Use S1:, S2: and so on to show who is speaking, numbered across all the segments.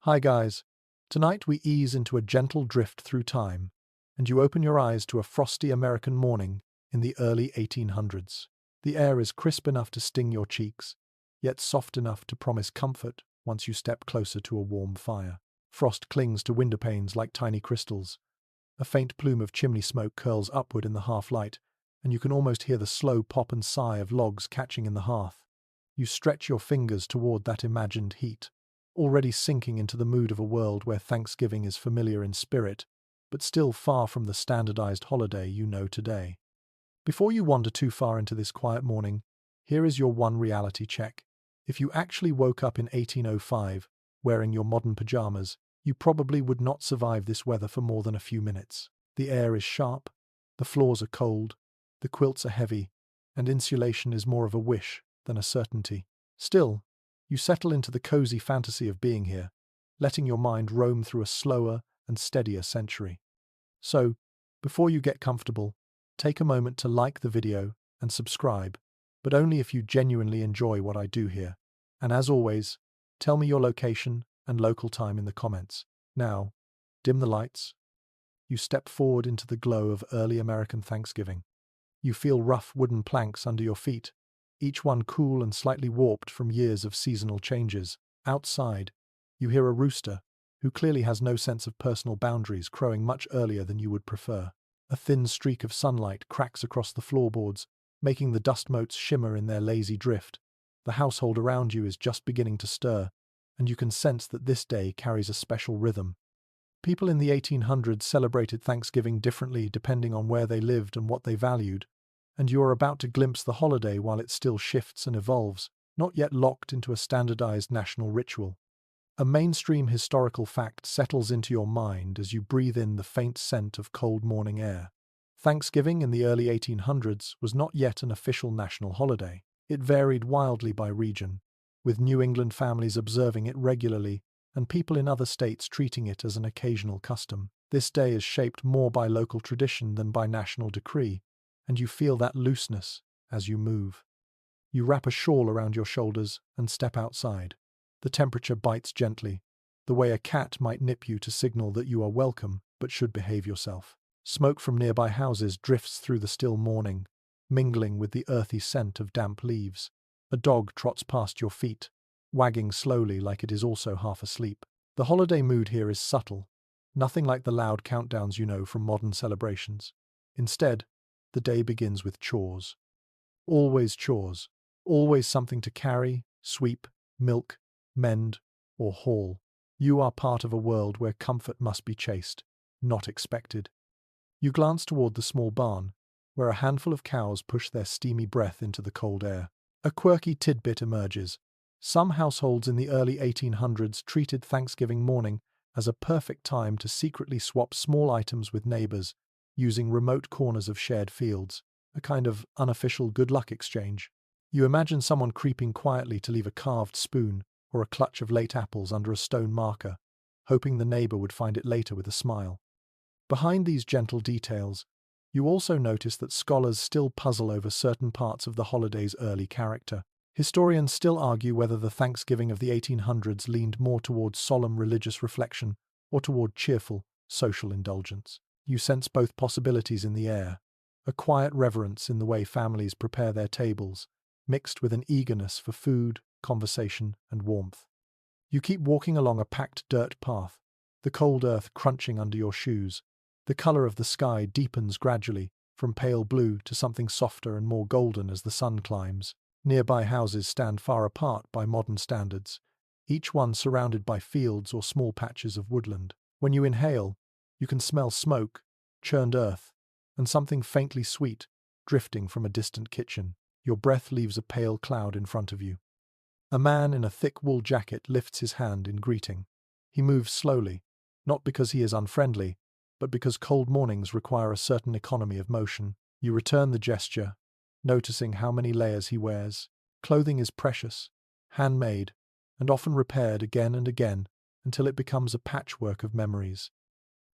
S1: Hi guys, tonight we ease into a gentle drift through time, and you open your eyes to a frosty American morning in the early 1800s. The air is crisp enough to sting your cheeks, yet soft enough to promise comfort once you step closer to a warm fire. Frost clings to window panes like tiny crystals. A faint plume of chimney smoke curls upward in the half-light, and you can almost hear the slow pop and sigh of logs catching in the hearth. You stretch your fingers toward that imagined heat, already sinking into the mood of a world where Thanksgiving is familiar in spirit, but still far from the standardized holiday you know today. Before you wander too far into this quiet morning, here is your one reality check. If you actually woke up in 1805, wearing your modern pajamas, you probably would not survive this weather for more than a few minutes. The air is sharp, the floors are cold, the quilts are heavy, and insulation is more of a wish than a certainty. Still, you settle into the cozy fantasy of being here, letting your mind roam through a slower and steadier century. So, before you get comfortable, take a moment to like the video and subscribe, but only if you genuinely enjoy what I do here. And as always, tell me your location and local time in the comments. Now, dim the lights. You step forward into the glow of early American Thanksgiving. You feel rough wooden planks under your feet, each one cool and slightly warped from years of seasonal changes. Outside, you hear a rooster, who clearly has no sense of personal boundaries, crowing much earlier than you would prefer. A thin streak of sunlight cracks across the floorboards, making the dust motes shimmer in their lazy drift. The household around you is just beginning to stir, and you can sense that this day carries a special rhythm. People in the 1800s celebrated Thanksgiving differently depending on where they lived and what they valued, and you are about to glimpse the holiday while it still shifts and evolves, not yet locked into a standardized national ritual. A mainstream historical fact settles into your mind as you breathe in the faint scent of cold morning air. Thanksgiving in the early 1800s was not yet an official national holiday. It varied wildly by region, with New England families observing it regularly and people in other states treating it as an occasional custom. This day is shaped more by local tradition than by national decree, and you feel that looseness as you move. You wrap a shawl around your shoulders and step outside. The temperature bites gently, the way a cat might nip you to signal that you are welcome but should behave yourself. Smoke from nearby houses drifts through the still morning, mingling with the earthy scent of damp leaves. A dog trots past your feet, wagging slowly like it is also half asleep. The holiday mood here is subtle, nothing like the loud countdowns you know from modern celebrations. Instead, the day begins with chores. Always chores. Always something to carry, sweep, milk, mend, or haul. You are part of a world where comfort must be chased, not expected. You glance toward the small barn, where a handful of cows push their steamy breath into the cold air. A quirky tidbit emerges. Some households in the early 1800s treated Thanksgiving morning as a perfect time to secretly swap small items with neighbors, using remote corners of shared fields, a kind of unofficial good luck exchange. You imagine someone creeping quietly to leave a carved spoon or a clutch of late apples under a stone marker, hoping the neighbor would find it later with a smile. Behind these gentle details, you also notice that scholars still puzzle over certain parts of the holiday's early character. Historians still argue whether the Thanksgiving of the 1800s leaned more toward solemn religious reflection or toward cheerful, social indulgence. You sense both possibilities in the air, a quiet reverence in the way families prepare their tables, mixed with an eagerness for food, conversation, and warmth. You keep walking along a packed dirt path, the cold earth crunching under your shoes. The color of the sky deepens gradually, from pale blue to something softer and more golden as the sun climbs. Nearby houses stand far apart by modern standards, each one surrounded by fields or small patches of woodland. When you inhale, you can smell smoke, churned earth, and something faintly sweet drifting from a distant kitchen. Your breath leaves a pale cloud in front of you. A man in a thick wool jacket lifts his hand in greeting. He moves slowly, not because he is unfriendly, but because cold mornings require a certain economy of motion. You return the gesture, noticing how many layers he wears. Clothing is precious, handmade, and often repaired again and again until it becomes a patchwork of memories.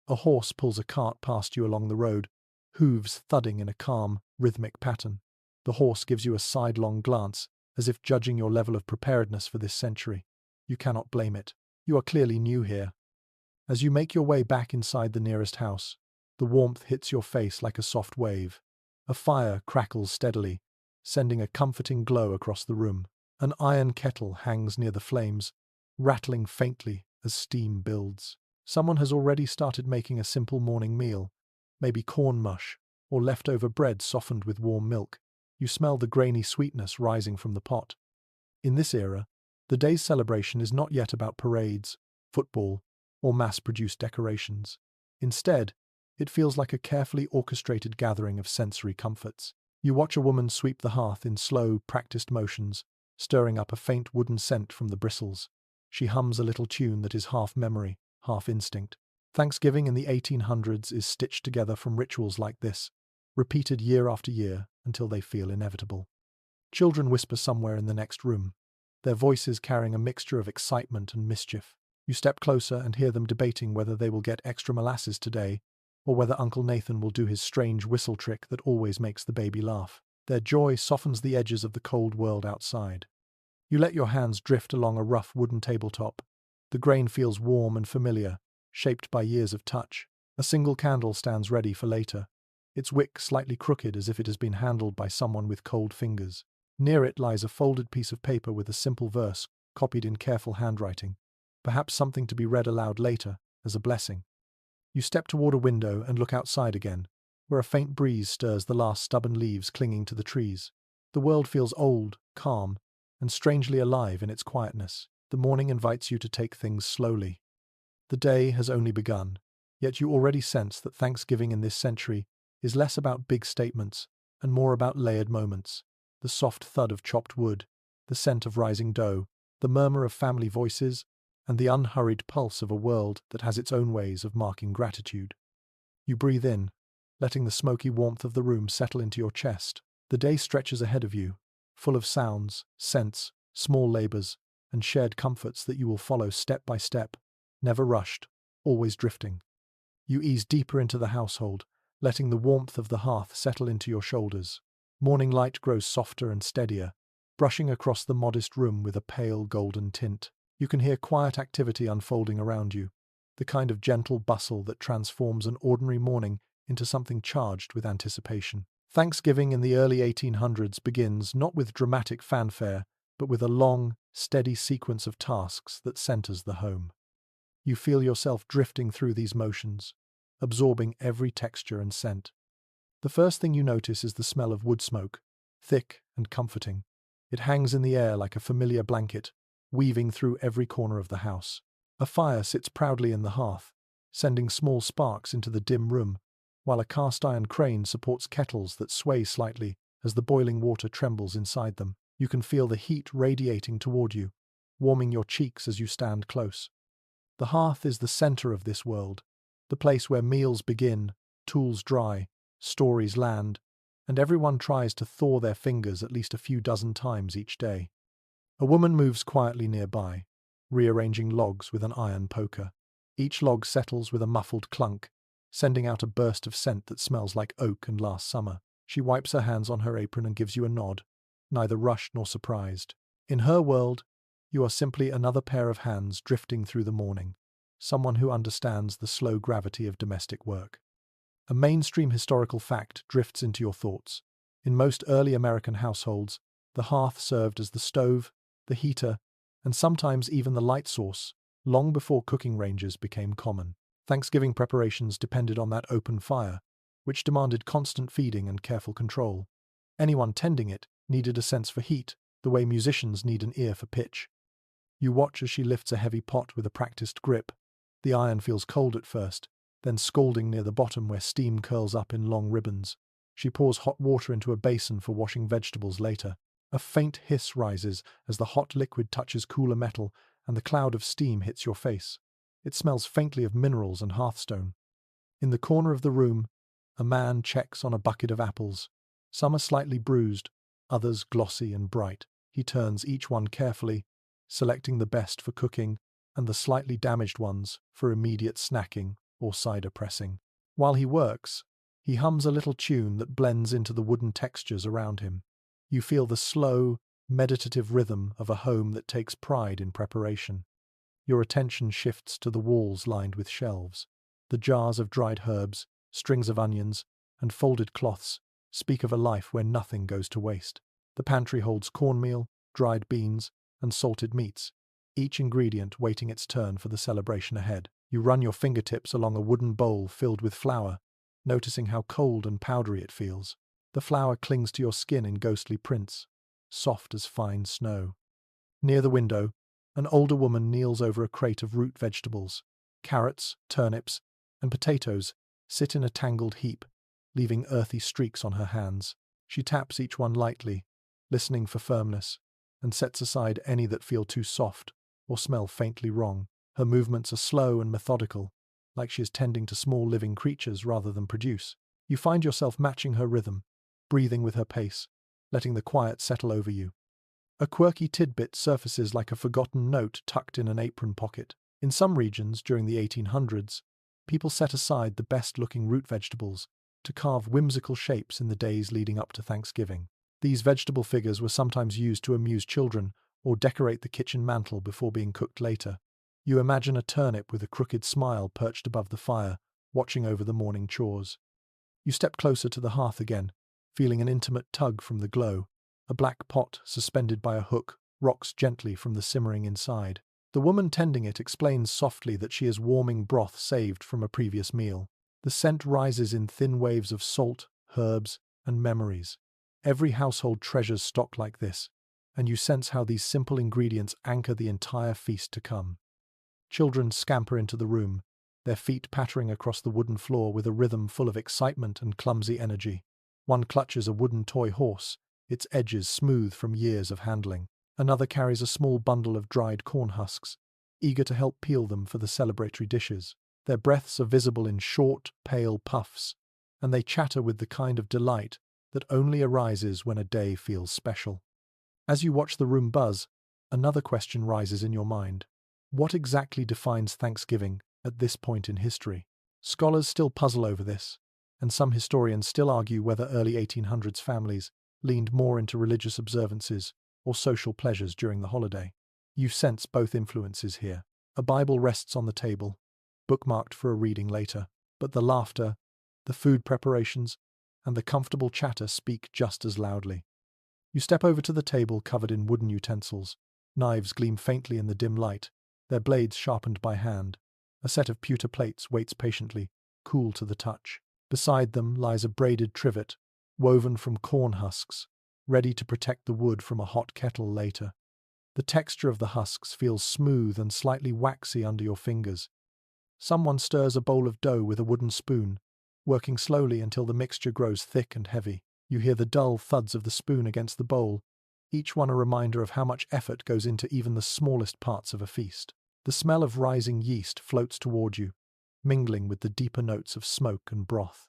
S1: A horse pulls a cart past you along the road, hooves thudding in a calm, rhythmic pattern. The horse gives you a sidelong glance, as if judging your level of preparedness for this century. You cannot blame it. You are clearly new here. As you make your way back inside the nearest house, the warmth hits your face like a soft wave. A fire crackles steadily, sending a comforting glow across the room. An iron kettle hangs near the flames, rattling faintly as steam builds. Someone has already started making a simple morning meal, maybe corn mush or leftover bread softened with warm milk. You smell the grainy sweetness rising from the pot. In this era, the day's celebration is not yet about parades, football, or mass-produced decorations. Instead, it feels like a carefully orchestrated gathering of sensory comforts. You watch a woman sweep the hearth in slow, practiced motions, stirring up a faint wooden scent from the bristles. She hums a little tune that is half memory, half instinct. Thanksgiving in the 1800s is stitched together from rituals like this, repeated year after year until they feel inevitable. Children whisper somewhere in the next room, their voices carrying a mixture of excitement and mischief. You step closer and hear them debating whether they will get extra molasses today, or whether Uncle Nathan will do his strange whistle trick that always makes the baby laugh. Their joy softens the edges of the cold world outside. You let your hands drift along a rough wooden tabletop. The grain feels warm and familiar, shaped by years of touch. A single candle stands ready for later, its wick slightly crooked as if it has been handled by someone with cold fingers. Near it lies a folded piece of paper with a simple verse, copied in careful handwriting, perhaps something to be read aloud later, as a blessing. You step toward a window and look outside again, where a faint breeze stirs the last stubborn leaves clinging to the trees. The world feels old, calm, and strangely alive in its quietness. The morning invites you to take things slowly. The day has only begun, yet you already sense that Thanksgiving in this century is less about big statements and more about layered moments. The soft thud of chopped wood, the scent of rising dough, the murmur of family voices, and the unhurried pulse of a world that has its own ways of marking gratitude. You breathe in, letting the smoky warmth of the room settle into your chest. The day stretches ahead of you, full of sounds, scents, small labors, and shared comforts that you will follow step by step, never rushed, always drifting. You ease deeper into the household, letting the warmth of the hearth settle into your shoulders. Morning light grows softer and steadier, brushing across the modest room with a pale golden tint. You can hear quiet activity unfolding around you, the kind of gentle bustle that transforms an ordinary morning into something charged with anticipation. Thanksgiving in the early 1800s begins not with dramatic fanfare, but with a long, steady sequence of tasks that centers the home. You feel yourself drifting through these motions, absorbing every texture and scent. The first thing you notice is the smell of wood smoke, thick and comforting. It hangs in the air like a familiar blanket, weaving through every corner of the house. A fire sits proudly in the hearth, sending small sparks into the dim room, while a cast-iron crane supports kettles that sway slightly as the boiling water trembles inside them. You can feel the heat radiating toward you, warming your cheeks as you stand close. The hearth is the center of this world, the place where meals begin, tools dry, stories land, and everyone tries to thaw their fingers at least a few dozen times each day. A woman moves quietly nearby, rearranging logs with an iron poker. Each log settles with a muffled clunk, sending out a burst of scent that smells like oak and last summer. She wipes her hands on her apron and gives you a nod, neither rushed nor surprised. In her world, you are simply another pair of hands drifting through the morning, someone who understands the slow gravity of domestic work. A mainstream historical fact drifts into your thoughts. In most early American households, the hearth served as the stove, the heater, and sometimes even the light source, long before cooking ranges became common. Thanksgiving preparations depended on that open fire, which demanded constant feeding and careful control. Anyone tending it needed a sense for heat, the way musicians need an ear for pitch. You watch as she lifts a heavy pot with a practiced grip. The iron feels cold at first, then scalding near the bottom where steam curls up in long ribbons. She pours hot water into a basin for washing vegetables later. A faint hiss rises as the hot liquid touches cooler metal and the cloud of steam hits your face. It smells faintly of minerals and hearthstone. In the corner of the room, a man checks on a bucket of apples. Some are slightly bruised, others glossy and bright. He turns each one carefully, selecting the best for cooking and the slightly damaged ones for immediate snacking or cider pressing. While he works, he hums a little tune that blends into the wooden textures around him. You feel the slow, meditative rhythm of a home that takes pride in preparation. your attention shifts to the walls lined with shelves. The jars of dried herbs, strings of onions, and folded cloths speak of a life where nothing goes to waste. The pantry holds cornmeal, dried beans, and salted meats, each ingredient waiting its turn for the celebration ahead. You run your fingertips along a wooden bowl filled with flour, noticing how cold and powdery it feels. The flour clings to your skin in ghostly prints, soft as fine snow. Near the window, an older woman kneels over a crate of root vegetables. Carrots, turnips, and potatoes sit in a tangled heap, leaving earthy streaks on her hands. She taps each one lightly, listening for firmness, and sets aside any that feel too soft or smell faintly wrong. Her movements are slow and methodical, like she is tending to small living creatures rather than produce. You find yourself matching her rhythm, breathing with her pace, letting the quiet settle over you. A quirky tidbit surfaces like a forgotten note tucked in an apron pocket. In some regions during the 1800s, people set aside the best-looking root vegetables to carve whimsical shapes in the days leading up to Thanksgiving. These vegetable figures were sometimes used to amuse children or decorate the kitchen mantel before being cooked later. You imagine a turnip with a crooked smile perched above the fire, watching over the morning chores. You step closer to the hearth again, feeling an intimate tug from the glow. A black pot, suspended by a hook, rocks gently from the simmering inside. The woman tending it explains softly that she is warming broth saved from a previous meal. The scent rises in thin waves of salt, herbs, and memories. Every household treasures stock like this, and you sense how these simple ingredients anchor the entire feast to come. Children scamper into the room, their feet pattering across the wooden floor with a rhythm full of excitement and clumsy energy. One clutches a wooden toy horse, its edges smooth from years of handling. Another carries a small bundle of dried corn husks, eager to help peel them for the celebratory dishes. Their breaths are visible in short, pale puffs, and they chatter with the kind of delight that only arises when a day feels special. As you watch the room buzz, another question rises in your mind. What exactly defines Thanksgiving at this point in history? Scholars still puzzle over this, and some historians still argue whether early 1800s families leaned more into religious observances or social pleasures during the holiday. You sense both influences here. A Bible rests on the table, bookmarked for a reading later, but the laughter, the food preparations, and the comfortable chatter speak just as loudly. You step over to the table covered in wooden utensils. Knives gleam faintly in the dim light, their blades sharpened by hand. A set of pewter plates waits patiently, cool to the touch. Beside them lies a braided trivet, woven from corn husks, ready to protect the wood from a hot kettle later. The texture of the husks feels smooth and slightly waxy under your fingers. Someone stirs a bowl of dough with a wooden spoon, working slowly until the mixture grows thick and heavy. You hear the dull thuds of the spoon against the bowl, each one a reminder of how much effort goes into even the smallest parts of a feast. The smell of rising yeast floats toward you, mingling with the deeper notes of smoke and broth.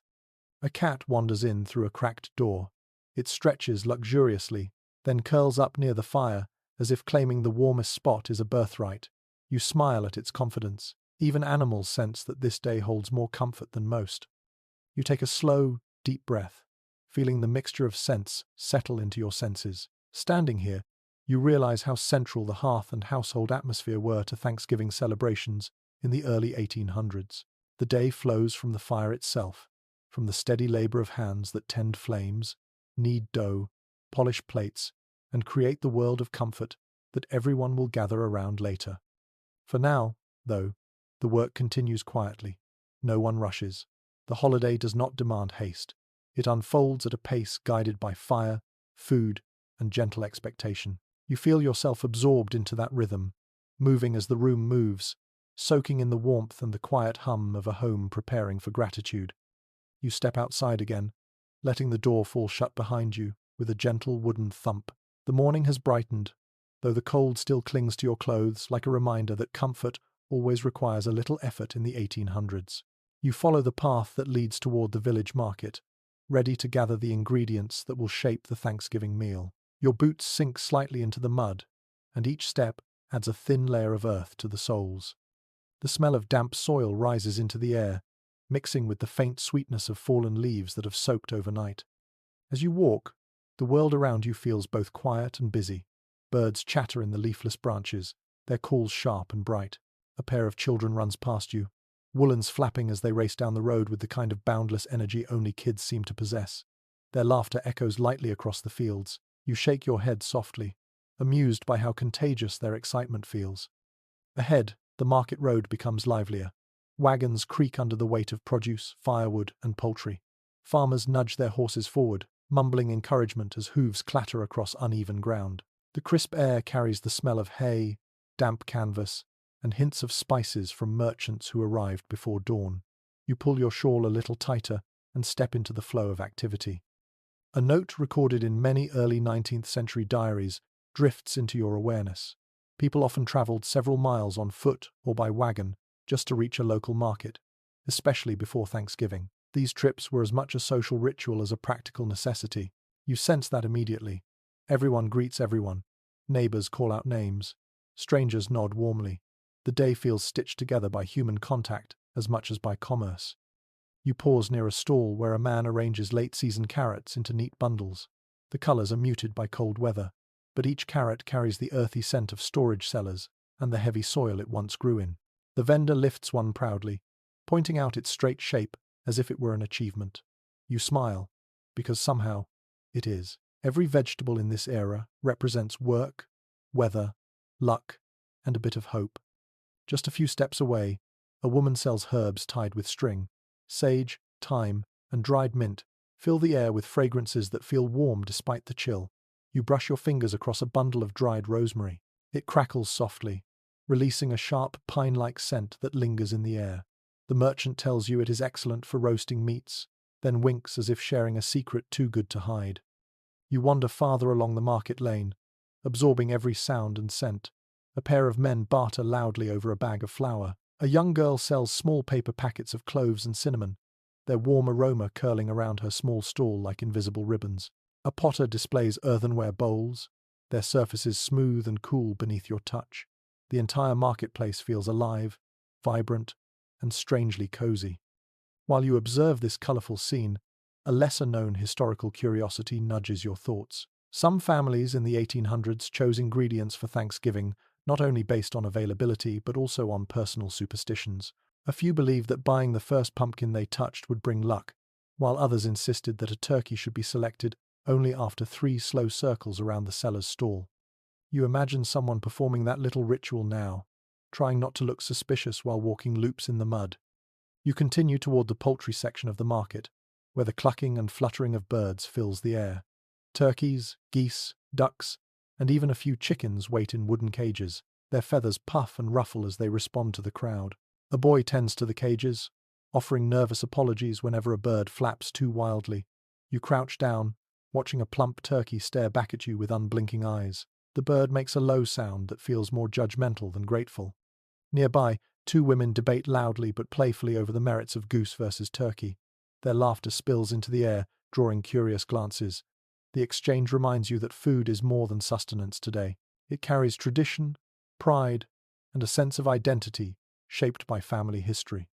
S1: A cat wanders in through a cracked door. It stretches luxuriously, then curls up near the fire, as if claiming the warmest spot is a birthright. You smile at its confidence. Even animals sense that this day holds more comfort than most. You take a slow, deep breath, feeling the mixture of scents settle into your senses. Standing here, you realize how central the hearth and household atmosphere were to Thanksgiving celebrations in the early 1800s. The day flows from the fire itself, from the steady labor of hands that tend flames, knead dough, polish plates, and create the world of comfort that everyone will gather around later. For now, though, the work continues quietly. No one rushes. The holiday does not demand haste. It unfolds at a pace guided by fire, food, and gentle expectation. You feel yourself absorbed into that rhythm, moving as the room moves, soaking in the warmth and the quiet hum of a home preparing for gratitude. You step outside again, letting the door fall shut behind you with a gentle wooden thump. The morning has brightened, though the cold still clings to your clothes like a reminder that comfort always requires a little effort in the 1800s. You follow the path that leads toward the village market, ready to gather the ingredients that will shape the Thanksgiving meal. Your boots sink slightly into the mud, and each step adds a thin layer of earth to the soles. The smell of damp soil rises into the air, mixing with the faint sweetness of fallen leaves that have soaked overnight. As you walk, the world around you feels both quiet and busy. Birds chatter in the leafless branches, their calls sharp and bright. A pair of children runs past you, woolens flapping as they race down the road with the kind of boundless energy only kids seem to possess. Their laughter echoes lightly across the fields. You shake your head softly, amused by how contagious their excitement feels. Ahead, the market road becomes livelier. Wagons creak under the weight of produce, firewood, and poultry. Farmers nudge their horses forward, mumbling encouragement as hooves clatter across uneven ground. The crisp air carries the smell of hay, damp canvas, and hints of spices from merchants who arrived before dawn. You pull your shawl a little tighter and step into the flow of activity. A note recorded in many early 19th century diaries drifts into your awareness. People often travelled several miles on foot or by wagon just to reach a local market, especially before Thanksgiving. These trips were as much a social ritual as a practical necessity. You sense that immediately. Everyone greets everyone. Neighbours call out names. Strangers nod warmly. The day feels stitched together by human contact as much as by commerce. You pause near a stall where a man arranges late-season carrots into neat bundles. The colours are muted by cold weather, but each carrot carries the earthy scent of storage cellars and the heavy soil it once grew in. The vendor lifts one proudly, pointing out its straight shape as if it were an achievement. You smile, because somehow it is. Every vegetable in this era represents work, weather, luck, and a bit of hope. Just a few steps away, a woman sells herbs tied with string. Sage, thyme, and dried mint fill the air with fragrances that feel warm despite the chill. You brush your fingers across a bundle of dried rosemary. It crackles softly, releasing a sharp pine-like scent that lingers in the air. The merchant tells you it is excellent for roasting meats, then winks as if sharing a secret too good to hide. You wander farther along the market lane, absorbing every sound and scent. A pair of men barter loudly over a bag of flour. A young girl sells small paper packets of cloves and cinnamon, their warm aroma curling around her small stall like invisible ribbons. A potter displays earthenware bowls, their surfaces smooth and cool beneath your touch. The entire marketplace feels alive, vibrant, and strangely cozy. While you observe this colourful scene, a lesser-known historical curiosity nudges your thoughts. Some families in the 1800s chose ingredients for Thanksgiving not only based on availability but also on personal superstitions. A few believed that buying the first pumpkin they touched would bring luck, while others insisted that a turkey should be selected only after 3 slow circles around the seller's stall. You imagine someone performing that little ritual now, trying not to look suspicious while walking loops in the mud. You continue toward the poultry section of the market, where the clucking and fluttering of birds fills the air. Turkeys, geese, ducks, and even a few chickens wait in wooden cages. Their feathers puff and ruffle as they respond to the crowd. A boy tends to the cages, offering nervous apologies whenever a bird flaps too wildly. You crouch down, watching a plump turkey stare back at you with unblinking eyes. The bird makes a low sound that feels more judgmental than grateful. Nearby, 2 women debate loudly but playfully over the merits of goose versus turkey. Their laughter spills into the air, drawing curious glances. The exchange reminds you that food is more than sustenance today. It carries tradition, pride, and a sense of identity shaped by family history.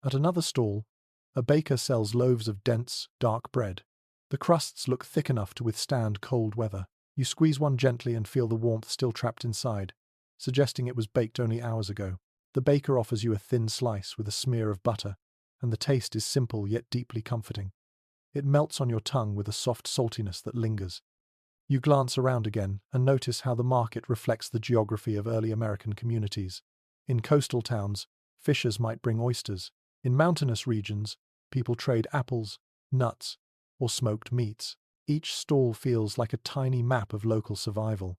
S1: At another stall, a baker sells loaves of dense, dark bread. The crusts look thick enough to withstand cold weather. You squeeze one gently and feel the warmth still trapped inside, suggesting it was baked only hours ago. The baker offers you a thin slice with a smear of butter, and the taste is simple yet deeply comforting. It melts on your tongue with a soft saltiness that lingers. You glance around again and notice how the market reflects the geography of early American communities. In coastal towns, fishers might bring oysters. In mountainous regions, people trade apples, nuts, or smoked meats. Each stall feels like a tiny map of local survival.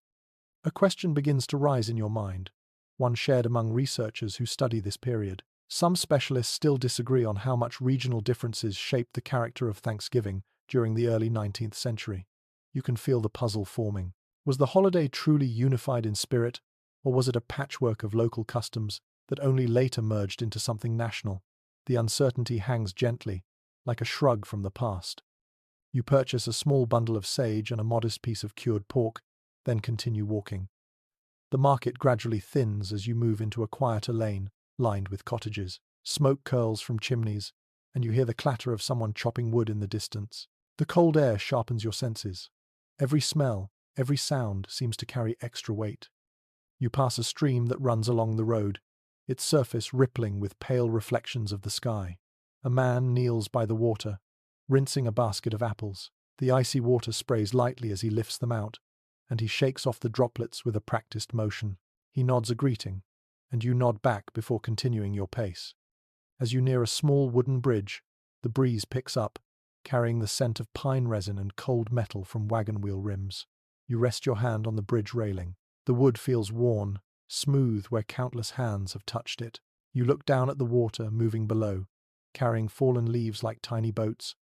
S1: A question begins to rise in your mind, one shared among researchers who study this period. Some specialists still disagree on how much regional differences shaped the character of Thanksgiving during the early 19th century. You can feel the puzzle forming. Was the holiday truly unified in spirit, or was it a patchwork of local customs that only later merged into something national? The uncertainty hangs gently, like a shrug from the past. You purchase a small bundle of sage and a modest piece of cured pork, then continue walking. The market gradually thins as you move into a quieter lane, lined with cottages. Smoke curls from chimneys, and you hear the clatter of someone chopping wood in the distance. The cold air sharpens your senses. Every smell, every sound seems to carry extra weight. You pass a stream that runs along the road, its surface rippling with pale reflections of the sky. A man kneels by the water, rinsing a basket of apples. The icy water sprays lightly as he lifts them out, and he shakes off the droplets with a practiced motion. He nods a greeting, and you nod back before continuing your pace. As you near a small wooden bridge, the breeze picks up, carrying the scent of pine resin and cold metal from wagon wheel rims. You rest your hand on the bridge railing. The wood feels worn, smooth where countless hands have touched it. You look down at the water moving below, carrying fallen leaves like tiny boats.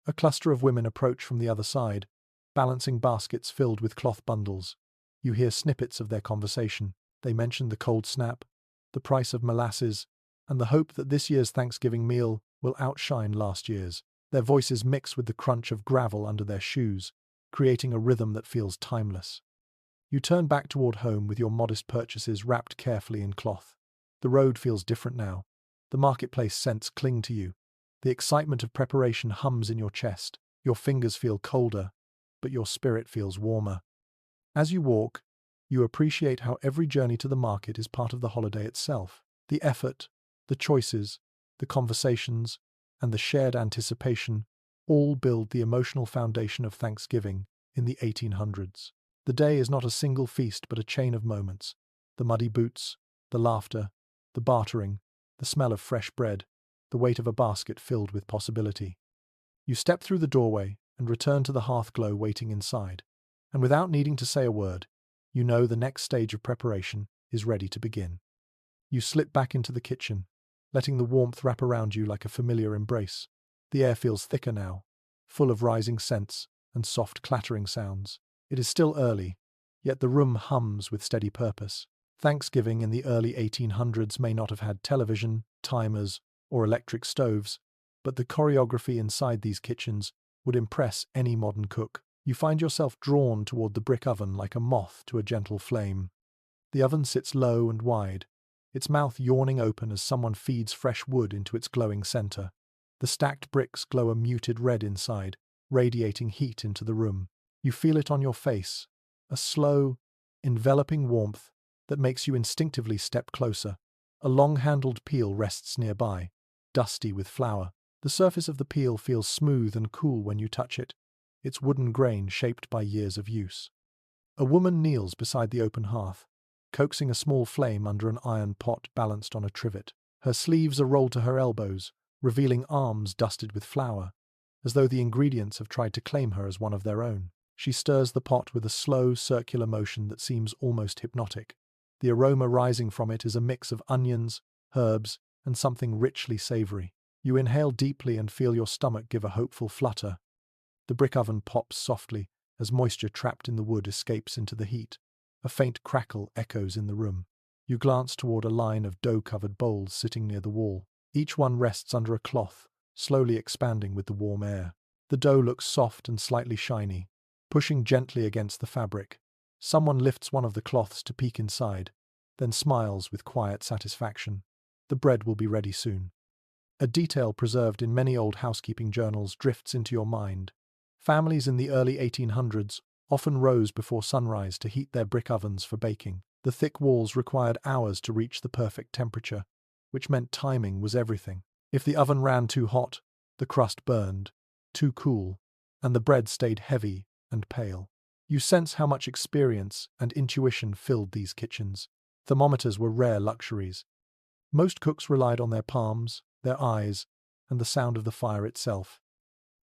S1: A cluster of women approach from the other side, balancing baskets filled with cloth bundles. You hear snippets of their conversation. They mention the cold snap, the price of molasses, and the hope that this year's Thanksgiving meal will outshine last year's. Their voices mix with the crunch of gravel under their shoes, creating a rhythm that feels timeless. You turn back toward home with your modest purchases wrapped carefully in cloth. The road feels different now. The marketplace scents cling to you. The excitement of preparation hums in your chest. Your fingers feel colder, but your spirit feels warmer. As you walk, you appreciate how every journey to the market is part of the holiday itself. The effort, the choices, the conversations, and the shared anticipation all build the emotional foundation of Thanksgiving in the 1800s. The day is not a single feast but a chain of moments. The muddy boots, the laughter, the bartering, the smell of fresh bread, the weight of a basket filled with possibility. You step through the doorway and return to the hearth glow waiting inside. And without needing to say a word, you know the next stage of preparation is ready to begin. You slip back into the kitchen, letting the warmth wrap around you like a familiar embrace. The air feels thicker now, full of rising scents and soft clattering sounds. It is still early, yet the room hums with steady purpose. Thanksgiving in the early 1800s may not have had television, timers, or electric stoves, but the choreography inside these kitchens would impress any modern cook. You find yourself drawn toward the brick oven like a moth to a gentle flame. The oven sits low and wide, its mouth yawning open as someone feeds fresh wood into its glowing center. The stacked bricks glow a muted red inside, radiating heat into the room. You feel it on your face, a slow, enveloping warmth that makes you instinctively step closer. A long-handled peel rests nearby, dusty with flour. The surface of the peel feels smooth and cool when you touch it, its wooden grain shaped by years of use. A woman kneels beside the open hearth, coaxing a small flame under an iron pot balanced on a trivet. Her sleeves are rolled to her elbows, revealing arms dusted with flour, as though the ingredients have tried to claim her as one of their own. She stirs the pot with a slow, circular motion that seems almost hypnotic. The aroma rising from it is a mix of onions, herbs, and something richly savory. You inhale deeply and feel your stomach give a hopeful flutter. The brick oven pops softly as moisture trapped in the wood escapes into the heat. A faint crackle echoes in the room. You glance toward a line of dough-covered bowls sitting near the wall. Each one rests under a cloth, slowly expanding with the warm air. The dough looks soft and slightly shiny, pushing gently against the fabric. Someone lifts one of the cloths to peek inside, then smiles with quiet satisfaction. The bread will be ready soon. A detail preserved in many old housekeeping journals drifts into your mind. Families in the early 1800s often rose before sunrise to heat their brick ovens for baking. The thick walls required hours to reach the perfect temperature, which meant timing was everything. If the oven ran too hot, the crust burned, too cool, and the bread stayed heavy and pale. You sense how much experience and intuition filled these kitchens. Thermometers were rare luxuries. Most cooks relied on their palms, their eyes, and the sound of the fire itself.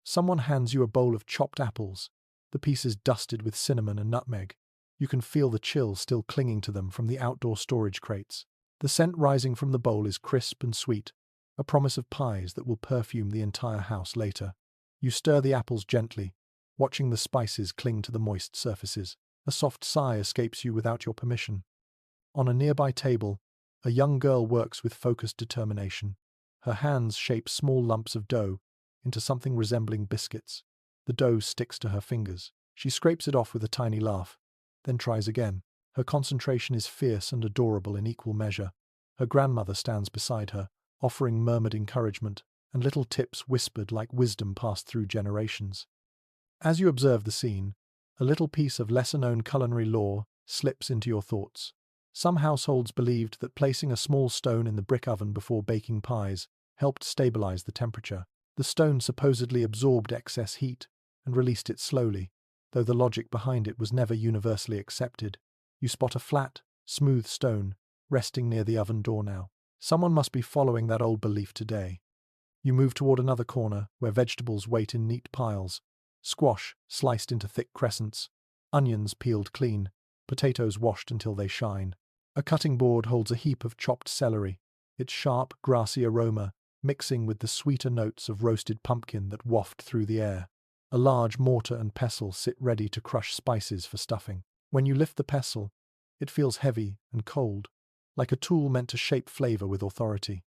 S1: Someone hands you a bowl of chopped apples, the pieces dusted with cinnamon and nutmeg. You can feel the chill still clinging to them from the outdoor storage crates. The scent rising from the bowl is crisp and sweet, a promise of pies that will perfume the entire house later. You stir the apples gently, watching the spices cling to the moist surfaces. A soft sigh escapes you without your permission. On a nearby table, a young girl works with focused determination. Her hands shape small lumps of dough into something resembling biscuits. The dough sticks to her fingers. She scrapes it off with a tiny laugh, then tries again. Her concentration is fierce and adorable in equal measure. Her grandmother stands beside her, offering murmured encouragement, and little tips whispered like wisdom passed through generations. As you observe the scene, a little piece of lesser-known culinary lore slips into your thoughts. Some households believed that placing a small stone in the brick oven before baking pies helped stabilize the temperature. The stone supposedly absorbed excess heat and released it slowly, though the logic behind it was never universally accepted. You spot a flat, smooth stone resting near the oven door now. Someone must be following that old belief today. You move toward another corner where vegetables wait in neat piles, squash sliced into thick crescents, onions peeled clean, potatoes washed until they shine. A cutting board holds a heap of chopped celery, its sharp, grassy aroma mixing with the sweeter notes of roasted pumpkin that waft through the air. A large mortar and pestle sit ready to crush spices for stuffing. When you lift the pestle, it feels heavy and cold, like a tool meant to shape flavor with authority.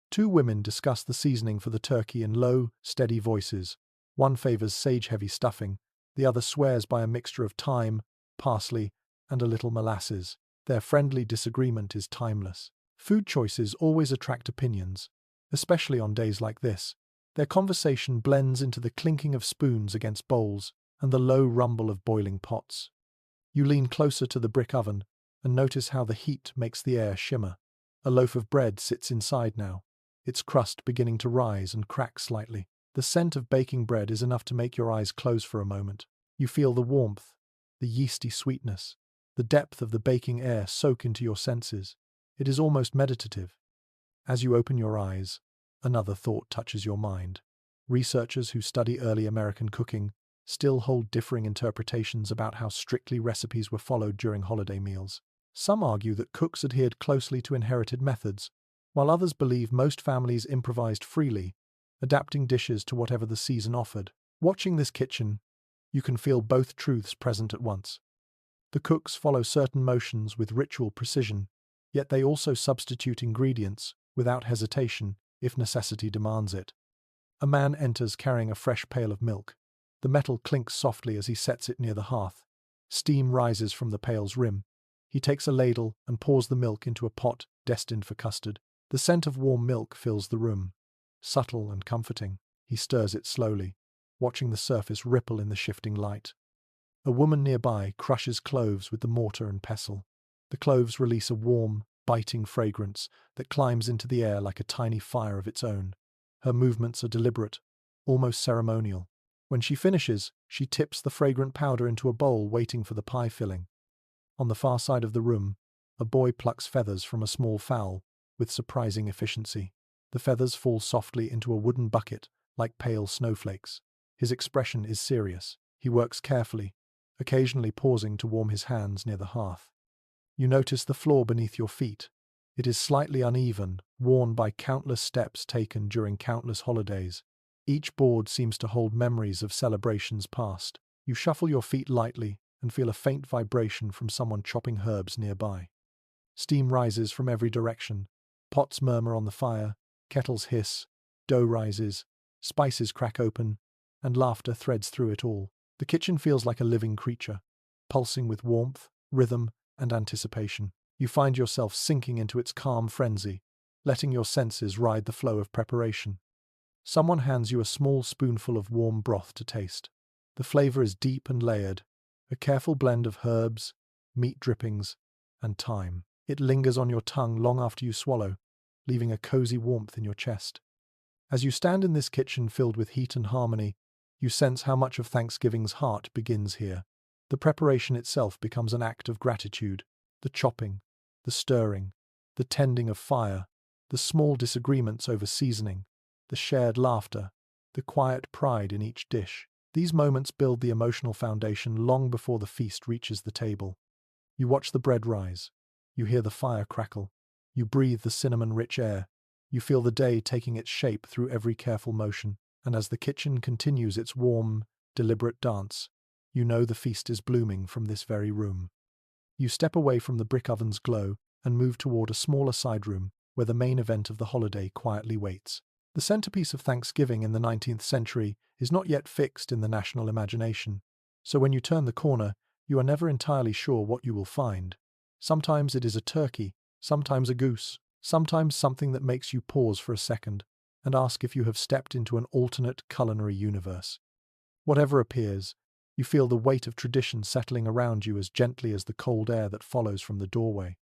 S1: Two women discuss the seasoning for the turkey in low, steady voices. One favors sage-heavy stuffing, the other swears by a mixture of thyme, parsley, and a little molasses. Their friendly disagreement is timeless. Food choices always attract opinions, especially on days like this. Their conversation blends into the clinking of spoons against bowls and the low rumble of boiling pots. You lean closer to the brick oven and notice how the heat makes the air shimmer. A loaf of bread sits inside now, its crust beginning to rise and crack slightly. The scent of baking bread is enough to make your eyes close for a moment. You feel the warmth, the yeasty sweetness, the depth of the baking air soak into your senses. It is almost meditative. As you open your eyes, another thought touches your mind. Researchers who study early American cooking still hold differing interpretations about how strictly recipes were followed during holiday meals. Some argue that cooks adhered closely to inherited methods, while others believe most families improvised freely, adapting dishes to whatever the season offered. Watching this kitchen, you can feel both truths present at once. The cooks follow certain motions with ritual precision, yet they also substitute ingredients without hesitation if necessity demands it. A man enters carrying a fresh pail of milk. The metal clinks softly as he sets it near the hearth. Steam rises from the pail's rim. He takes a ladle and pours the milk into a pot destined for custard. The scent of warm milk fills the room, subtle and comforting. He stirs it slowly, watching the surface ripple in the shifting light. A woman nearby crushes cloves with the mortar and pestle. The cloves release a warm, biting fragrance that climbs into the air like a tiny fire of its own. Her movements are deliberate, almost ceremonial. When she finishes, she tips the fragrant powder into a bowl waiting for the pie filling. On the far side of the room, a boy plucks feathers from a small fowl with surprising efficiency. The feathers fall softly into a wooden bucket like pale snowflakes. His expression is serious. He works carefully, occasionally pausing to warm his hands near the hearth. You notice the floor beneath your feet. It is slightly uneven, worn by countless steps taken during countless holidays. Each board seems to hold memories of celebrations past. You shuffle your feet lightly and feel a faint vibration from someone chopping herbs nearby. Steam rises from every direction. Pots murmur on the fire, kettles hiss, dough rises, spices crack open, and laughter threads through it all. The kitchen feels like a living creature, pulsing with warmth, rhythm, and anticipation. You find yourself sinking into its calm frenzy, letting your senses ride the flow of preparation. Someone hands you a small spoonful of warm broth to taste. The flavor is deep and layered, a careful blend of herbs, meat drippings, and thyme. It lingers on your tongue long after you swallow, leaving a cozy warmth in your chest. As you stand in this kitchen filled with heat and harmony, you sense how much of Thanksgiving's heart begins here. The preparation itself becomes an act of gratitude. The chopping, the stirring, the tending of fire, the small disagreements over seasoning, the shared laughter, the quiet pride in each dish. These moments build the emotional foundation long before the feast reaches the table. You watch the bread rise. You hear the fire crackle. You breathe the cinnamon-rich air. You feel the day taking its shape through every careful motion. And as the kitchen continues its warm, deliberate dance, you know the feast is blooming from this very room. You step away from the brick oven's glow and move toward a smaller side room where the main event of the holiday quietly waits. The centerpiece of Thanksgiving in the 19th century is not yet fixed in the national imagination, so when you turn the corner, you are never entirely sure what you will find. Sometimes it is a turkey, sometimes a goose, sometimes something that makes you pause for a second and ask if you have stepped into an alternate culinary universe. Whatever appears, you feel the weight of tradition settling around you as gently as the cold air that follows from the doorway.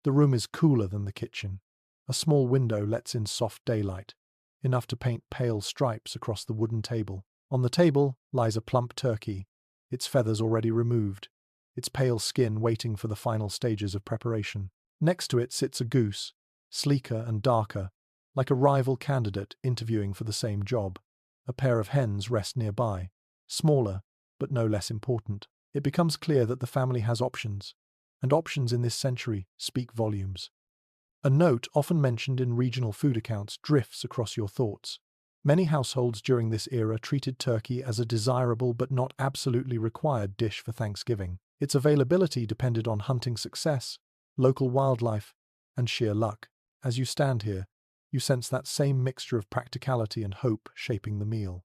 S1: The room is cooler than the kitchen. A small window lets in soft daylight, enough to paint pale stripes across the wooden table. On the table lies a plump turkey, its feathers already removed, its pale skin waiting for the final stages of preparation. Next to it sits a goose, sleeker and darker, like a rival candidate interviewing for the same job. A pair of hens rest nearby, smaller, but no less important. It becomes clear that the family has options, and options in this century speak volumes. A note often mentioned in regional food accounts drifts across your thoughts. Many households during this era treated turkey as a desirable but not absolutely required dish for Thanksgiving. Its availability depended on hunting success, local wildlife, and sheer luck. As you stand here, you sense that same mixture of practicality and hope shaping the meal.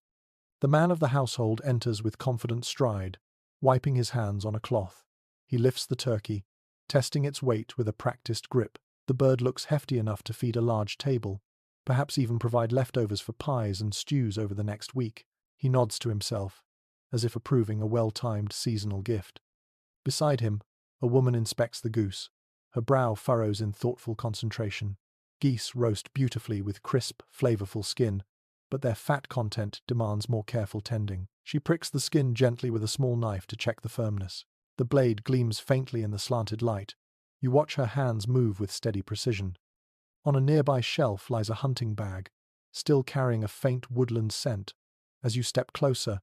S1: The man of the household enters with confident stride, wiping his hands on a cloth. He lifts the turkey, testing its weight with a practiced grip. The bird looks hefty enough to feed a large table, perhaps even provide leftovers for pies and stews over the next week. He nods to himself, as if approving a well-timed seasonal gift. Beside him, a woman inspects the goose. Her brow furrows in thoughtful concentration. Geese roast beautifully with crisp, flavorful skin, but their fat content demands more careful tending. She pricks the skin gently with a small knife to check the firmness. The blade gleams faintly in the slanted light. You watch her hands move with steady precision. On a nearby shelf lies a hunting bag, still carrying a faint woodland scent. As you step closer,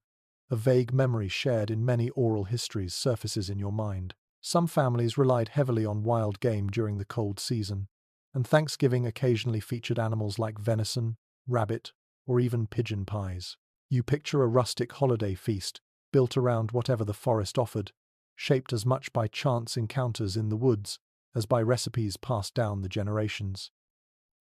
S1: a vague memory shared in many oral histories surfaces in your mind. Some families relied heavily on wild game during the cold season, and Thanksgiving occasionally featured animals like venison, rabbit, or even pigeon pies. You picture a rustic holiday feast, built around whatever the forest offered, shaped as much by chance encounters in the woods as by recipes passed down the generations.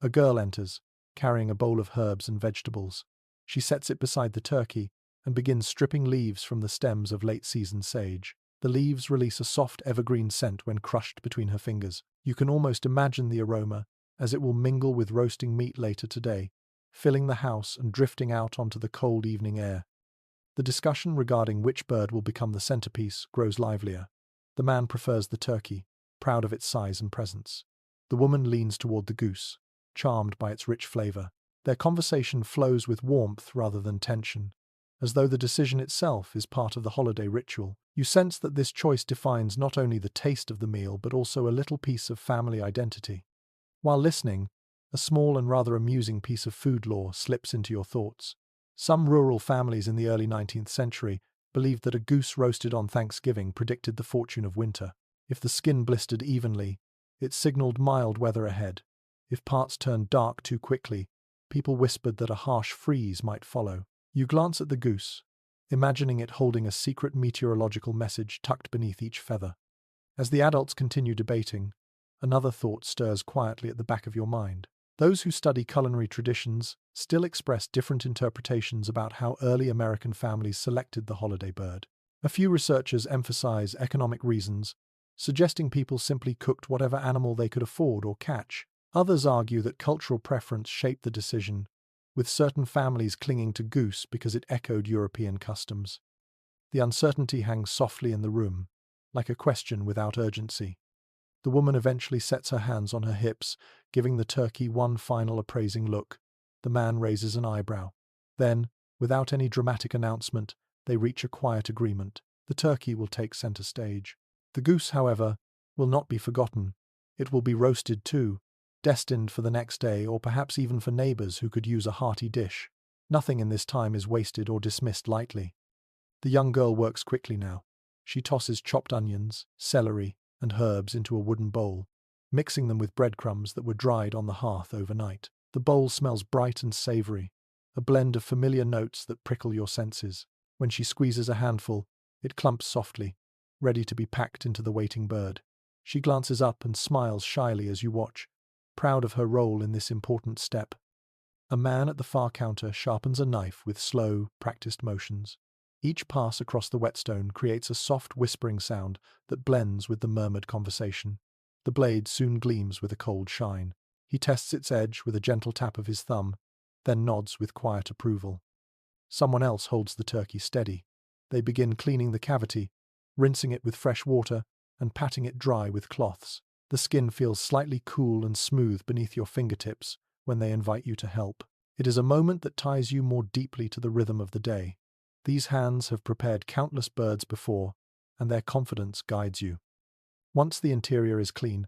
S1: A girl enters, carrying a bowl of herbs and vegetables. She sets it beside the turkey and begins stripping leaves from the stems of late-season sage. The leaves release a soft evergreen scent when crushed between her fingers. You can almost imagine the aroma, as it will mingle with roasting meat later today, filling the house and drifting out onto the cold evening air. The discussion regarding which bird will become the centerpiece grows livelier. The man prefers the turkey, proud of its size and presence. The woman leans toward the goose, charmed by its rich flavor. Their conversation flows with warmth rather than tension, as though the decision itself is part of the holiday ritual. You sense that this choice defines not only the taste of the meal but also a little piece of family identity. While listening, a small and rather amusing piece of food lore slips into your thoughts. Some rural families in the early 19th century believed that a goose roasted on Thanksgiving predicted the fortune of winter. If the skin blistered evenly, it signaled mild weather ahead. If parts turned dark too quickly, people whispered that a harsh freeze might follow. You glance at the goose, imagining it holding a secret meteorological message tucked beneath each feather. As the adults continue debating, another thought stirs quietly at the back of your mind. Those who study culinary traditions still express different interpretations about how early American families selected the holiday bird. A few researchers emphasize economic reasons, suggesting people simply cooked whatever animal they could afford or catch. Others argue that cultural preference shaped the decision, with certain families clinging to goose because it echoed European customs. The uncertainty hangs softly in the room, like a question without urgency. The woman eventually sets her hands on her hips, giving the turkey one final appraising look. The man raises an eyebrow. Then, without any dramatic announcement, they reach a quiet agreement. The turkey will take center stage. The goose, however, will not be forgotten. It will be roasted too, destined for the next day or perhaps even for neighbors who could use a hearty dish. Nothing in this time is wasted or dismissed lightly. The young girl works quickly now. She tosses chopped onions, celery, and herbs into a wooden bowl, mixing them with breadcrumbs that were dried on the hearth overnight. The bowl smells bright and savory, a blend of familiar notes that prickle your senses. When she squeezes a handful, it clumps softly, ready to be packed into the waiting bird. She glances up and smiles shyly as you watch, proud of her role in this important step. A man at the far counter sharpens a knife with slow, practiced motions. Each pass across the whetstone creates a soft whispering sound that blends with the murmured conversation. The blade soon gleams with a cold shine. He tests its edge with a gentle tap of his thumb, then nods with quiet approval. Someone else holds the turkey steady. They begin cleaning the cavity, rinsing it with fresh water and patting it dry with cloths. The skin feels slightly cool and smooth beneath your fingertips when they invite you to help. It is a moment that ties you more deeply to the rhythm of the day. These hands have prepared countless birds before, and their confidence guides you. Once the interior is clean,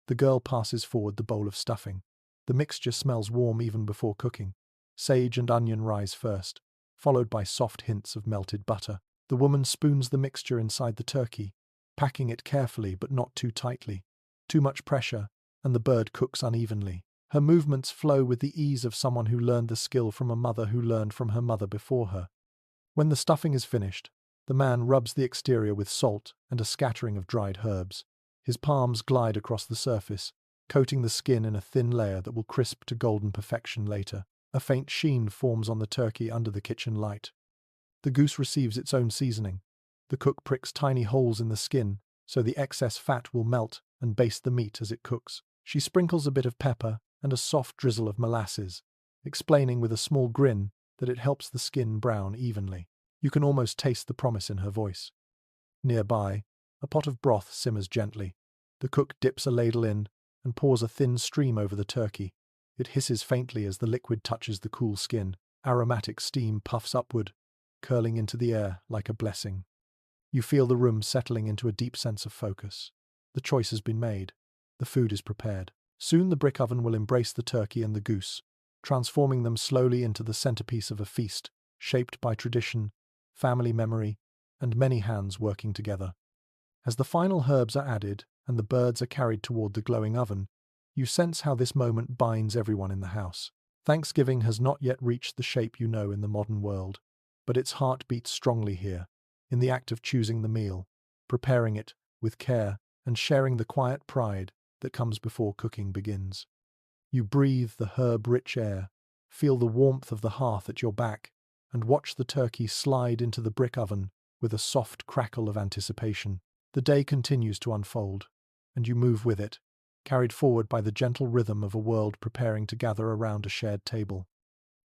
S1: the girl passes forward the bowl of stuffing. The mixture smells warm even before cooking. Sage and onion rise first, followed by soft hints of melted butter. The woman spoons the mixture inside the turkey, packing it carefully but not too tightly. Too much pressure, and the bird cooks unevenly. Her movements flow with the ease of someone who learned the skill from a mother who learned from her mother before her. When the stuffing is finished, the man rubs the exterior with salt and a scattering of dried herbs. His palms glide across the surface, coating the skin in a thin layer that will crisp to golden perfection later. A faint sheen forms on the turkey under the kitchen light. The goose receives its own seasoning. The cook pricks tiny holes in the skin so the excess fat will melt and baste the meat as it cooks. She sprinkles a bit of pepper and a soft drizzle of molasses, explaining with a small grin that it helps the skin brown evenly. You can almost taste the promise in her voice. Nearby, a pot of broth simmers gently. The cook dips a ladle in and pours a thin stream over the turkey. It hisses faintly as the liquid touches the cool skin. Aromatic steam puffs upward, curling into the air like a blessing. You feel the room settling into a deep sense of focus. The choice has been made. The food is prepared. Soon the brick oven will embrace the turkey and the goose, transforming them slowly into the centerpiece of a feast, shaped by tradition, family memory, and many hands working together. As the final herbs are added and the birds are carried toward the glowing oven, you sense how this moment binds everyone in the house. Thanksgiving has not yet reached the shape you know in the modern world, but its heart beats strongly here, in the act of choosing the meal, preparing it with care, and sharing the quiet pride that comes before cooking begins. You breathe the herb-rich air, feel the warmth of the hearth at your back, and watch the turkey slide into the brick oven with a soft crackle of anticipation. The day continues to unfold, and you move with it, carried forward by the gentle rhythm of a world preparing to gather around a shared table.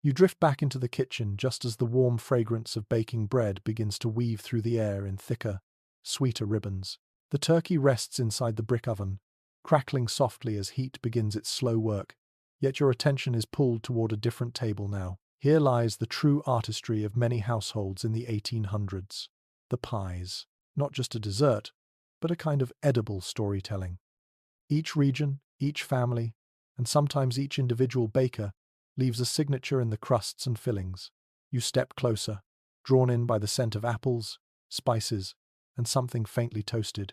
S1: You drift back into the kitchen just as the warm fragrance of baking bread begins to weave through the air in thicker, sweeter ribbons. The turkey rests inside the brick oven, crackling softly as heat begins its slow work, yet your attention is pulled toward a different table now. Here lies the true artistry of many households in the 1800s. The pies. Not just a dessert, but a kind of edible storytelling. Each region, each family, and sometimes each individual baker leaves a signature in the crusts and fillings. You step closer, drawn in by the scent of apples, spices, and something faintly toasted.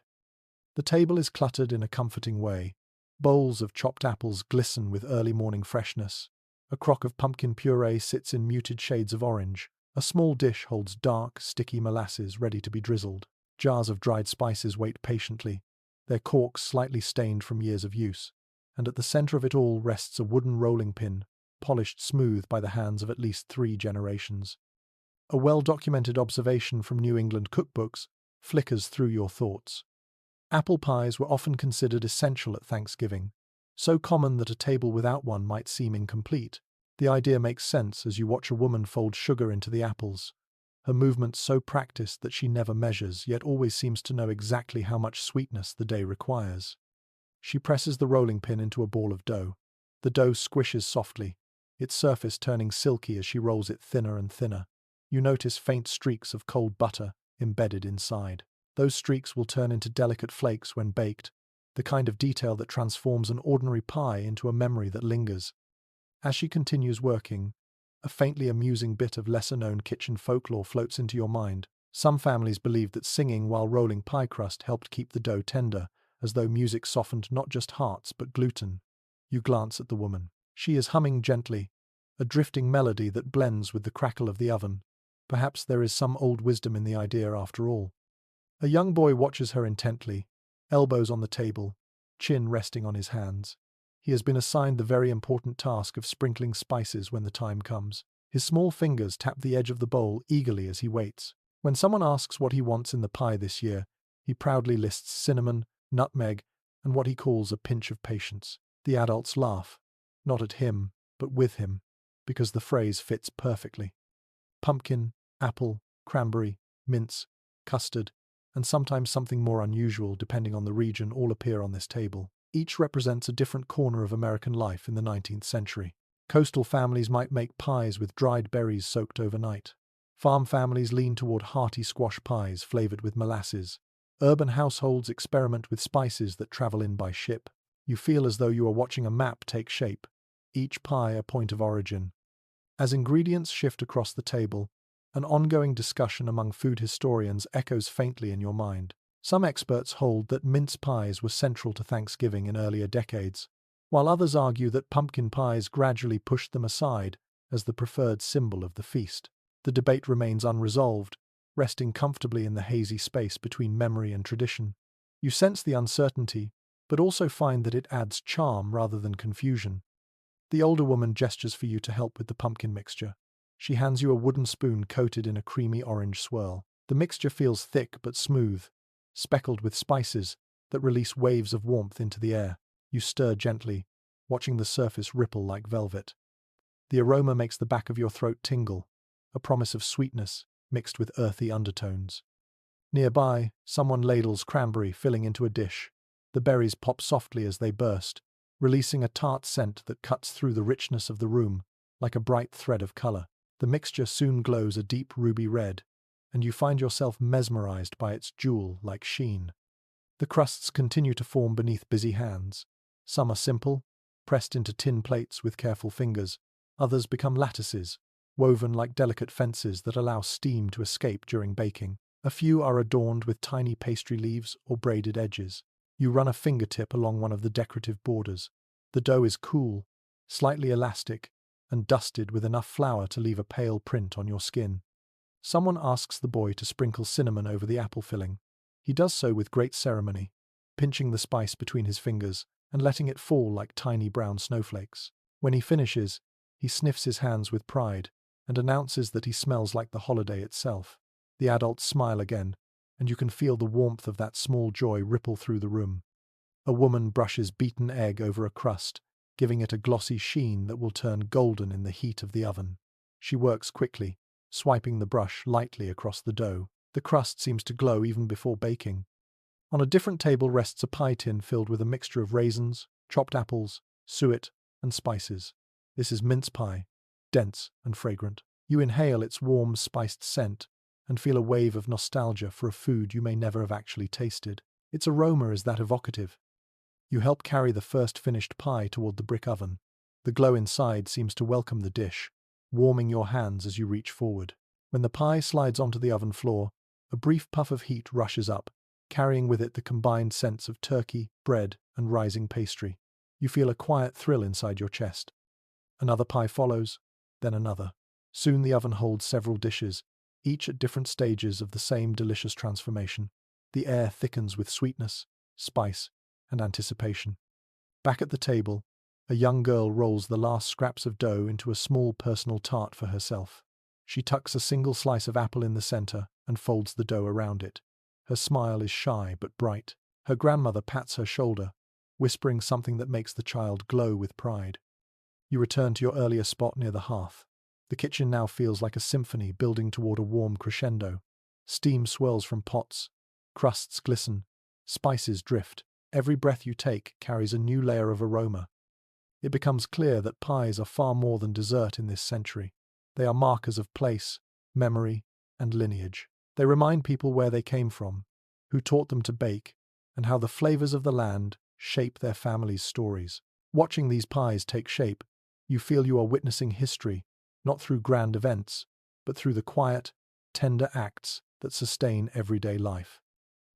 S1: The table is cluttered in a comforting way. Bowls of chopped apples glisten with early morning freshness. A crock of pumpkin puree sits in muted shades of orange. A small dish holds dark, sticky molasses ready to be drizzled. Jars of dried spices wait patiently, their corks slightly stained from years of use. And at the center of it all rests a wooden rolling pin, polished smooth by the hands of at least 3 generations. A well-documented observation from New England cookbooks flickers through your thoughts. Apple pies were often considered essential at Thanksgiving, so common that a table without one might seem incomplete. The idea makes sense as you watch a woman fold sugar into the apples, her movements so practiced that she never measures, yet always seems to know exactly how much sweetness the day requires. She presses the rolling pin into a ball of dough. The dough squishes softly, its surface turning silky as she rolls it thinner and thinner. You notice faint streaks of cold butter embedded inside. Those streaks will turn into delicate flakes when baked, the kind of detail that transforms an ordinary pie into a memory that lingers. As she continues working, a faintly amusing bit of lesser-known kitchen folklore floats into your mind. Some families believed that singing while rolling pie crust helped keep the dough tender, as though music softened not just hearts but gluten. You glance at the woman. She is humming gently, a drifting melody that blends with the crackle of the oven. Perhaps there is some old wisdom in the idea after all. A young boy watches her intently, elbows on the table, chin resting on his hands. He has been assigned the very important task of sprinkling spices when the time comes. His small fingers tap the edge of the bowl eagerly as he waits. When someone asks what he wants in the pie this year, he proudly lists cinnamon, nutmeg, and what he calls a pinch of patience. The adults laugh, not at him, but with him, because the phrase fits perfectly. Pumpkin, apple, cranberry, mince, custard, and sometimes something more unusual depending on the region all appear on this table. Each represents a different corner of American life in the 19th century. Coastal families might make pies with dried berries soaked overnight. Farm families lean toward hearty squash pies flavored with molasses. Urban households experiment with spices that travel in by ship. You feel as though you are watching a map take shape, each pie a point of origin. As ingredients shift across the table, an ongoing discussion among food historians echoes faintly in your mind. Some experts hold that mince pies were central to Thanksgiving in earlier decades, while others argue that pumpkin pies gradually pushed them aside as the preferred symbol of the feast. The debate remains unresolved, resting comfortably in the hazy space between memory and tradition. You sense the uncertainty, but also find that it adds charm rather than confusion. The older woman gestures for you to help with the pumpkin mixture. She hands you a wooden spoon coated in a creamy orange swirl. The mixture feels thick but smooth, speckled with spices that release waves of warmth into the air. You stir gently, watching the surface ripple like velvet. The aroma makes the back of your throat tingle, a promise of sweetness mixed with earthy undertones. Nearby, someone ladles cranberry filling into a dish. The berries pop softly as they burst, releasing a tart scent that cuts through the richness of the room like a bright thread of color. The mixture soon glows a deep ruby red, and you find yourself mesmerized by its jewel-like sheen. The crusts continue to form beneath busy hands. Some are simple, pressed into tin plates with careful fingers. Others become lattices, woven like delicate fences that allow steam to escape during baking. A few are adorned with tiny pastry leaves or braided edges. You run a fingertip along one of the decorative borders. The dough is cool, slightly elastic, and dusted with enough flour to leave a pale print on your skin. Someone asks the boy to sprinkle cinnamon over the apple filling. He does so with great ceremony, pinching the spice between his fingers and letting it fall like tiny brown snowflakes. When he finishes, he sniffs his hands with pride and announces that he smells like the holiday itself. The adults smile again, and you can feel the warmth of that small joy ripple through the room. A woman brushes beaten egg over a crust, giving it a glossy sheen that will turn golden in the heat of the oven. She works quickly, swiping the brush lightly across the dough. The crust seems to glow even before baking. On a different table rests a pie tin filled with a mixture of raisins, chopped apples, suet, and spices. This is mince pie, dense and fragrant. You inhale its warm, spiced scent and feel a wave of nostalgia for a food you may never have actually tasted. Its aroma is that evocative. You help carry the first finished pie toward the brick oven. The glow inside seems to welcome the dish, warming your hands as you reach forward. When the pie slides onto the oven floor, a brief puff of heat rushes up, carrying with it the combined scents of turkey, bread, and rising pastry. You feel a quiet thrill inside your chest. Another pie follows, then another. Soon the oven holds several dishes, each at different stages of the same delicious transformation. The air thickens with sweetness, spice, and anticipation. Back at the table, a young girl rolls the last scraps of dough into a small personal tart for herself. She tucks a single slice of apple in the center and folds the dough around it. Her smile is shy but bright. Her grandmother pats her shoulder, whispering something that makes the child glow with pride. You return to your earlier spot near the hearth. The kitchen now feels like a symphony building toward a warm crescendo. Steam swirls from pots, crusts glisten, spices drift. Every breath you take carries a new layer of aroma. It becomes clear that pies are far more than dessert in this century. They are markers of place, memory, and lineage. They remind people where they came from, who taught them to bake, and how the flavors of the land shape their families' stories. Watching these pies take shape, you feel you are witnessing history, not through grand events, but through the quiet, tender acts that sustain everyday life.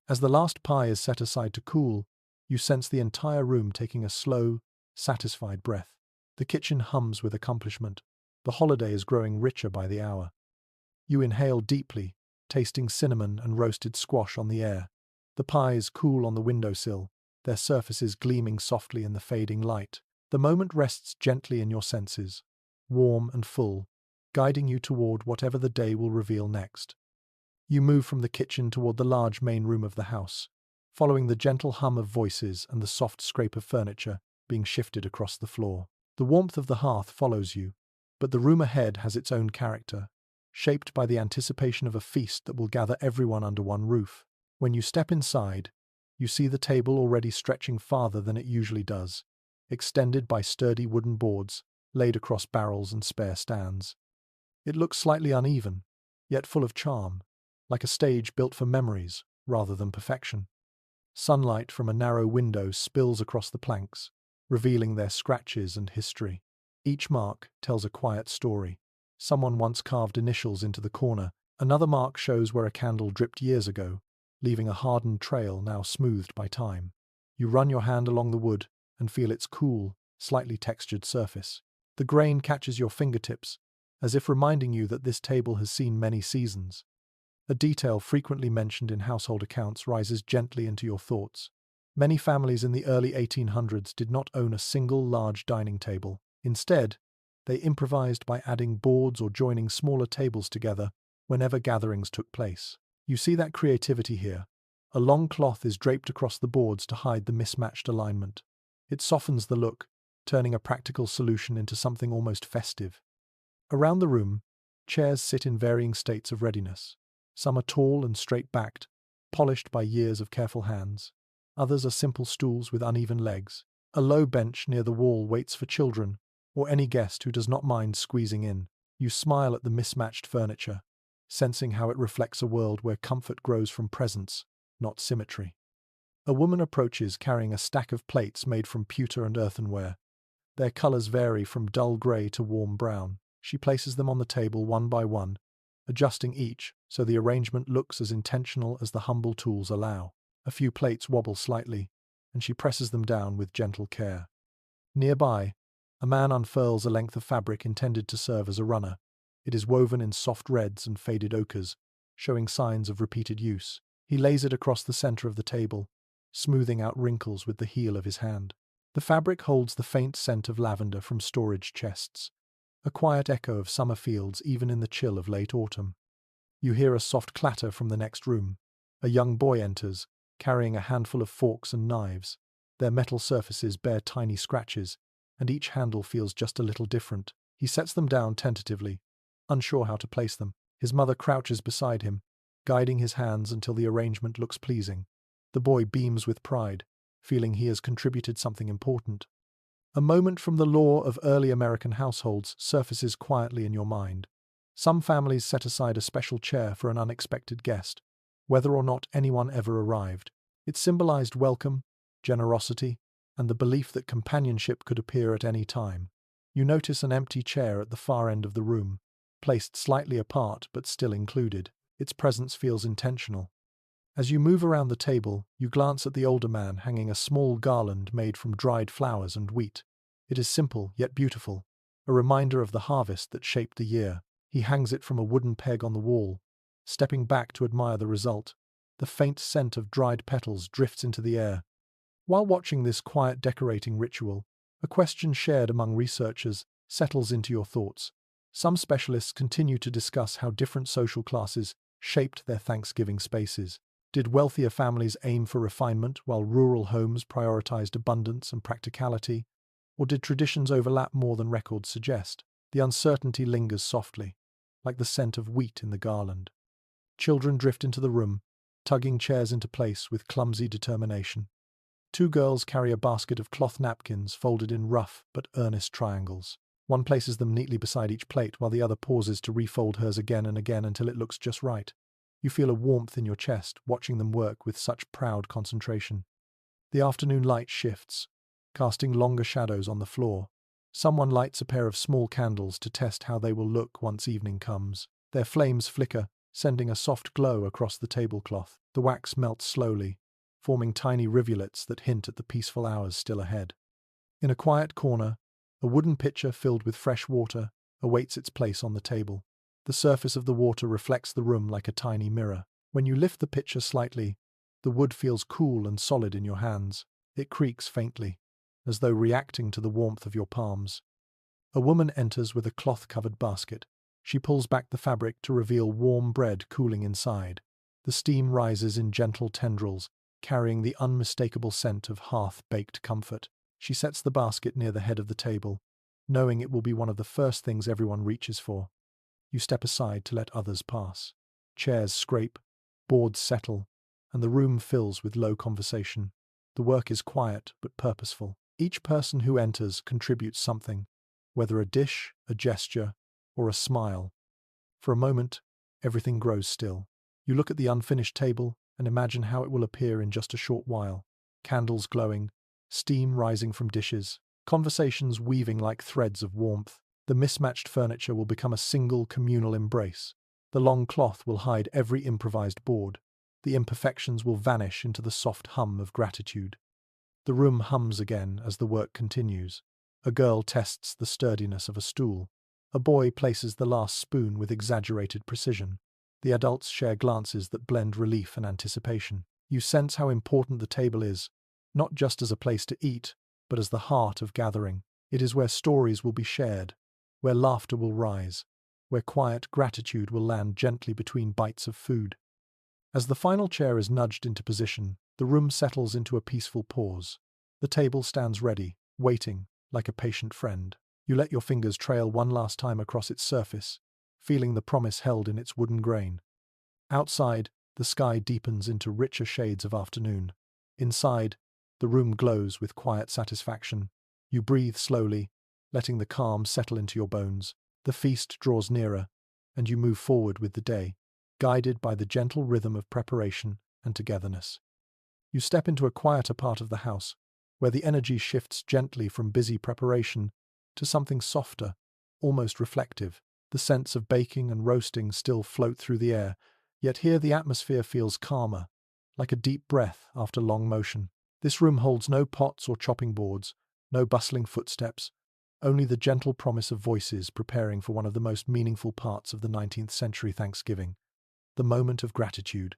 S1: As the last pie is set aside to cool, you sense the entire room taking a slow, satisfied breath. The kitchen hums with accomplishment. The holiday is growing richer by the hour. You inhale deeply, tasting cinnamon and roasted squash on the air. The pies cool on the windowsill, their surfaces gleaming softly in the fading light. The moment rests gently in your senses, warm and full, guiding you toward whatever the day will reveal next. You move from the kitchen toward the large main room of the house, following the gentle hum of voices and the soft scrape of furniture being shifted across the floor. The warmth of the hearth follows you, but the room ahead has its own character, shaped by the anticipation of a feast that will gather everyone under one roof. When you step inside, You see the table already stretching farther than it usually does, extended by sturdy wooden boards laid across barrels and spare stands. It looks slightly uneven, yet full of charm, like a stage built for memories rather than perfection. Sunlight from a narrow window spills across the planks, revealing their scratches and history. Each mark tells a quiet story. Someone once carved initials into the corner. Another mark shows where a candle dripped years ago, leaving a hardened trail now smoothed by time. You run your hand along the wood and feel its cool, slightly textured surface. The grain catches your fingertips, as if reminding you that this table has seen many seasons. A detail frequently mentioned in household accounts rises gently into your thoughts. Many families in the early 1800s did not own a single large dining table. Instead, they improvised by adding boards or joining smaller tables together whenever gatherings took place. You see that creativity here. A long cloth is draped across the boards to hide the mismatched alignment. It softens the look, turning a practical solution into something almost festive. Around the room, chairs sit in varying states of readiness. Some are tall and straight-backed, polished by years of careful hands. Others are simple stools with uneven legs. A low bench near the wall waits for children or any guest who does not mind squeezing in. You smile at the mismatched furniture, sensing how it reflects a world where comfort grows from presence, not symmetry. A woman approaches carrying a stack of plates made from pewter and earthenware. Their colors vary from dull gray to warm brown. She places them on the table one by one, adjusting each so the arrangement looks as intentional as the humble tools allow. A few plates wobble slightly, and she presses them down with gentle care. Nearby, a man unfurls a length of fabric intended to serve as a runner. It is woven in soft reds and faded ochres, showing signs of repeated use. He lays it across the center of the table, smoothing out wrinkles with the heel of his hand. The fabric holds the faint scent of lavender from storage chests, a quiet echo of summer fields even in the chill of late autumn. You hear a soft clatter from the next room. A young boy enters, carrying a handful of forks and knives. Their metal surfaces bear tiny scratches, and each handle feels just a little different. He sets them down tentatively, unsure how to place them. His mother crouches beside him, guiding his hands until the arrangement looks pleasing. The boy beams with pride, feeling he has contributed something important. A moment from the lore of early American households surfaces quietly in your mind. Some families set aside a special chair for an unexpected guest, whether or not anyone ever arrived. It symbolized welcome, generosity, and the belief that companionship could appear at any time. You notice an empty chair at the far end of the room, placed slightly apart but still included. Its presence feels intentional. As you move around the table, you glance at the older man hanging a small garland made from dried flowers and wheat. It is simple yet beautiful, a reminder of the harvest that shaped the year. He hangs it from a wooden peg on the wall, stepping back to admire the result. The faint scent of dried petals drifts into the air. While watching this quiet decorating ritual, a question shared among researchers settles into your thoughts. Some specialists continue to discuss how different social classes shaped their Thanksgiving spaces. Did wealthier families aim for refinement while rural homes prioritized abundance and practicality? Or did traditions overlap more than records suggest? The uncertainty lingers softly, like the scent of wheat in the garland. Children drift into the room, tugging chairs into place with clumsy determination. Two girls carry a basket of cloth napkins folded in rough but earnest triangles. One places them neatly beside each plate while the other pauses to refold hers again and again until it looks just right. You feel a warmth in your chest watching them work with such proud concentration. The afternoon light shifts, casting longer shadows on the floor. Someone lights a pair of small candles to test how they will look once evening comes. Their flames flicker, sending a soft glow across the tablecloth. The wax melts slowly, forming tiny rivulets that hint at the peaceful hours still ahead. In a quiet corner, a wooden pitcher filled with fresh water awaits its place on the table. The surface of the water reflects the room like a tiny mirror. When you lift the pitcher slightly, the wood feels cool and solid in your hands. It creaks faintly, as though reacting to the warmth of your palms. A woman enters with a cloth-covered basket. She pulls back the fabric to reveal warm bread cooling inside. The steam rises in gentle tendrils, carrying the unmistakable scent of hearth-baked comfort. She sets the basket near the head of the table, knowing it will be one of the first things everyone reaches for. You step aside to let others pass. Chairs scrape, boards settle, and the room fills with low conversation. The work is quiet but purposeful. Each person who enters contributes something, whether a dish, a gesture, or a smile. For a moment, everything grows still. You look at the unfinished table and imagine how it will appear in just a short while. Candles glowing, steam rising from dishes, conversations weaving like threads of warmth. The mismatched furniture will become a single communal embrace. The long cloth will hide every improvised board. The imperfections will vanish into the soft hum of gratitude. The room hums again as the work continues. A girl tests the sturdiness of a stool. A boy places the last spoon with exaggerated precision. The adults share glances that blend relief and anticipation. You sense how important the table is, not just as a place to eat, but as the heart of gathering. It is where stories will be shared, where laughter will rise, where quiet gratitude will land gently between bites of food. As the final chair is nudged into position, the room settles into a peaceful pause. The table stands ready, waiting, like a patient friend. You let your fingers trail one last time across its surface, feeling the promise held in its wooden grain. Outside, the sky deepens into richer shades of afternoon. Inside, the room glows with quiet satisfaction. You breathe slowly, letting the calm settle into your bones. The feast draws nearer, and you move forward with the day, guided by the gentle rhythm of preparation and togetherness. You step into a quieter part of the house, where the energy shifts gently from busy preparation to something softer, almost reflective. The scents of baking and roasting still float through the air, yet here the atmosphere feels calmer, like a deep breath after long motion. This room holds no pots or chopping boards, no bustling footsteps, only the gentle promise of voices preparing for one of the most meaningful parts of the 19th century Thanksgiving, the moment of gratitude.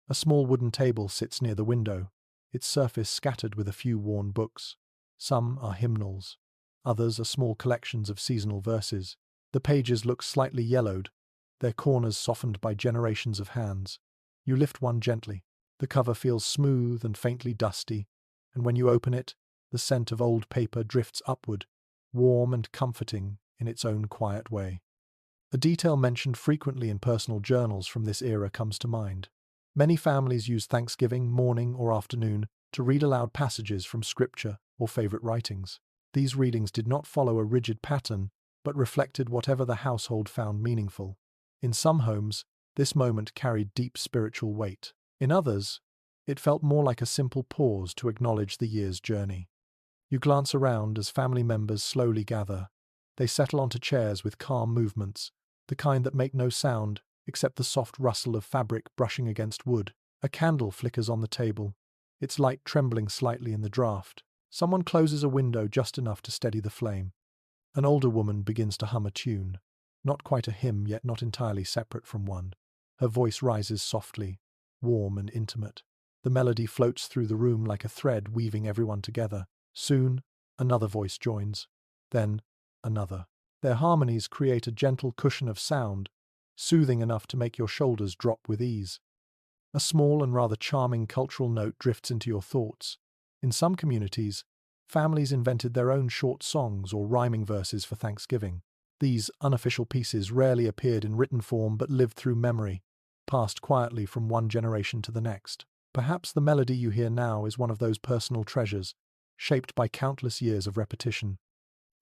S1: A small wooden table sits near the window, its surface scattered with a few worn books. Some are hymnals, others are small collections of seasonal verses. The pages look slightly yellowed, their corners softened by generations of hands. You lift one gently. The cover feels smooth and faintly dusty, and when you open it, the scent of old paper drifts upward, warm and comforting in its own quiet way. A detail mentioned frequently in personal journals from this era comes to mind. Many families use Thanksgiving morning or afternoon to read aloud passages from scripture or favorite writings. These readings did not follow a rigid pattern, but reflected whatever the household found meaningful. In some homes, this moment carried deep spiritual weight. In others, it felt more like a simple pause to acknowledge the year's journey. You glance around as family members slowly gather. They settle onto chairs with calm movements, the kind that make no sound except the soft rustle of fabric brushing against wood. A candle flickers on the table, its light trembling slightly in the draught. Someone closes a window just enough to steady the flame. An older woman begins to hum a tune, not quite a hymn yet not entirely separate from one. Her voice rises softly, warm and intimate. The melody floats through the room like a thread weaving everyone together. Soon, another voice joins. Then, another. Their harmonies create a gentle cushion of sound, soothing enough to make your shoulders drop with ease. A small and rather charming cultural note drifts into your thoughts. In some communities, families invented their own short songs or rhyming verses for Thanksgiving. These unofficial pieces rarely appeared in written form but lived through memory, passed quietly from one generation to the next. Perhaps the melody you hear now is one of those personal treasures, shaped by countless years of repetition.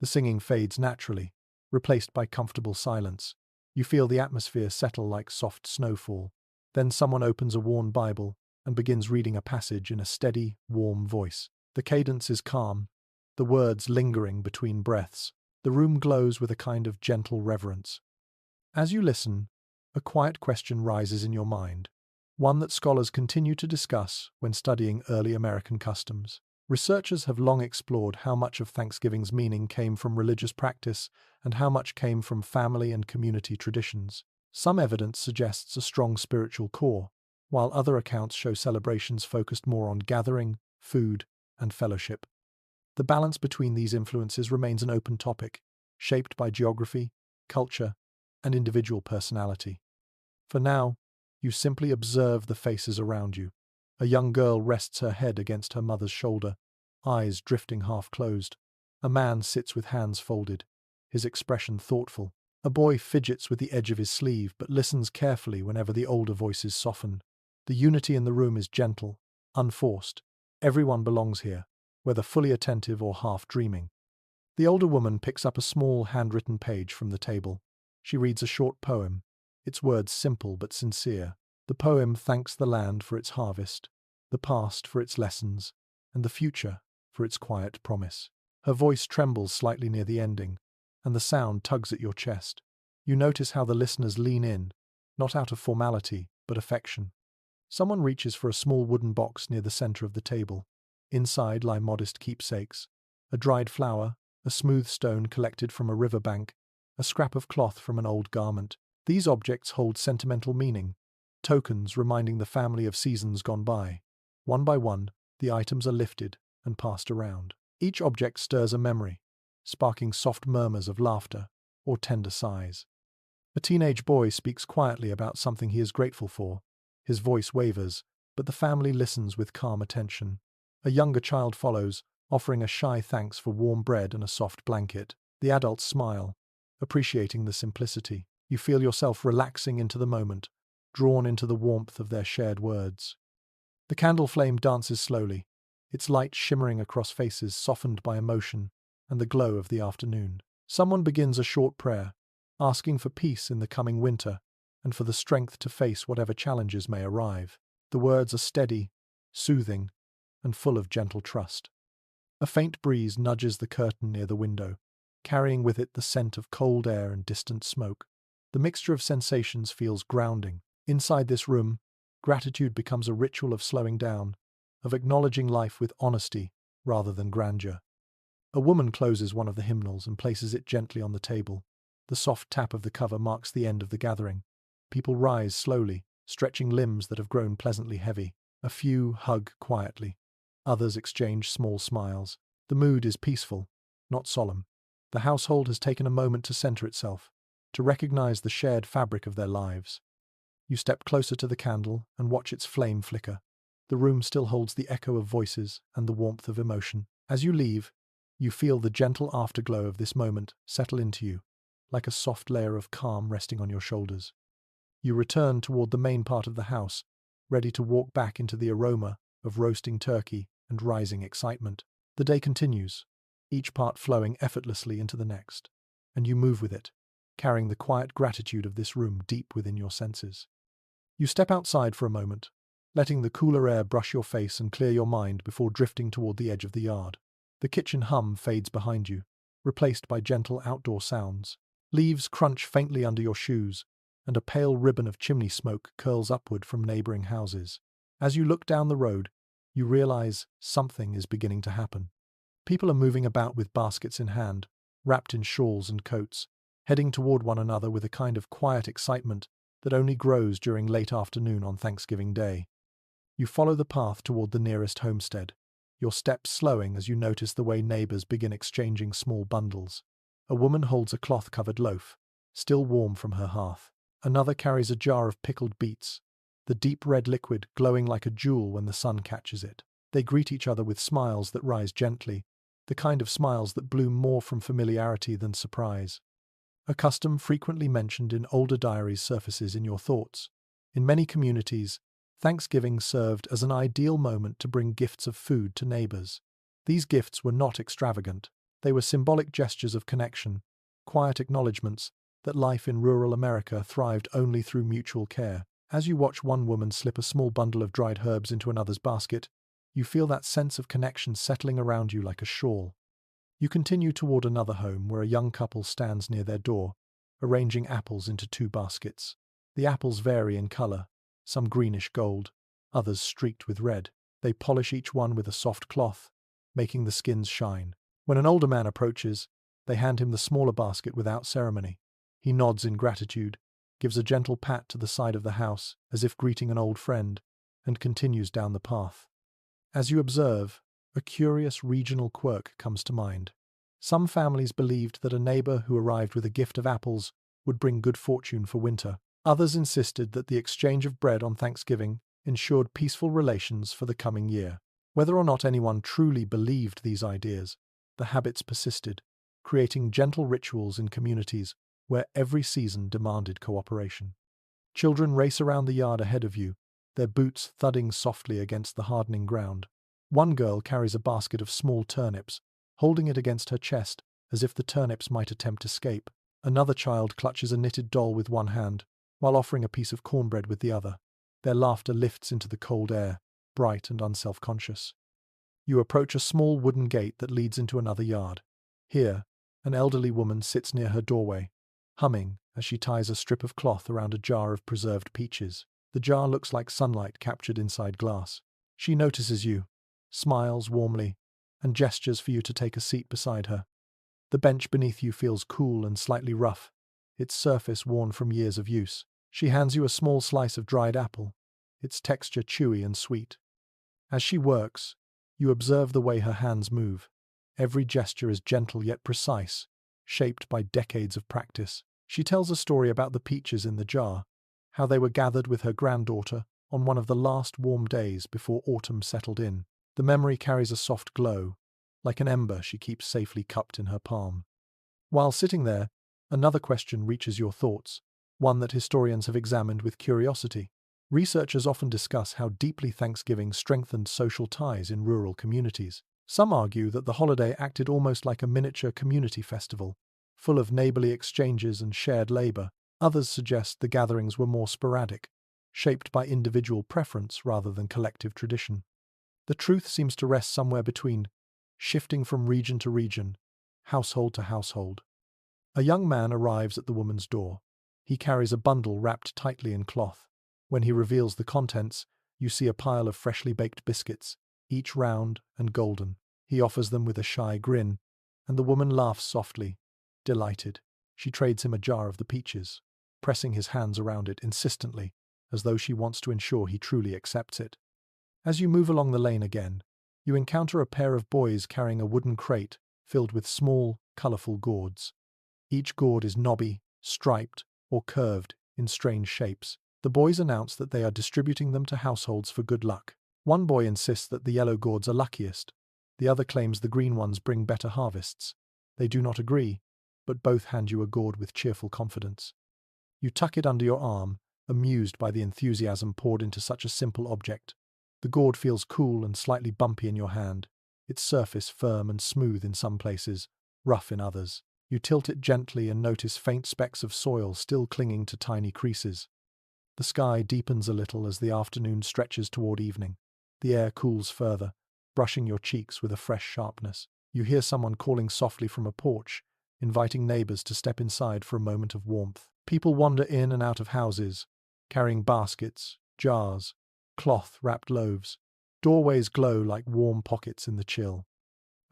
S1: The singing fades naturally, replaced by comfortable silence. You feel the atmosphere settle like soft snowfall. Then someone opens a worn Bible and begins reading a passage in a steady, warm voice. The cadence is calm, the words lingering between breaths. The room glows with a kind of gentle reverence. As you listen, a quiet question rises in your mind, one that scholars continue to discuss when studying early American customs. Researchers have long explored how much of Thanksgiving's meaning came from religious practice and how much came from family and community traditions. Some evidence suggests a strong spiritual core, while other accounts show celebrations focused more on gathering, food, and fellowship. The balance between these influences remains an open topic, shaped by geography, culture, and individual personality. For now, you simply observe the faces around you. A young girl rests her head against her mother's shoulder, eyes drifting half-closed. A man sits with hands folded, his expression thoughtful. A boy fidgets with the edge of his sleeve but listens carefully whenever the older voices soften. The unity in the room is gentle, unforced. Everyone belongs here, whether fully attentive or half dreaming. The older woman picks up a small handwritten page from the table. She reads a short poem, its words simple but sincere. The poem thanks the land for its harvest, the past for its lessons, and the future for its quiet promise. Her voice trembles slightly near the ending, and the sound tugs at your chest. You notice how the listeners lean in, not out of formality, but affection. Someone reaches for a small wooden box near the center of the table. Inside lie modest keepsakes: a dried flower, a smooth stone collected from a river bank, a scrap of cloth from an old garment. These objects hold sentimental meaning, tokens reminding the family of seasons gone by. One by one, the items are lifted and passed around. Each object stirs a memory, sparking soft murmurs of laughter or tender sighs. A teenage boy speaks quietly about something he is grateful for. His voice wavers, but the family listens with calm attention. A younger child follows, offering a shy thanks for warm bread and a soft blanket. The adults smile, appreciating the simplicity. You feel yourself relaxing into the moment, drawn into the warmth of their shared words. The candle flame dances slowly, its light shimmering across faces softened by emotion and the glow of the afternoon. Someone begins a short prayer, asking for peace in the coming winter and for the strength to face whatever challenges may arrive. The words are steady, soothing, and full of gentle trust. A faint breeze nudges the curtain near the window, carrying with it the scent of cold air and distant smoke. The mixture of sensations feels grounding. Inside this room, gratitude becomes a ritual of slowing down, of acknowledging life with honesty rather than grandeur. A woman closes one of the hymnals and places it gently on the table. The soft tap of the cover marks the end of the gathering. People rise slowly, stretching limbs that have grown pleasantly heavy. A few hug quietly. Others exchange small smiles. The mood is peaceful, not solemn. The household has taken a moment to center itself, to recognize the shared fabric of their lives. You step closer to the candle and watch its flame flicker. The room still holds the echo of voices and the warmth of emotion. As you leave, you feel the gentle afterglow of this moment settle into you, like a soft layer of calm resting on your shoulders. You return toward the main part of the house, ready to walk back into the aroma of roasting turkey and rising excitement. The day continues, each part flowing effortlessly into the next, and you move with it, carrying the quiet gratitude of this room deep within your senses. You step outside for a moment, letting the cooler air brush your face and clear your mind before drifting toward the edge of the yard. The kitchen hum fades behind you, replaced by gentle outdoor sounds. Leaves crunch faintly under your shoes, and a pale ribbon of chimney smoke curls upward from neighboring houses. As you look down the road, you realize something is beginning to happen. People are moving about with baskets in hand, wrapped in shawls and coats, heading toward one another with a kind of quiet excitement that only grows during late afternoon on Thanksgiving Day. You follow the path toward the nearest homestead, your steps slowing as you notice the way neighbors begin exchanging small bundles. A woman holds a cloth-covered loaf, still warm from her hearth. Another carries a jar of pickled beets, the deep red liquid glowing like a jewel when the sun catches it. They greet each other with smiles that rise gently, the kind of smiles that bloom more from familiarity than surprise. A custom frequently mentioned in older diaries surfaces in your thoughts. In many communities, Thanksgiving served as an ideal moment to bring gifts of food to neighbors. These gifts were not extravagant. They were symbolic gestures of connection, quiet acknowledgments that life in rural America thrived only through mutual care. As you watch one woman slip a small bundle of dried herbs into another's basket, you feel that sense of connection settling around you like a shawl. You continue toward another home where a young couple stands near their door, arranging apples into 2 baskets. The apples vary in color, some greenish gold, others streaked with red. They polish each one with a soft cloth, making the skins shine. When an older man approaches, they hand him the smaller basket without ceremony. He nods in gratitude, gives a gentle pat to the side of the house as if greeting an old friend, and continues down the path. As you observe, a curious regional quirk comes to mind. Some families believed that a neighbor who arrived with a gift of apples would bring good fortune for winter. Others insisted that the exchange of bread on Thanksgiving ensured peaceful relations for the coming year. Whether or not anyone truly believed these ideas, the habits persisted, creating gentle rituals in communities where every season demanded cooperation. Children race around the yard ahead of you, their boots thudding softly against the hardening ground. One girl carries a basket of small turnips, holding it against her chest as if the turnips might attempt escape. Another child clutches a knitted doll with one hand, while offering a piece of cornbread with the other. Their laughter lifts into the cold air, bright and unself-conscious. You approach a small wooden gate that leads into another yard. Here, an elderly woman sits near her doorway, humming as she ties a strip of cloth around a jar of preserved peaches. The jar looks like sunlight captured inside glass. She notices you, smiles warmly, and gestures for you to take a seat beside her. The bench beneath you feels cool and slightly rough, its surface worn from years of use. She hands you a small slice of dried apple, its texture chewy and sweet. As she works, you observe the way her hands move. Every gesture is gentle yet precise, shaped by decades of practice. She tells a story about the peaches in the jar, how they were gathered with her granddaughter on one of the last warm days before autumn settled in. The memory carries a soft glow, like an ember she keeps safely cupped in her palm. While sitting there, another question reaches your thoughts, one that historians have examined with curiosity. Researchers often discuss how deeply Thanksgiving strengthened social ties in rural communities. Some argue that the holiday acted almost like a miniature community festival, full of neighborly exchanges and shared labor. Others suggest the gatherings were more sporadic, shaped by individual preference rather than collective tradition. The truth seems to rest somewhere between, shifting from region to region, household to household. A young man arrives at the woman's door. He carries a bundle wrapped tightly in cloth. When he reveals the contents, you see a pile of freshly baked biscuits, each round and golden. He offers them with a shy grin, and the woman laughs softly, delighted. She trades him a jar of the peaches, pressing his hands around it insistently, as though she wants to ensure he truly accepts it. As you move along the lane again, you encounter a pair of boys carrying a wooden crate filled with small, colorful gourds. Each gourd is knobby, striped, or curved in strange shapes. The boys announce that they are distributing them to households for good luck. One boy insists that the yellow gourds are luckiest. The other claims the green ones bring better harvests. They do not agree, but both hand you a gourd with cheerful confidence. You tuck it under your arm, amused by the enthusiasm poured into such a simple object. The gourd feels cool and slightly bumpy in your hand, its surface firm and smooth in some places, rough in others. You tilt it gently and notice faint specks of soil still clinging to tiny creases. The sky deepens a little as the afternoon stretches toward evening. The air cools further, brushing your cheeks with a fresh sharpness. You hear someone calling softly from a porch, inviting neighbors to step inside for a moment of warmth. People wander in and out of houses, carrying baskets, jars, cloth-wrapped loaves. Doorways glow like warm pockets in the chill.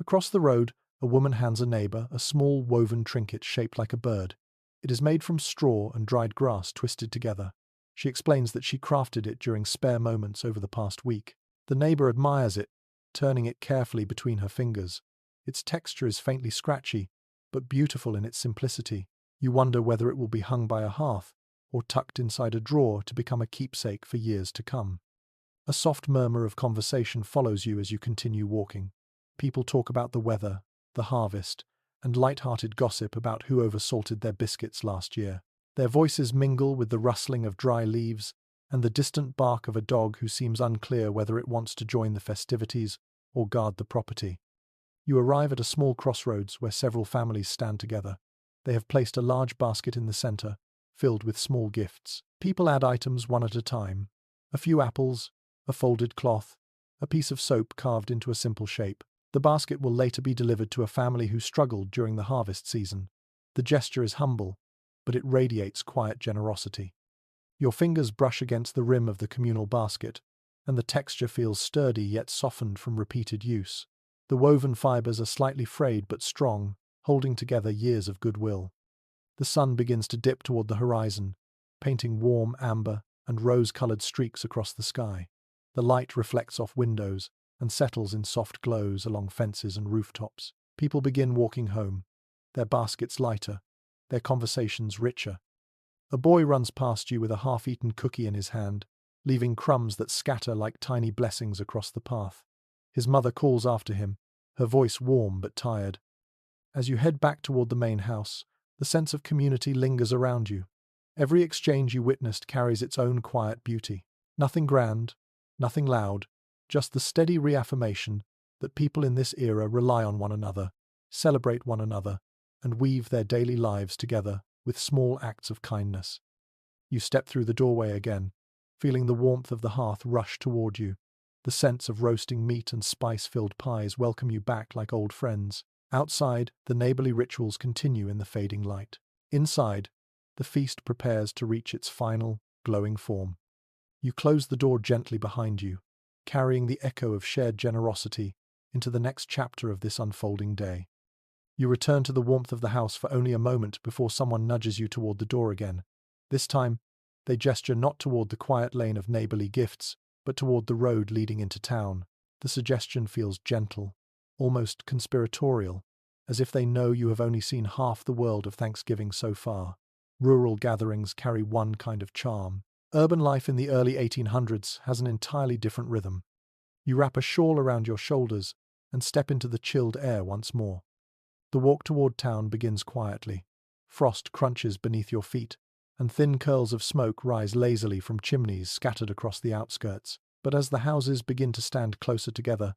S1: Across the road, a woman hands a neighbor a small woven trinket shaped like a bird. It is made from straw and dried grass twisted together. She explains that she crafted it during spare moments over the past week. The neighbor admires it, turning it carefully between her fingers. Its texture is faintly scratchy, but beautiful in its simplicity. You wonder whether it will be hung by a hearth or tucked inside a drawer to become a keepsake for years to come. A soft murmur of conversation follows you as you continue walking. People talk about the weather, the harvest, and light-hearted gossip about who oversalted their biscuits last year. Their voices mingle with the rustling of dry leaves and the distant bark of a dog who seems unclear whether it wants to join the festivities or guard the property. You arrive at a small crossroads where several families stand together. They have placed a large basket in the center, filled with small gifts. People add items one at a time. A few apples, a folded cloth, a piece of soap carved into a simple shape. The basket will later be delivered to a family who struggled during the harvest season. The gesture is humble, but it radiates quiet generosity. Your fingers brush against the rim of the communal basket, and the texture feels sturdy yet softened from repeated use. The woven fibers are slightly frayed but strong, holding together years of goodwill. The sun begins to dip toward the horizon, painting warm amber and rose-colored streaks across the sky. The light reflects off windows and settles in soft glows along fences and rooftops. People begin walking home, their baskets lighter, their conversations richer. A boy runs past you with a half-eaten cookie in his hand, leaving crumbs that scatter like tiny blessings across the path. His mother calls after him, her voice warm but tired. As you head back toward the main house, the sense of community lingers around you. Every exchange you witnessed carries its own quiet beauty. Nothing grand, nothing loud, just the steady reaffirmation that people in this era rely on one another, celebrate one another, and weave their daily lives together with small acts of kindness. You step through the doorway again, feeling the warmth of the hearth rush toward you. The scents of roasting meat and spice-filled pies welcome you back like old friends. Outside, the neighborly rituals continue in the fading light. Inside, the feast prepares to reach its final, glowing form. You close the door gently behind you, carrying the echo of shared generosity into the next chapter of this unfolding day. You return to the warmth of the house for only a moment before someone nudges you toward the door again. This time, they gesture not toward the quiet lane of neighborly gifts, but toward the road leading into town. The suggestion feels gentle, almost conspiratorial, as if they know you have only seen half the world of Thanksgiving so far. Rural gatherings carry one kind of charm. Urban life in the early 1800s has an entirely different rhythm. You wrap a shawl around your shoulders and step into the chilled air once more. The walk toward town begins quietly. Frost crunches beneath your feet, and thin curls of smoke rise lazily from chimneys scattered across the outskirts. But as the houses begin to stand closer together,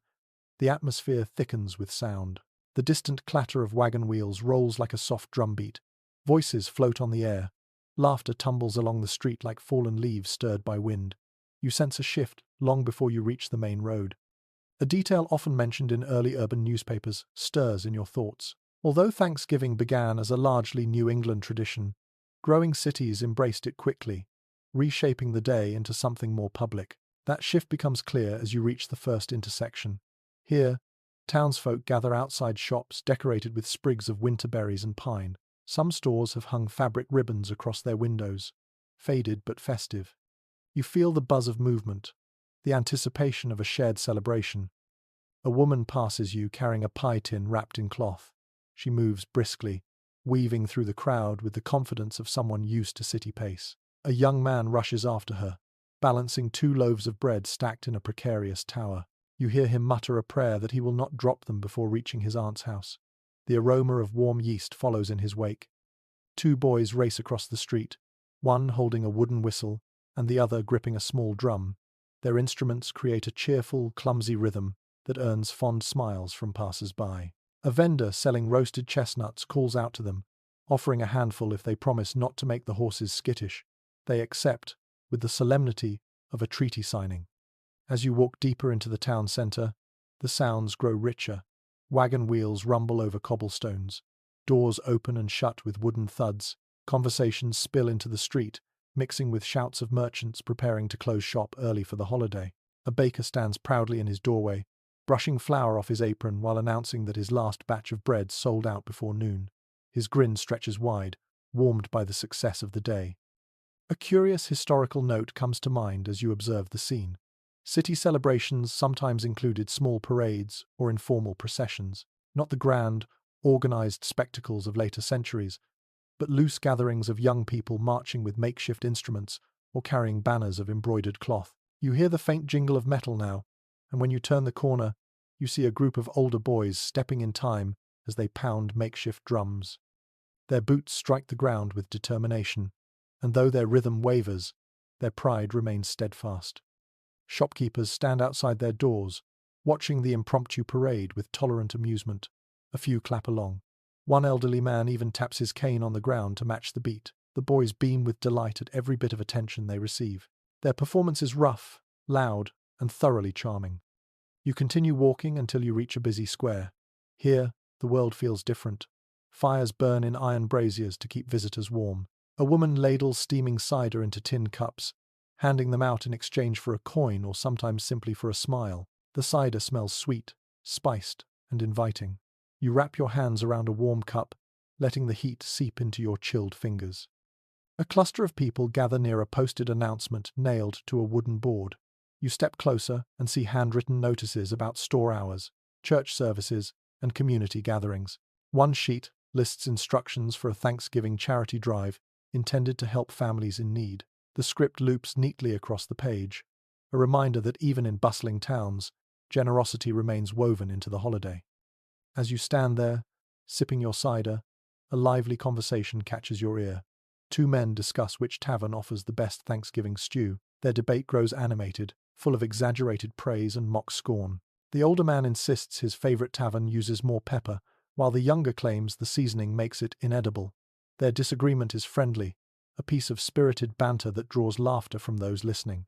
S1: the atmosphere thickens with sound. The distant clatter of wagon wheels rolls like a soft drumbeat. Voices float on the air. Laughter tumbles along the street like fallen leaves stirred by wind. You sense a shift long before you reach the main road. A detail often mentioned in early urban newspapers stirs in your thoughts. Although Thanksgiving began as a largely New England tradition, growing cities embraced it quickly, reshaping the day into something more public. That shift becomes clear as you reach the first intersection. Here, townsfolk gather outside shops decorated with sprigs of winter berries and pine. Some stores have hung fabric ribbons across their windows, faded but festive. You feel the buzz of movement, the anticipation of a shared celebration. A woman passes you carrying a pie tin wrapped in cloth. She moves briskly, weaving through the crowd with the confidence of someone used to city pace. A young man rushes after her, balancing 2 loaves of bread stacked in a precarious tower. You hear him mutter a prayer that he will not drop them before reaching his aunt's house. The aroma of warm yeast follows in his wake. 2 boys race across the street, one holding a wooden whistle and the other gripping a small drum. Their instruments create a cheerful, clumsy rhythm that earns fond smiles from passers-by. A vendor selling roasted chestnuts calls out to them, offering a handful if they promise not to make the horses skittish. They accept, with the solemnity of a treaty signing. As you walk deeper into the town center, the sounds grow richer. Wagon wheels rumble over cobblestones. Doors open and shut with wooden thuds. Conversations spill into the street, mixing with shouts of merchants preparing to close shop early for the holiday. A baker stands proudly in his doorway, brushing flour off his apron while announcing that his last batch of bread sold out before noon. His grin stretches wide, warmed by the success of the day. A curious historical note comes to mind as you observe the scene. City celebrations sometimes included small parades or informal processions, not the grand, organized spectacles of later centuries, but loose gatherings of young people marching with makeshift instruments or carrying banners of embroidered cloth. You hear the faint jingle of metal now, and when you turn the corner, you see a group of older boys stepping in time as they pound makeshift drums. Their boots strike the ground with determination, and though their rhythm wavers, their pride remains steadfast. Shopkeepers stand outside their doors, watching the impromptu parade with tolerant amusement. A few clap along. One elderly man even taps his cane on the ground to match the beat. The boys beam with delight at every bit of attention they receive. Their performance is rough, loud, and thoroughly charming. You continue walking until you reach a busy square. Here, the world feels different. Fires burn in iron braziers to keep visitors warm. A woman ladles steaming cider into tin cups, handing them out in exchange for a coin or sometimes simply for a smile. The cider smells sweet, spiced, and inviting. You wrap your hands around a warm cup, letting the heat seep into your chilled fingers. A cluster of people gather near a posted announcement nailed to a wooden board. You step closer and see handwritten notices about store hours, church services, and community gatherings. One sheet lists instructions for a Thanksgiving charity drive intended to help families in need. The script loops neatly across the page, a reminder that even in bustling towns, generosity remains woven into the holiday. As you stand there, sipping your cider, a lively conversation catches your ear. 2 men discuss which tavern offers the best Thanksgiving stew. Their debate grows animated, full of exaggerated praise and mock scorn. The older man insists his favorite tavern uses more pepper, while the younger claims the seasoning makes it inedible. Their disagreement is friendly, a piece of spirited banter that draws laughter from those listening.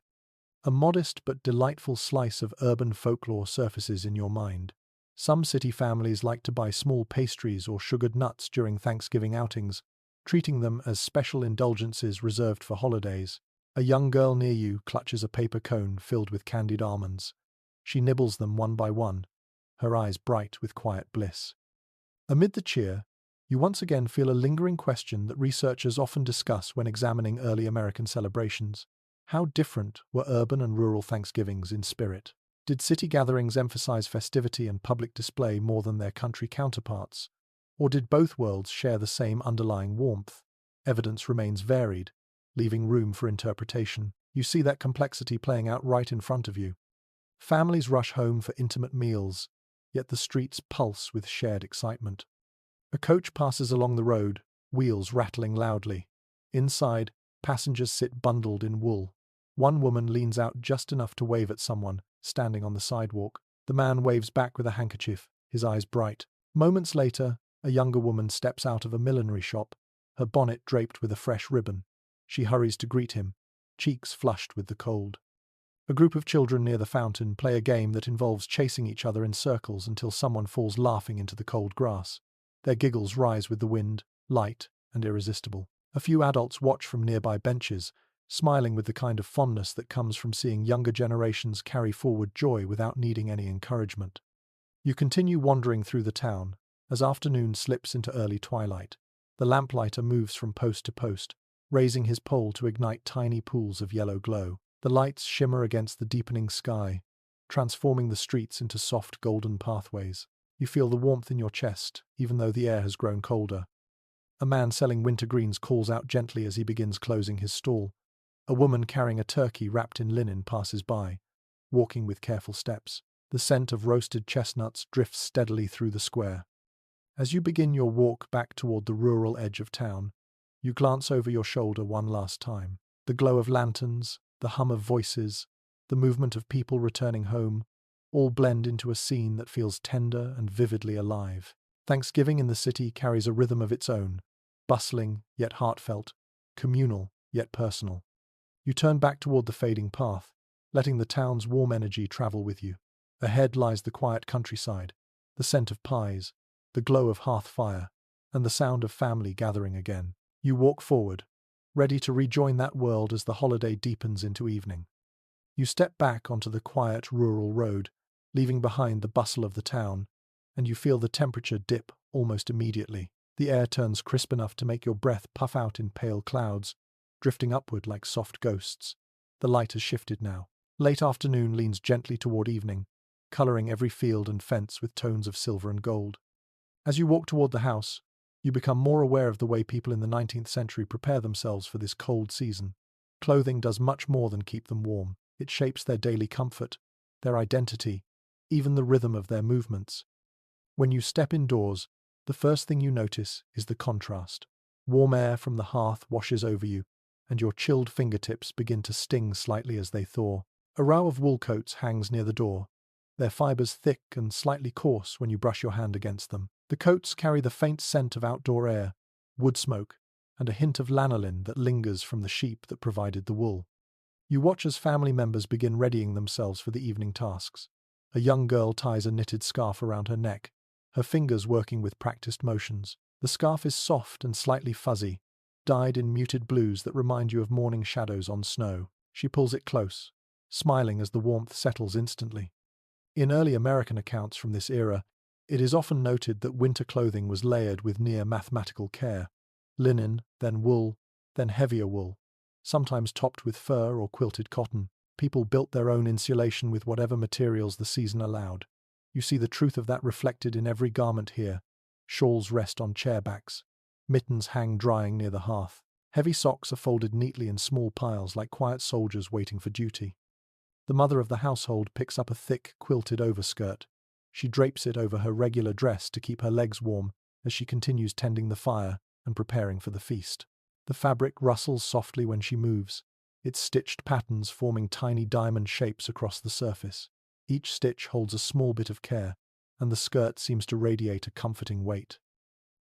S1: A modest but delightful slice of urban folklore surfaces in your mind. Some city families like to buy small pastries or sugared nuts during Thanksgiving outings, treating them as special indulgences reserved for holidays. A young girl near you clutches a paper cone filled with candied almonds. She nibbles them one by one, her eyes bright with quiet bliss. Amid the cheer, you once again feel a lingering question that researchers often discuss when examining early American celebrations. How different were urban and rural Thanksgivings in spirit? Did city gatherings emphasize festivity and public display more than their country counterparts? Or did both worlds share the same underlying warmth? Evidence remains varied, leaving room for interpretation. You see that complexity playing out right in front of you. Families rush home for intimate meals, yet the streets pulse with shared excitement. A coach passes along the road, wheels rattling loudly. Inside, passengers sit bundled in wool. One woman leans out just enough to wave at someone standing on the sidewalk. The man waves back with a handkerchief, his eyes bright. Moments later, a younger woman steps out of a millinery shop, her bonnet draped with a fresh ribbon. She hurries to greet him, cheeks flushed with the cold. A group of children near the fountain play a game that involves chasing each other in circles until someone falls laughing into the cold grass. Their giggles rise with the wind, light and irresistible. A few adults watch from nearby benches, smiling with the kind of fondness that comes from seeing younger generations carry forward joy without needing any encouragement. You continue wandering through the town. As afternoon slips into early twilight, the lamplighter moves from post to post, raising his pole to ignite tiny pools of yellow glow. The lights shimmer against the deepening sky, transforming the streets into soft golden pathways. You feel the warmth in your chest, even though the air has grown colder. A man selling wintergreens calls out gently as he begins closing his stall. A woman carrying a turkey wrapped in linen passes by, walking with careful steps. The scent of roasted chestnuts drifts steadily through the square. As you begin your walk back toward the rural edge of town, you glance over your shoulder one last time. The glow of lanterns, the hum of voices, the movement of people returning home, all blend into a scene that feels tender and vividly alive. Thanksgiving in the city carries a rhythm of its own, bustling yet heartfelt, communal yet personal. You turn back toward the fading path, letting the town's warm energy travel with you. Ahead lies the quiet countryside, the scent of pies, the glow of hearth fire, and the sound of family gathering again. You walk forward, ready to rejoin that world as the holiday deepens into evening. You step back onto the quiet rural road, leaving behind the bustle of the town, and you feel the temperature dip almost immediately. The air turns crisp enough to make your breath puff out in pale clouds, drifting upward like soft ghosts. The light has shifted now. Late afternoon leans gently toward evening, coloring every field and fence with tones of silver and gold. As you walk toward the house, you become more aware of the way people in the 19th century prepare themselves for this cold season. Clothing does much more than keep them warm. It shapes their daily comfort, their identity, even the rhythm of their movements. When you step indoors, the first thing you notice is the contrast. Warm air from the hearth washes over you, and your chilled fingertips begin to sting slightly as they thaw. A row of wool coats hangs near the door, their fibers thick and slightly coarse when you brush your hand against them. The coats carry the faint scent of outdoor air, wood smoke, and a hint of lanolin that lingers from the sheep that provided the wool. You watch as family members begin readying themselves for the evening tasks. A young girl ties a knitted scarf around her neck, her fingers working with practiced motions. The scarf is soft and slightly fuzzy, dyed in muted blues that remind you of morning shadows on snow. She pulls it close, smiling as the warmth settles instantly. In early American accounts from this era, it is often noted that winter clothing was layered with near mathematical care. Linen, then wool, then heavier wool, sometimes topped with fur or quilted cotton. People built their own insulation with whatever materials the season allowed. You see the truth of that reflected in every garment here. Shawls rest on chair backs. Mittens hang drying near the hearth. Heavy socks are folded neatly in small piles like quiet soldiers waiting for duty. The mother of the household picks up a thick, quilted overskirt. She drapes it over her regular dress to keep her legs warm as she continues tending the fire and preparing for the feast. The fabric rustles softly when she moves, its stitched patterns forming tiny diamond shapes across the surface. Each stitch holds a small bit of care, and the skirt seems to radiate a comforting weight.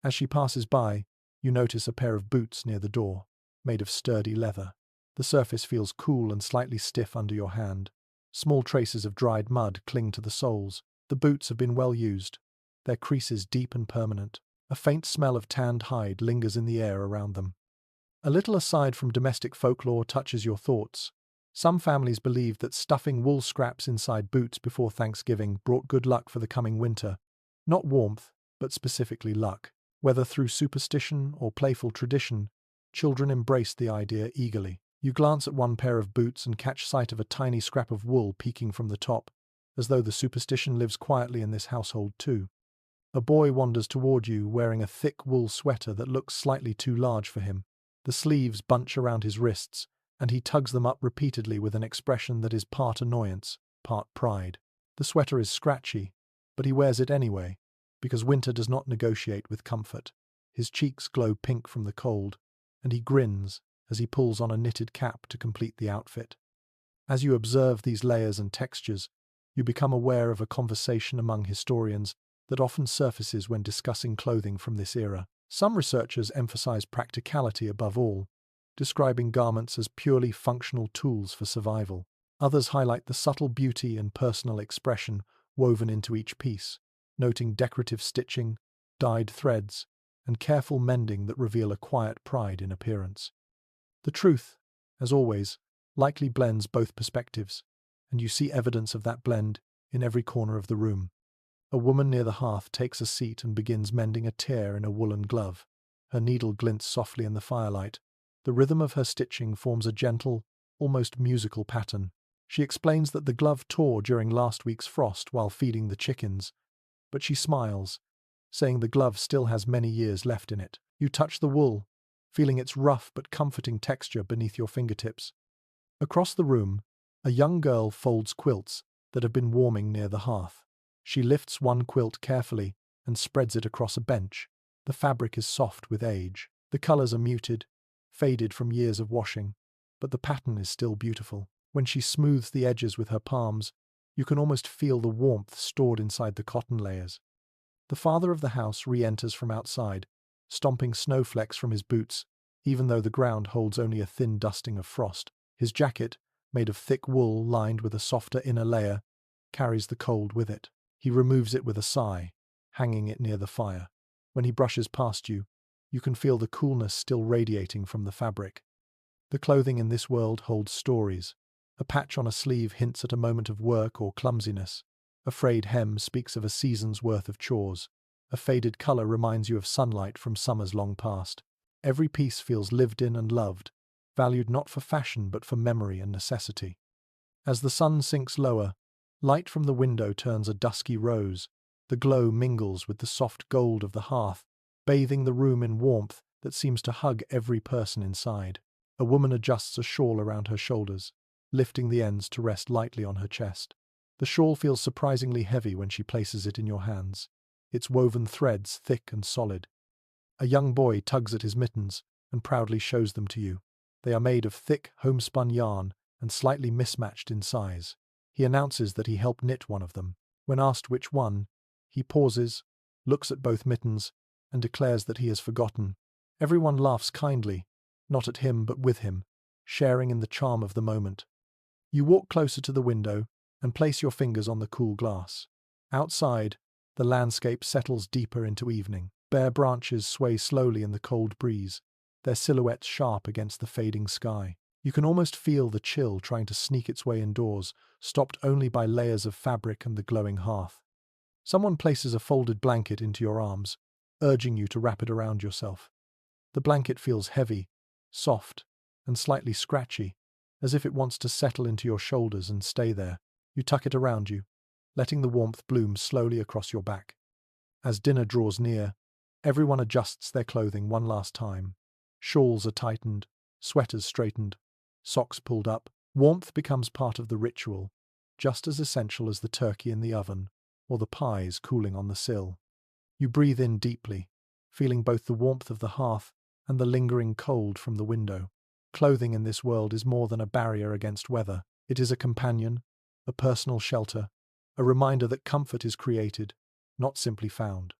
S1: As she passes by, you notice a pair of boots near the door, made of sturdy leather. The surface feels cool and slightly stiff under your hand. Small traces of dried mud cling to the soles. The boots have been well used, their creases deep and permanent. A faint smell of tanned hide lingers in the air around them. A little aside from domestic folklore touches your thoughts. Some families believed that stuffing wool scraps inside boots before Thanksgiving brought good luck for the coming winter. Not warmth, but specifically luck. Whether through superstition or playful tradition, children embraced the idea eagerly. You glance at one pair of boots and catch sight of a tiny scrap of wool peeking from the top, as though the superstition lives quietly in this household too. A boy wanders toward you wearing a thick wool sweater that looks slightly too large for him. The sleeves bunch around his wrists, and he tugs them up repeatedly with an expression that is part annoyance, part pride. The sweater is scratchy, but he wears it anyway, because winter does not negotiate with comfort. His cheeks glow pink from the cold, and he grins as he pulls on a knitted cap to complete the outfit. As you observe these layers and textures, you become aware of a conversation among historians that often surfaces when discussing clothing from this era. Some researchers emphasize practicality above all, describing garments as purely functional tools for survival. Others highlight the subtle beauty and personal expression woven into each piece, noting decorative stitching, dyed threads, and careful mending that reveal a quiet pride in appearance. The truth, as always, likely blends both perspectives, and you see evidence of that blend in every corner of the room. A woman near the hearth takes a seat and begins mending a tear in a woolen glove. Her needle glints softly in the firelight. The rhythm of her stitching forms a gentle, almost musical pattern. She explains that the glove tore during last week's frost while feeding the chickens, but she smiles, saying the glove still has many years left in it. You touch the wool, feeling its rough but comforting texture beneath your fingertips. Across the room, a young girl folds quilts that have been warming near the hearth. She lifts one quilt carefully and spreads it across a bench. The fabric is soft with age. The colors are muted, faded from years of washing, but the pattern is still beautiful. When she smooths the edges with her palms, you can almost feel the warmth stored inside the cotton layers. The father of the house re-enters from outside, stomping snowflakes from his boots, even though the ground holds only a thin dusting of frost. His jacket, made of thick wool lined with a softer inner layer, carries the cold with it. He removes it with a sigh, hanging it near the fire. When he brushes past you, you can feel the coolness still radiating from the fabric. The clothing in this world holds stories. A patch on a sleeve hints at a moment of work or clumsiness. A frayed hem speaks of a season's worth of chores. A faded color reminds you of sunlight from summers long past. Every piece feels lived in and loved, valued not for fashion but for memory and necessity. As the sun sinks lower, light from the window turns a dusky rose. The glow mingles with the soft gold of the hearth, bathing the room in warmth that seems to hug every person inside. A woman adjusts a shawl around her shoulders, lifting the ends to rest lightly on her chest. The shawl feels surprisingly heavy when she places it in your hands, its woven threads thick and solid. A young boy tugs at his mittens and proudly shows them to you. They are made of thick, homespun yarn and slightly mismatched in size. He announces that he helped knit one of them. When asked which one, he pauses, looks at both mittens, and declares that he has forgotten. Everyone laughs kindly, not at him but with him, sharing in the charm of the moment. You walk closer to the window and place your fingers on the cool glass. Outside, the landscape settles deeper into evening. Bare branches sway slowly in the cold breeze, their silhouettes sharp against the fading sky. You can almost feel the chill trying to sneak its way indoors, stopped only by layers of fabric and the glowing hearth. Someone places a folded blanket into your arms, urging you to wrap it around yourself. The blanket feels heavy, soft, and slightly scratchy, as if it wants to settle into your shoulders and stay there. You tuck it around you, letting the warmth bloom slowly across your back. As dinner draws near, everyone adjusts their clothing one last time. Shawls are tightened, sweaters straightened, socks pulled up. Warmth becomes part of the ritual, just as essential as the turkey in the oven or the pies cooling on the sill. You breathe in deeply, feeling both the warmth of the hearth and the lingering cold from the window. Clothing in this world is more than a barrier against weather. It is a companion, a personal shelter, a reminder that comfort is created, not simply found.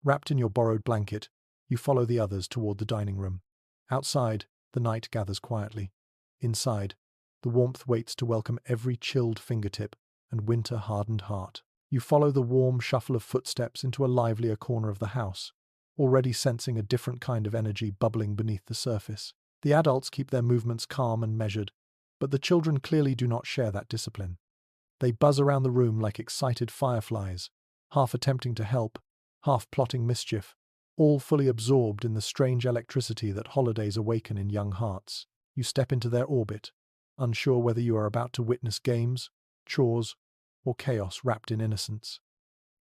S1: Wrapped in your borrowed blanket, you follow the others toward the dining room. Outside, the night gathers quietly. Inside, the warmth waits to welcome every chilled fingertip and winter-hardened heart. You follow the warm shuffle of footsteps into a livelier corner of the house, already sensing a different kind of energy bubbling beneath the surface. The adults keep their movements calm and measured, but the children clearly do not share that discipline. They buzz around the room like excited fireflies, half attempting to help, half plotting mischief, all fully absorbed in the strange electricity that holidays awaken in young hearts. You step into their orbit, unsure whether you are about to witness games, chores, or chaos wrapped in innocence.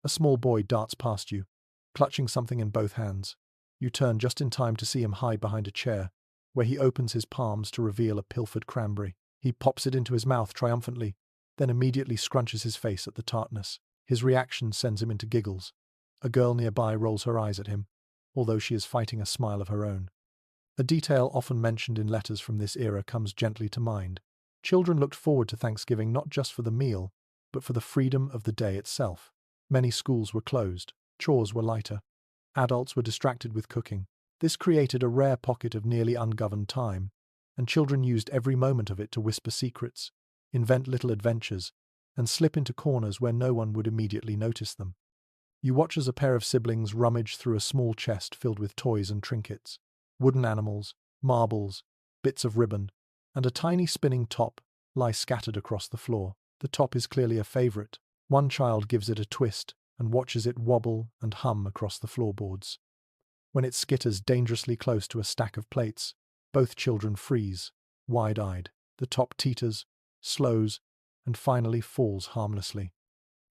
S1: A small boy darts past you, clutching something in both hands. You turn just in time to see him hide behind a chair, where he opens his palms to reveal a pilfered cranberry. He pops it into his mouth triumphantly, then immediately scrunches his face at the tartness. His reaction sends him into giggles. A girl nearby rolls her eyes at him, although she is fighting a smile of her own. A detail often mentioned in letters from this era comes gently to mind. Children looked forward to Thanksgiving not just for the meal, but for the freedom of the day itself. Many schools were closed, chores were lighter, adults were distracted with cooking. This created a rare pocket of nearly ungoverned time, and children used every moment of it to whisper secrets, invent little adventures, and slip into corners where no one would immediately notice them. You watch as a pair of siblings rummage through a small chest filled with toys and trinkets, wooden animals, marbles, bits of ribbon, and a tiny spinning top lie scattered across the floor. The top is clearly a favorite. One child gives it a twist and watches it wobble and hum across the floorboards. When it skitters dangerously close to a stack of plates, both children freeze, wide-eyed. The top teeters, slows, and finally falls harmlessly.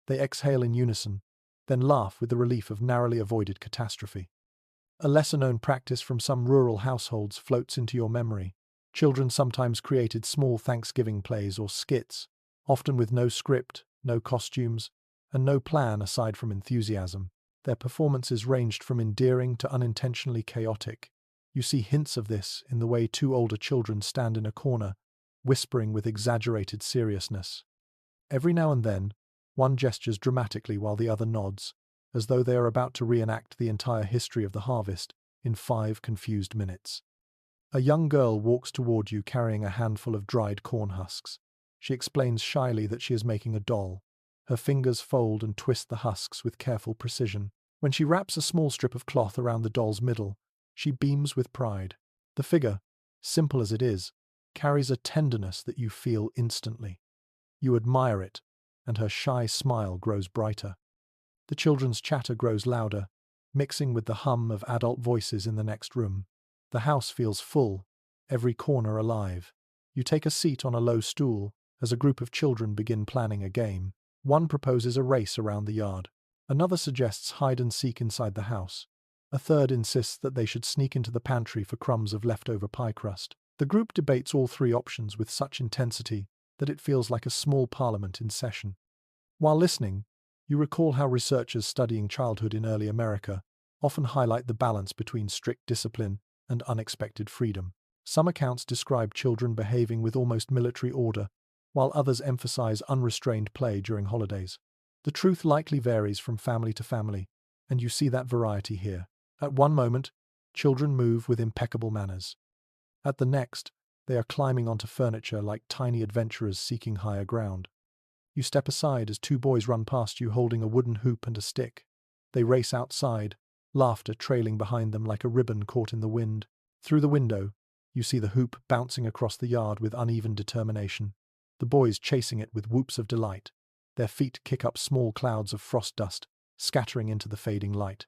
S1: They exhale in unison, then laugh with the relief of narrowly avoided catastrophe. A lesser-known practice from some rural households floats into your memory. Children sometimes created small Thanksgiving plays or skits, often with no script, no costumes, and no plan aside from enthusiasm. Their performances ranged from endearing to unintentionally chaotic. You see hints of this in the way two older children stand in a corner, whispering with exaggerated seriousness. Every now and then, one gestures dramatically while the other nods, as though they are about to reenact the entire history of the harvest in 5 confused minutes. A young girl walks toward you carrying a handful of dried corn husks. She explains shyly that she is making a doll. Her fingers fold and twist the husks with careful precision. When she wraps a small strip of cloth around the doll's middle, she beams with pride. The figure, simple as it is, carries a tenderness that you feel instantly. You admire it, and her shy smile grows brighter. The children's chatter grows louder, mixing with the hum of adult voices in the next room. The house feels full, every corner alive. You take a seat on a low stool as a group of children begin planning a game. One proposes a race around the yard. Another suggests hide and seek inside the house. A third insists that they should sneak into the pantry for crumbs of leftover pie crust. The group debates all 3 options with such intensity that it feels like a small parliament in session. While listening, you recall how researchers studying childhood in early America often highlight the balance between strict discipline and unexpected freedom. Some accounts describe children behaving with almost military order, while others emphasize unrestrained play during holidays. The truth likely varies from family to family, and you see that variety here. At one moment, children move with impeccable manners. At the next, they are climbing onto furniture like tiny adventurers seeking higher ground. You step aside as 2 boys run past you holding a wooden hoop and a stick. They race outside, laughter trailing behind them like a ribbon caught in the wind. Through the window, you see the hoop bouncing across the yard with uneven determination. The boys chasing it with whoops of delight. Their feet kick up small clouds of frost dust, scattering into the fading light.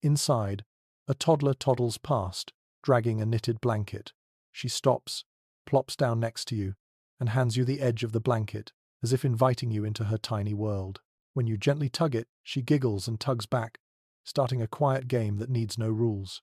S1: Inside, a toddler toddles past, dragging a knitted blanket. She stops, plops down next to you, and hands you the edge of the blanket, as if inviting you into her tiny world. When you gently tug it, she giggles and tugs back, starting a quiet game that needs no rules.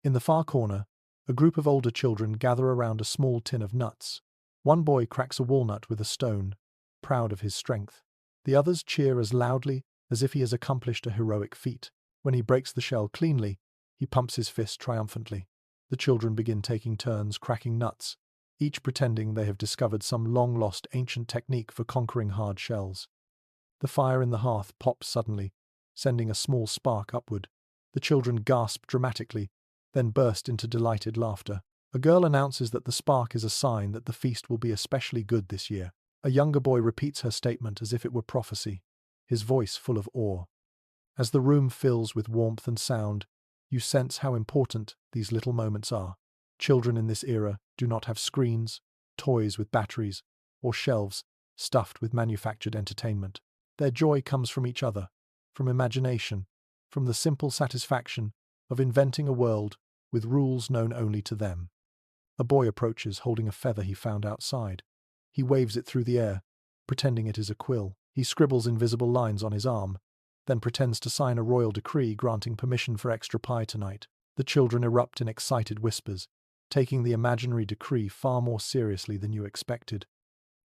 S1: In the far corner, a group of older children gather around a small tin of nuts. One boy cracks a walnut with a stone, proud of his strength. The others cheer as loudly as if he has accomplished a heroic feat. When he breaks the shell cleanly, he pumps his fist triumphantly. The children begin taking turns cracking nuts, each pretending they have discovered some long-lost ancient technique for conquering hard shells. The fire in the hearth pops suddenly, sending a small spark upward. The children gasp dramatically, then burst into delighted laughter. A girl announces that the spark is a sign that the feast will be especially good this year. A younger boy repeats her statement as if it were prophecy, his voice full of awe. As the room fills with warmth and sound, you sense how important these little moments are. Children in this era do not have screens, toys with batteries, or shelves stuffed with manufactured entertainment. Their joy comes from each other, from imagination, from the simple satisfaction of inventing a world with rules known only to them. A boy approaches holding a feather he found outside. He waves it through the air, pretending it is a quill. He scribbles invisible lines on his arm, then pretends to sign a royal decree granting permission for extra pie tonight. The children erupt in excited whispers, taking the imaginary decree far more seriously than you expected.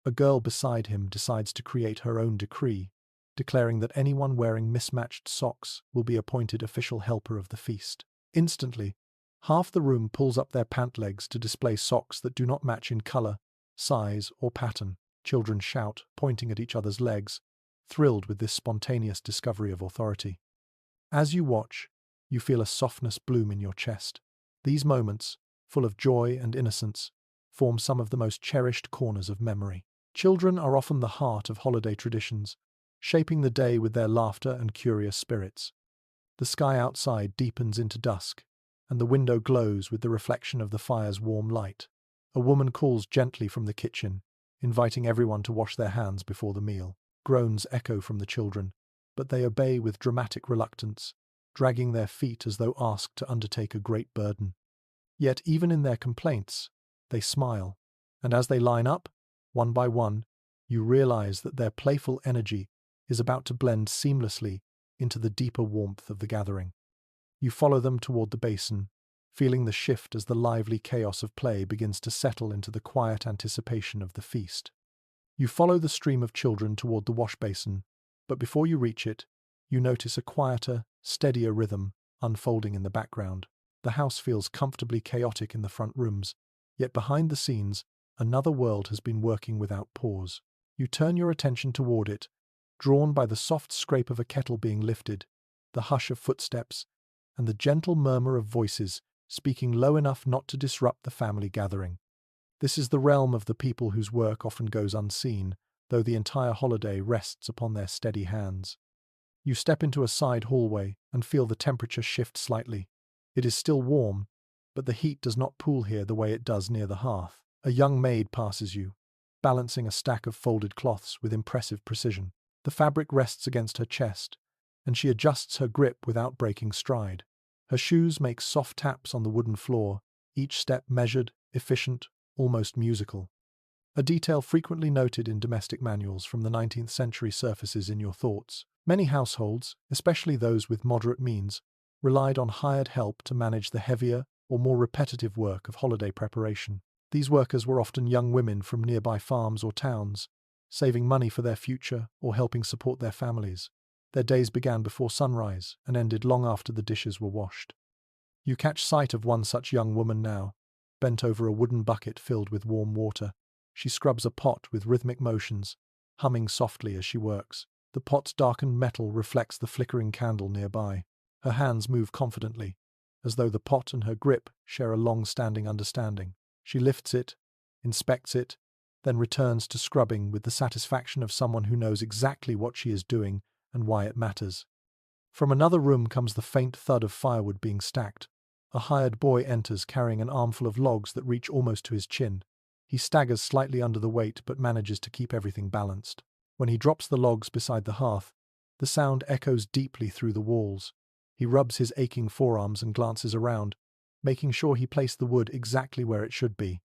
S1: A girl beside him decides to create her own decree, declaring that anyone wearing mismatched socks will be appointed official helper of the feast. Instantly, half the room pulls up their pant legs to display socks that do not match in color, size, or pattern. Children shout, pointing at each other's legs, thrilled with this spontaneous discovery of authority. As you watch, you feel a softness bloom in your chest. These moments, full of joy and innocence, form some of the most cherished corners of memory. Children are often the heart of holiday traditions, shaping the day with their laughter and curious spirits. The sky outside deepens into dusk, and the window glows with the reflection of the fire's warm light. A woman calls gently from the kitchen, inviting everyone to wash their hands before the meal. Groans echo from the children, but they obey with dramatic reluctance, dragging their feet as though asked to undertake a great burden. Yet even in their complaints, they smile, and as they line up, one by one, you realize that their playful energy is about to blend seamlessly into the deeper warmth of the gathering. You follow them toward the basin, feeling the shift as the lively chaos of play begins to settle into the quiet anticipation of the feast. You follow the stream of children toward the wash basin, but before you reach it, you notice a quieter, steadier rhythm unfolding in the background. The house feels comfortably chaotic in the front rooms, yet behind the scenes, another world has been working without pause. You turn your attention toward it, drawn by the soft scrape of a kettle being lifted, the hush of footsteps, and the gentle murmur of voices speaking low enough not to disrupt the family gathering. This is the realm of the people whose work often goes unseen, though the entire holiday rests upon their steady hands. You step into a side hallway and feel the temperature shift slightly. It is still warm, but the heat does not pool here the way it does near the hearth. A young maid passes you, balancing a stack of folded cloths with impressive precision. The fabric rests against her chest, and she adjusts her grip without breaking stride. Her shoes make soft taps on the wooden floor, each step measured, efficient, almost musical. A detail frequently noted in domestic manuals from the 19th century surfaces in your thoughts. Many households, especially those with moderate means, relied on hired help to manage the heavier or more repetitive work of holiday preparation. These workers were often young women from nearby farms or towns, saving money for their future or helping support their families. Their days began before sunrise and ended long after the dishes were washed. You catch sight of one such young woman now, bent over a wooden bucket filled with warm water. She scrubs a pot with rhythmic motions, humming softly as she works. The pot's darkened metal reflects the flickering candle nearby. Her hands move confidently, as though the pot and her grip share a long-standing understanding. She lifts it, inspects it, then returns to scrubbing with the satisfaction of someone who knows exactly what she is doing and why it matters. From another room comes the faint thud of firewood being stacked. A hired boy enters carrying an armful of logs that reach almost to his chin. He staggers slightly under the weight but manages to keep everything balanced. When he drops the logs beside the hearth, the sound echoes deeply through the walls. He rubs his aching forearms and glances around, making sure he placed the wood exactly where it should be.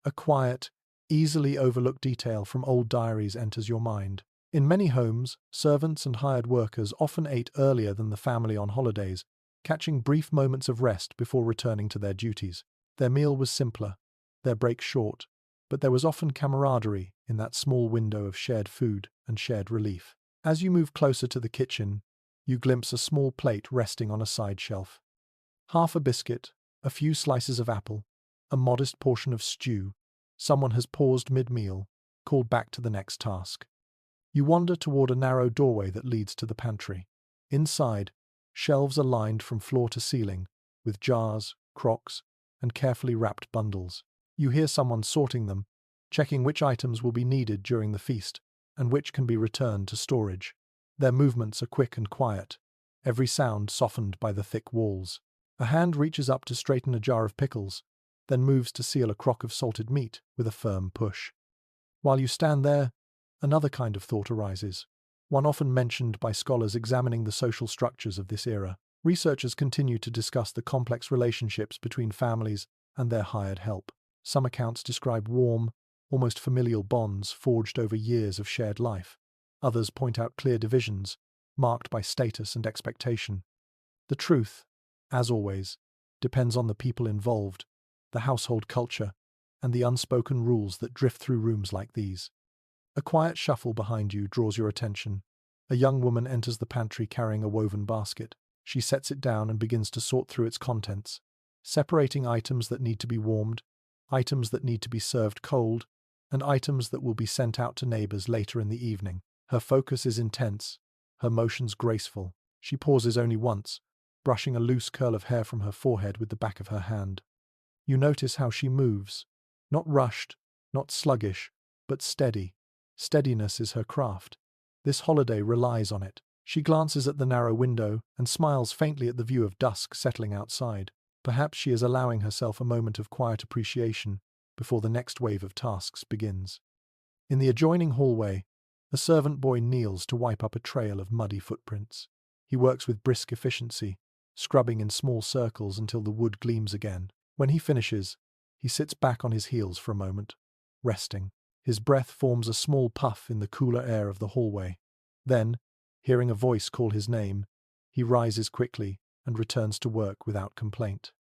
S1: A quiet, easily overlooked detail from old diaries enters your mind. In many homes, servants and hired workers often ate earlier than the family on holidays, catching brief moments of rest before returning to their duties. Their meal was simpler, their break short, but there was often camaraderie in that small window of shared food and shared relief. As you move closer to the kitchen, you glimpse a small plate resting on a side shelf. Half a biscuit, A few slices of apple, a modest portion of stew. Someone has paused mid-meal, called back to the next task. You wander toward a narrow doorway that leads to the pantry. Inside, shelves are lined from floor to ceiling, with jars, crocks, and carefully wrapped bundles. You hear someone sorting them, checking which items will be needed during the feast, and which can be returned to storage. Their movements are quick and quiet, every sound softened by the thick walls. A hand reaches up to straighten a jar of pickles, then moves to seal a crock of salted meat with a firm push. While you stand there, another kind of thought arises, one often mentioned by scholars examining the social structures of this era. Researchers continue to discuss the complex relationships between families and their hired help. Some accounts describe warm, almost familial bonds forged over years of shared life. Others point out clear divisions, marked by status and expectation. The truth, as always, depends on the people involved, the household culture, and the unspoken rules that drift through rooms like these. A quiet shuffle behind you draws your attention. A young woman enters the pantry carrying a woven basket. She sets it down and begins to sort through its contents, separating items that need to be warmed, items that need to be served cold, and items that will be sent out to neighbors later in the evening. Her focus is intense, her motions graceful. She pauses only once, brushing a loose curl of hair from her forehead with the back of her hand. You notice how she moves, not rushed, not sluggish, but steady. Steadiness is her craft. This holiday relies on it. She glances at the narrow window and smiles faintly at the view of dusk settling outside. Perhaps she is allowing herself a moment of quiet appreciation before the next wave of tasks begins. In the adjoining hallway, a servant boy kneels to wipe up a trail of muddy footprints. He works with brisk efficiency, scrubbing in small circles until the wood gleams again. When he finishes, he sits back on his heels for a moment, resting. His breath forms a small puff in the cooler air of the hallway. Then, hearing a voice call his name, he rises quickly and returns to work without complaint.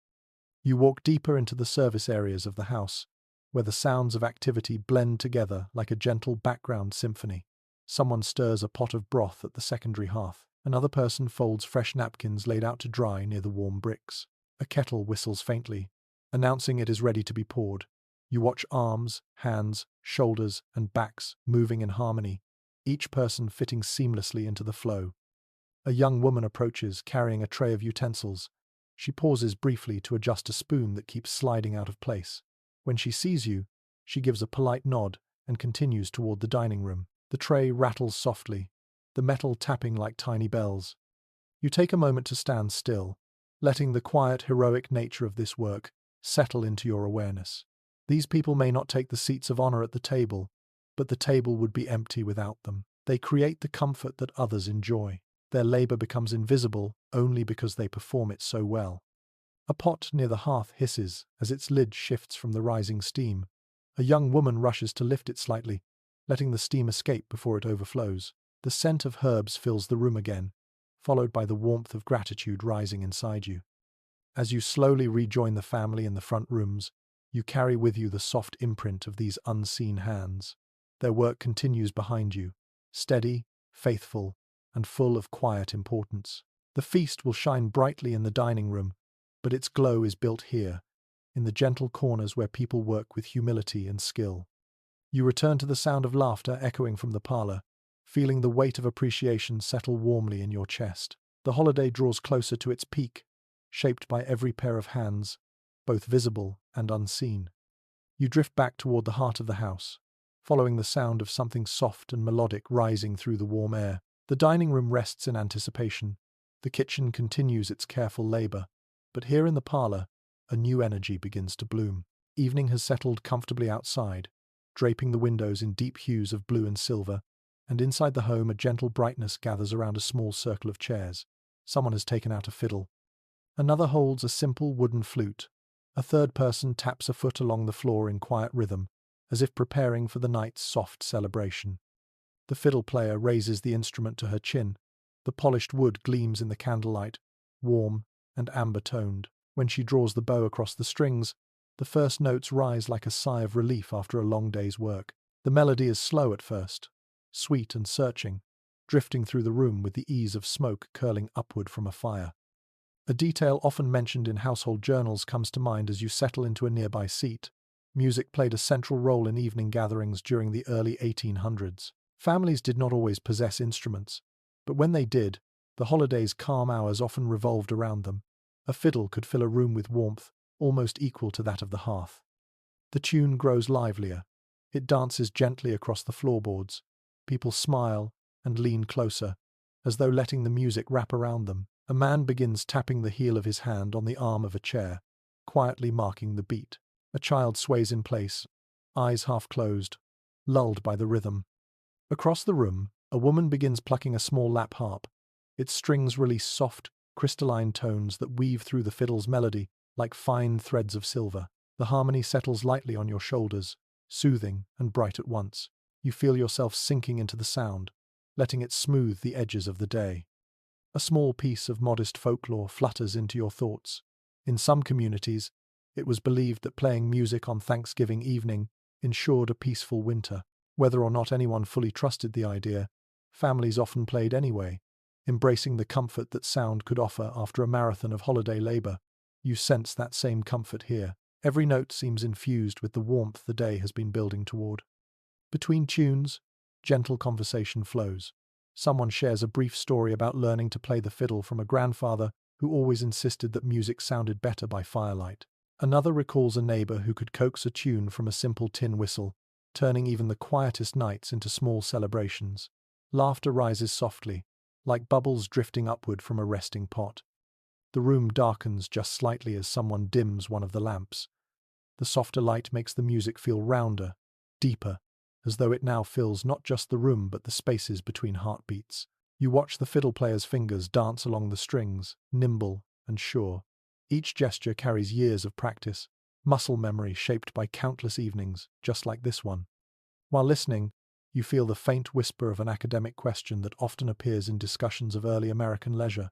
S1: You walk deeper into the service areas of the house, where the sounds of activity blend together like a gentle background symphony. Someone stirs a pot of broth at the secondary hearth. Another person folds fresh napkins laid out to dry near the warm bricks. A kettle whistles faintly, announcing it is ready to be poured. You watch arms, hands, shoulders, and backs moving in harmony, each person fitting seamlessly into the flow. A young woman approaches, carrying a tray of utensils. She pauses briefly to adjust a spoon that keeps sliding out of place. When she sees you, she gives a polite nod and continues toward the dining room. The tray rattles softly, the metal tapping like tiny bells. You take a moment to stand still, letting the quiet, heroic nature of this work settle into your awareness. These people may not take the seats of honor at the table, but the table would be empty without them. They create the comfort that others enjoy. Their labor becomes invisible only because they perform it so well. A pot near the hearth hisses as its lid shifts from the rising steam. A young woman rushes to lift it slightly, letting the steam escape before it overflows. The scent of herbs fills the room again, followed by the warmth of gratitude rising inside you. As you slowly rejoin the family in the front rooms, you carry with you the soft imprint of these unseen hands. Their work continues behind you, steady, faithful, and full of quiet importance. The feast will shine brightly in the dining room, but its glow is built here, in the gentle corners where people work with humility and skill. You return to the sound of laughter echoing from the parlor, feeling the weight of appreciation settle warmly in your chest. The holiday draws closer to its peak, shaped by every pair of hands, both visible and unseen. You drift back toward the heart of the house, following the sound of something soft and melodic rising through the warm air. The dining room rests in anticipation. The kitchen continues its careful labor, but here in the parlor, a new energy begins to bloom. Evening has settled comfortably outside, draping the windows in deep hues of blue and silver, and inside the home a gentle brightness gathers around a small circle of chairs. Someone has taken out a fiddle. Another holds a simple wooden flute. A third person taps a foot along the floor in quiet rhythm, as if preparing for the night's soft celebration. The fiddle player raises the instrument to her chin. The polished wood gleams in the candlelight, warm and amber-toned. When she draws the bow across the strings, the first notes rise like a sigh of relief after a long day's work. The melody is slow at first, sweet and searching, drifting through the room with the ease of smoke curling upward from a fire. A detail often mentioned in household journals comes to mind as you settle into a nearby seat. Music played a central role in evening gatherings during the early 1800s. Families did not always possess instruments, but when they did, the holidays' calm hours often revolved around them. A fiddle could fill a room with warmth, almost equal to that of the hearth. The tune grows livelier. It dances gently across the floorboards. People smile and lean closer, as though letting the music wrap around them. A man begins tapping the heel of his hand on the arm of a chair, quietly marking the beat. A child sways in place, eyes half closed, lulled by the rhythm. Across the room, a woman begins plucking a small lap harp. Its strings release soft, crystalline tones that weave through the fiddle's melody like fine threads of silver. The harmony settles lightly on your shoulders, soothing and bright at once. You feel yourself sinking into the sound, letting it smooth the edges of the day. A small piece of modest folklore flutters into your thoughts. In some communities, it was believed that playing music on Thanksgiving evening ensured a peaceful winter. Whether or not anyone fully trusted the idea, families often played anyway, embracing the comfort that sound could offer after a marathon of holiday labor. You sense that same comfort here. Every note seems infused with the warmth the day has been building toward. Between tunes, gentle conversation flows. Someone shares a brief story about learning to play the fiddle from a grandfather who always insisted that music sounded better by firelight. Another recalls a neighbor who could coax a tune from a simple tin whistle, turning even the quietest nights into small celebrations. Laughter rises softly, like bubbles drifting upward from a resting pot. The room darkens just slightly as someone dims one of the lamps. The softer light makes the music feel rounder, deeper, as though it now fills not just the room but the spaces between heartbeats. You watch the fiddle player's fingers dance along the strings, nimble and sure. Each gesture carries years of practice, muscle memory shaped by countless evenings, just like this one. While listening, you feel the faint whisper of an academic question that often appears in discussions of early American leisure.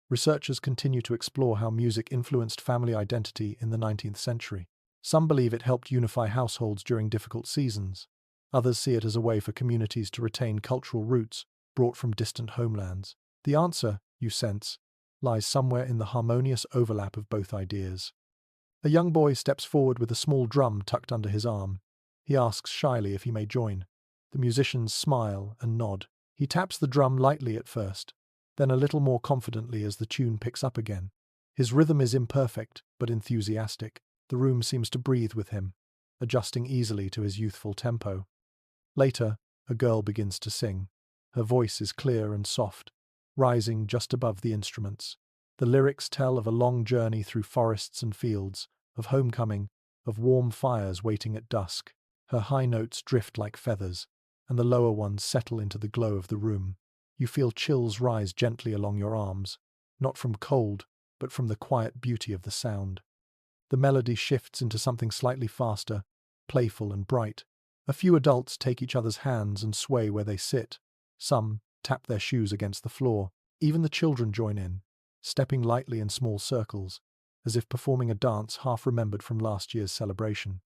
S1: Researchers continue to explore how music influenced family identity in the 19th century. Some believe it helped unify households during difficult seasons. Others see it as a way for communities to retain cultural roots brought from distant homelands. The answer, you sense, lies somewhere in the harmonious overlap of both ideas. A young boy steps forward with a small drum tucked under his arm. He asks shyly if he may join. The musicians smile and nod. He taps the drum lightly at first, then a little more confidently as the tune picks up again. His rhythm is imperfect, but enthusiastic. The room seems to breathe with him, adjusting easily to his youthful tempo. Later, a girl begins to sing. Her voice is clear and soft, rising just above the instruments. The lyrics tell of a long journey through forests and fields, of homecoming, of warm fires waiting at dusk. Her high notes drift like feathers, and the lower ones settle into the glow of the room. You feel chills rise gently along your arms, not from cold, but from the quiet beauty of the sound. The melody shifts into something slightly faster, playful and bright. A few adults take each other's hands and sway where they sit. Some tap their shoes against the floor. Even the children join in, stepping lightly in small circles, as if performing a dance half remembered from last year's celebration.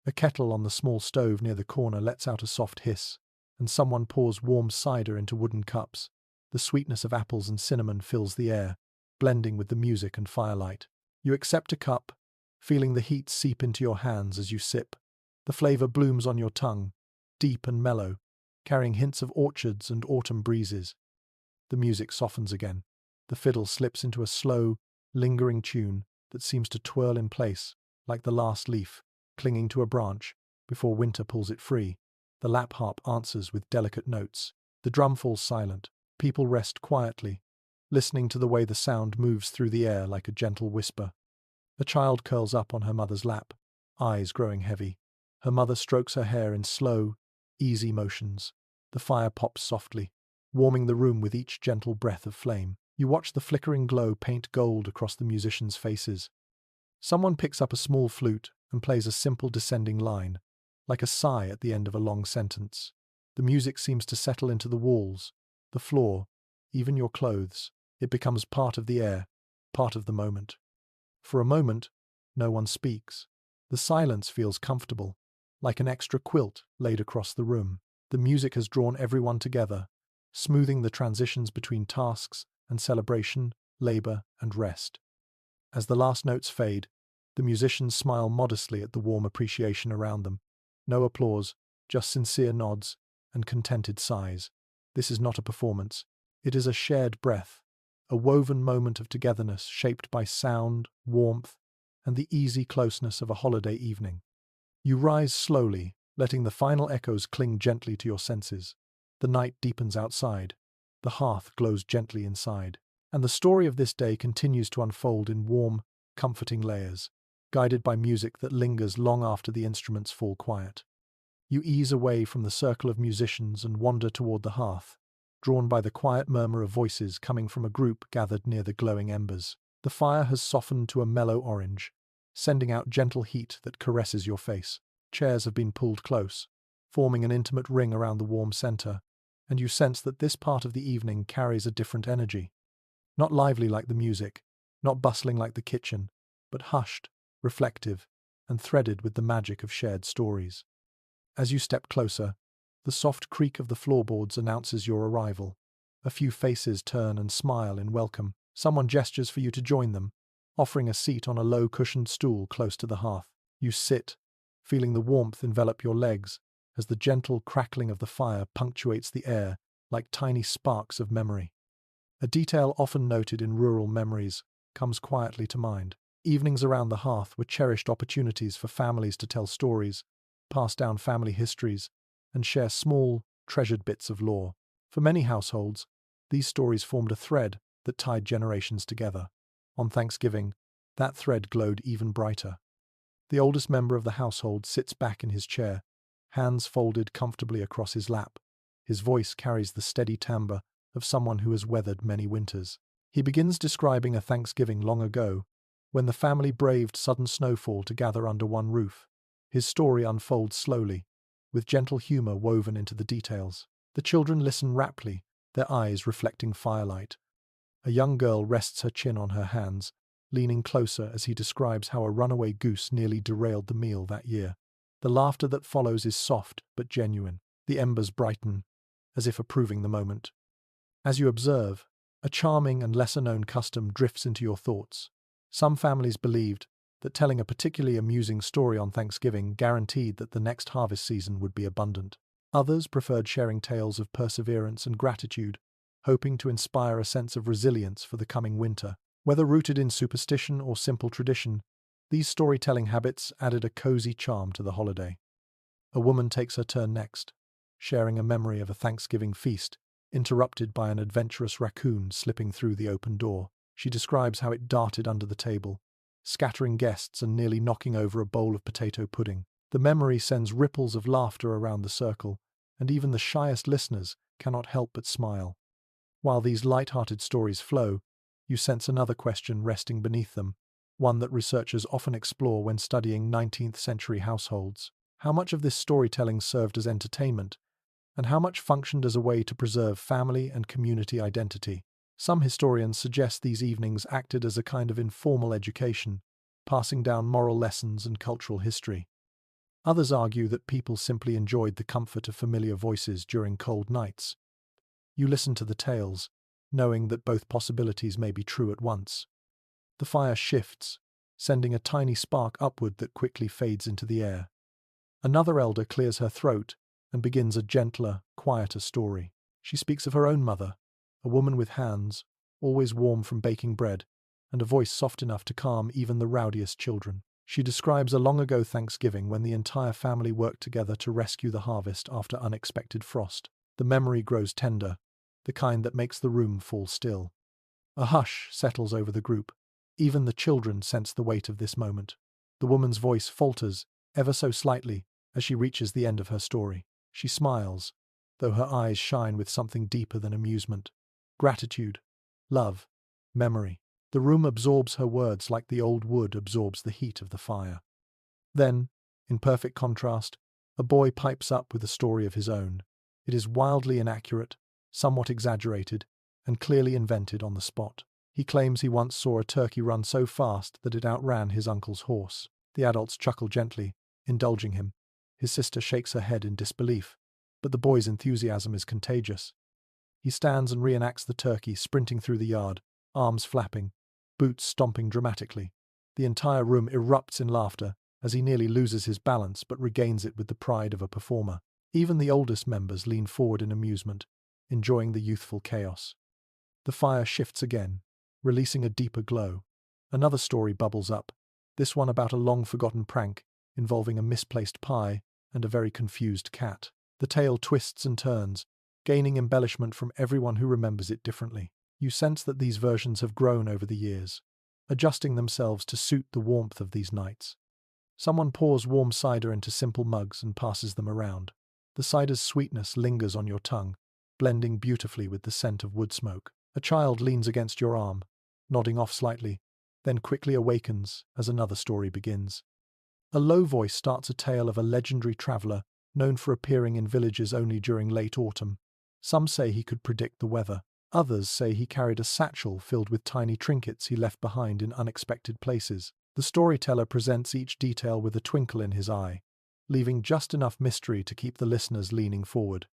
S1: A kettle on the small stove near the corner lets out a soft hiss, and someone pours warm cider into wooden cups. The sweetness of apples and cinnamon fills the air, blending with the music and firelight. You accept a cup, feeling the heat seep into your hands as you sip. The flavor blooms on your tongue, deep and mellow, carrying hints of orchards and autumn breezes. The music softens again. The fiddle slips into a slow, lingering tune that seems to twirl in place, like the last leaf, clinging to a branch, before winter pulls it free. The lap harp answers with delicate notes. The drum falls silent. People rest quietly, listening to the way the sound moves through the air like a gentle whisper. A child curls up on her mother's lap, eyes growing heavy. Her mother strokes her hair in slow, easy motions. The fire pops softly, warming the room with each gentle breath of flame. You watch the flickering glow paint gold across the musicians' faces. Someone picks up a small flute and plays a simple descending line, like a sigh at the end of a long sentence. The music seems to settle into the walls, the floor, even your clothes. It becomes part of the air, part of the moment. For a moment, no one speaks. The silence feels comfortable, like an extra quilt laid across the room. The music has drawn everyone together, smoothing the transitions between tasks and celebration labor, and rest. As the last notes fade, the musicians smile modestly at the warm appreciation around them. No applause, just sincere nods and contented sighs. This is not a performance. It is a shared breath, a woven moment of togetherness shaped by sound, warmth, and the easy closeness of a holiday evening. You rise slowly, letting the final echoes cling gently to your senses. The night deepens outside. The hearth glows gently inside. And the story of this day continues to unfold in warm, comforting layers, guided by music that lingers long after the instruments fall quiet. You ease away from the circle of musicians and wander toward the hearth, drawn by the quiet murmur of voices coming from a group gathered near the glowing embers. The fire has softened to a mellow orange, sending out gentle heat that caresses your face. Chairs have been pulled close, forming an intimate ring around the warm center, and you sense that this part of the evening carries a different energy. Not lively like the music, not bustling like the kitchen, but hushed, reflective, and threaded with the magic of shared stories. As you step closer, the soft creak of the floorboards announces your arrival. A few faces turn and smile in welcome. Someone gestures for you to join them, offering a seat on a low cushioned stool close to the hearth. You sit, feeling the warmth envelop your legs as the gentle crackling of the fire punctuates the air like tiny sparks of memory. A detail often noted in rural memories comes quietly to mind. Evenings around the hearth were cherished opportunities for families to tell stories, pass down family histories, and share small, treasured bits of lore. For many households, these stories formed a thread that tied generations together. On Thanksgiving, that thread glowed even brighter. The oldest member of the household sits back in his chair, hands folded comfortably across his lap. His voice carries the steady timbre of someone who has weathered many winters. He begins describing a Thanksgiving long ago, when the family braved sudden snowfall to gather under one roof. His story unfolds slowly, with gentle humor woven into the details. The children listen raptly, their eyes reflecting firelight. A young girl rests her chin on her hands, leaning closer as he describes how a runaway goose nearly derailed the meal that year. The laughter that follows is soft but genuine. The embers brighten, as if approving the moment. As you observe, a charming and lesser-known custom drifts into your thoughts. Some families believed that telling a particularly amusing story on Thanksgiving guaranteed that the next harvest season would be abundant. Others preferred sharing tales of perseverance and gratitude, hoping to inspire a sense of resilience for the coming winter. Whether rooted in superstition or simple tradition, these storytelling habits added a cozy charm to the holiday. A woman takes her turn next, sharing a memory of a Thanksgiving feast, interrupted by an adventurous raccoon slipping through the open door. She describes how it darted under the table, scattering guests and nearly knocking over a bowl of potato pudding. The memory sends ripples of laughter around the circle, and even the shyest listeners cannot help but smile. While these light-hearted stories flow, you sense another question resting beneath them, one that researchers often explore when studying 19th-century households. How much of this storytelling served as entertainment, and how much functioned as a way to preserve family and community identity? Some historians suggest these evenings acted as a kind of informal education, passing down moral lessons and cultural history. Others argue that people simply enjoyed the comfort of familiar voices during cold nights. You listen to the tales, knowing that both possibilities may be true at once. The fire shifts, sending a tiny spark upward that quickly fades into the air. Another elder clears her throat and begins a gentler, quieter story. She speaks of her own mother, a woman with hands, always warm from baking bread, and a voice soft enough to calm even the rowdiest children. She describes a long-ago Thanksgiving when the entire family worked together to rescue the harvest after unexpected frost. The memory grows tender, the kind that makes the room fall still. A hush settles over the group. Even the children sense the weight of this moment. The woman's voice falters, ever so slightly, as she reaches the end of her story. She smiles, though her eyes shine with something deeper than amusement. Gratitude, love, memory. The room absorbs her words like the old wood absorbs the heat of the fire. Then, in perfect contrast, a boy pipes up with a story of his own. It is wildly inaccurate, somewhat exaggerated, and clearly invented on the spot. He claims he once saw a turkey run so fast that it outran his uncle's horse. The adults chuckle gently, indulging him. His sister shakes her head in disbelief, but the boy's enthusiasm is contagious. He stands and reenacts the turkey sprinting through the yard, arms flapping, boots stomping dramatically. The entire room erupts in laughter as he nearly loses his balance but regains it with the pride of a performer. Even the oldest members lean forward in amusement, enjoying the youthful chaos. The fire shifts again, releasing a deeper glow. Another story bubbles up, this one about a long-forgotten prank involving a misplaced pie and a very confused cat. The tale twists and turns, gaining embellishment from everyone who remembers it differently. You sense that these versions have grown over the years, adjusting themselves to suit the warmth of these nights. Someone pours warm cider into simple mugs and passes them around. The cider's sweetness lingers on your tongue, blending beautifully with the scent of wood smoke. A child leans against your arm, nodding off slightly, then quickly awakens as another story begins. A low voice starts a tale of a legendary traveller known for appearing in villages only during late autumn. Some say he could predict the weather. Others say he carried a satchel filled with tiny trinkets he left behind in unexpected places. The storyteller presents each detail with a twinkle in his eye, leaving just enough mystery to keep the listeners leaning forward.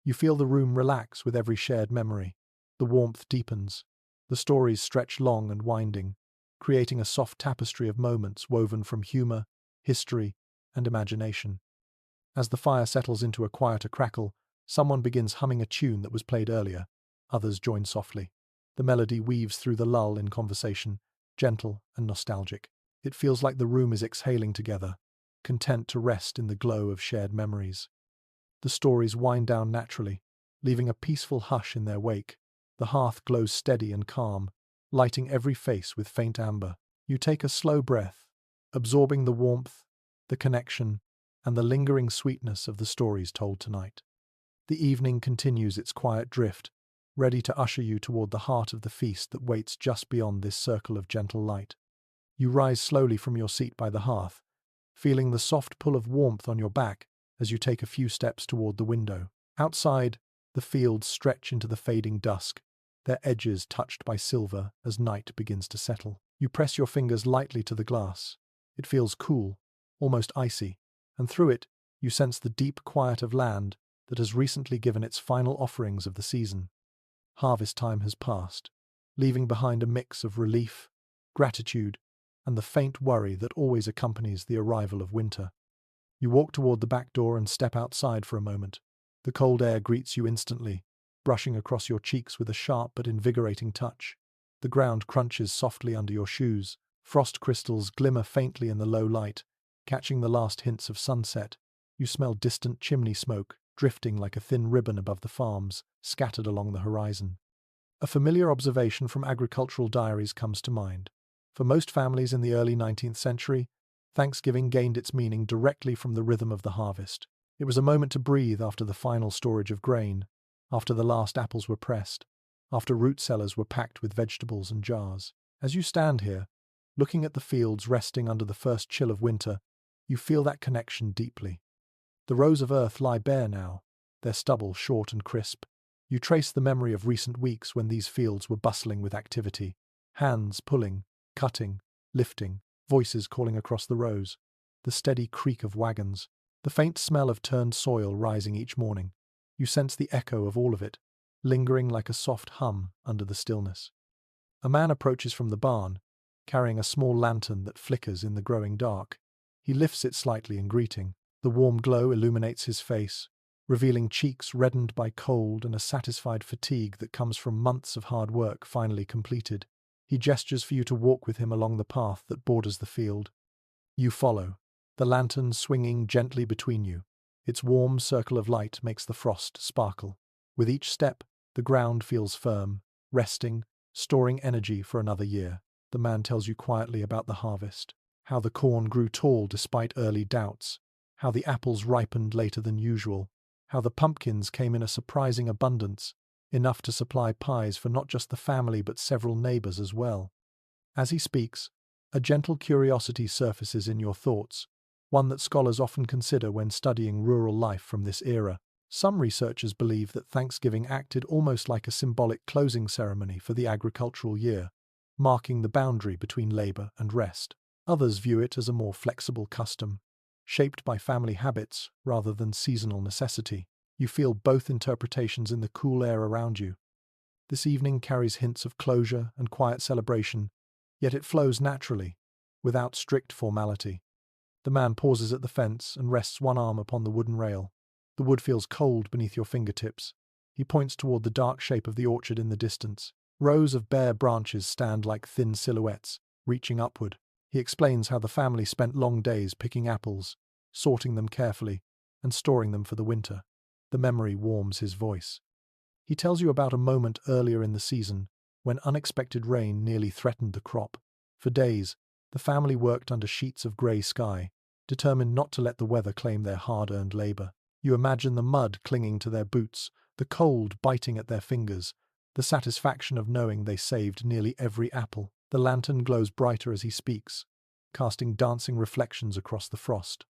S1: You feel the room relax with every shared memory. The warmth deepens. The stories stretch long and winding, creating a soft tapestry of moments woven from humour, history, and imagination. As the fire settles into a quieter crackle, someone begins humming a tune that was played earlier. Others join softly. The melody weaves through the lull in conversation, gentle and nostalgic. It feels like the room is exhaling together, content to rest in the glow of shared memories. The stories wind down naturally, leaving a peaceful hush in their wake. The hearth glows steady and calm, lighting every face with faint amber. You take a slow breath, absorbing the warmth, the connection, and the lingering sweetness of the stories told tonight. The evening continues its quiet drift, ready to usher you toward the heart of the feast that waits just beyond this circle of gentle light. You rise slowly from your seat by the hearth, feeling the soft pull of warmth on your back as you take a few steps toward the window. Outside, the fields stretch into the fading dusk, their edges touched by silver as night begins to settle. You press your fingers lightly to the glass. It feels cool, almost icy, and through it, you sense the deep quiet of land that has recently given its final offerings of the season. Harvest time has passed, leaving behind a mix of relief, gratitude, and the faint worry that always accompanies the arrival of winter. You walk toward the back door and step outside for a moment. The cold air greets you instantly, brushing across your cheeks with a sharp but invigorating touch. The ground crunches softly under your shoes. Frost crystals glimmer faintly in the low light, catching the last hints of sunset. You smell distant chimney smoke, drifting like a thin ribbon above the farms, scattered along the horizon. A familiar observation from agricultural diaries comes to mind. For most families in the early 19th century, Thanksgiving gained its meaning directly from the rhythm of the harvest. It was a moment to breathe after the final storage of grain, after the last apples were pressed, after root cellars were packed with vegetables and jars. As you stand here, looking at the fields resting under the first chill of winter, you feel that connection deeply. The rows of earth lie bare now, their stubble short and crisp. You trace the memory of recent weeks when these fields were bustling with activity, hands pulling, cutting, lifting, voices calling across the rows, the steady creak of wagons, the faint smell of turned soil rising each morning. You sense the echo of all of it, lingering like a soft hum under the stillness. A man approaches from the barn, carrying a small lantern that flickers in the growing dark. He lifts it slightly in greeting. The warm glow illuminates his face, revealing cheeks reddened by cold and a satisfied fatigue that comes from months of hard work finally completed. He gestures for you to walk with him along the path that borders the field. You follow, the lantern swinging gently between you. Its warm circle of light makes the frost sparkle. With each step, the ground feels firm, resting, storing energy for another year. The man tells you quietly about the harvest, how the corn grew tall despite early doubts, how the apples ripened later than usual, how the pumpkins came in a surprising abundance, enough to supply pies for not just the family but several neighbors as well. As he speaks, a gentle curiosity surfaces in your thoughts, one that scholars often consider when studying rural life from this era. Some researchers believe that Thanksgiving acted almost like a symbolic closing ceremony for the agricultural year, marking the boundary between labor and rest. Others view it as a more flexible custom, shaped by family habits rather than seasonal necessity. You feel both interpretations in the cool air around you. This evening carries hints of closure and quiet celebration, yet it flows naturally, without strict formality. The man pauses at the fence and rests one arm upon the wooden rail. The wood feels cold beneath your fingertips. He points toward the dark shape of the orchard in the distance. Rows of bare branches stand like thin silhouettes, reaching upward. He explains how the family spent long days picking apples, sorting them carefully, and storing them for the winter. The memory warms his voice. He tells you about a moment earlier in the season when unexpected rain nearly threatened the crop. For days, the family worked under sheets of grey sky, determined not to let the weather claim their hard-earned labour. You imagine the mud clinging to their boots, the cold biting at their fingers, the satisfaction of knowing they saved nearly every apple. The lantern glows brighter as he speaks, casting dancing reflections across the frost.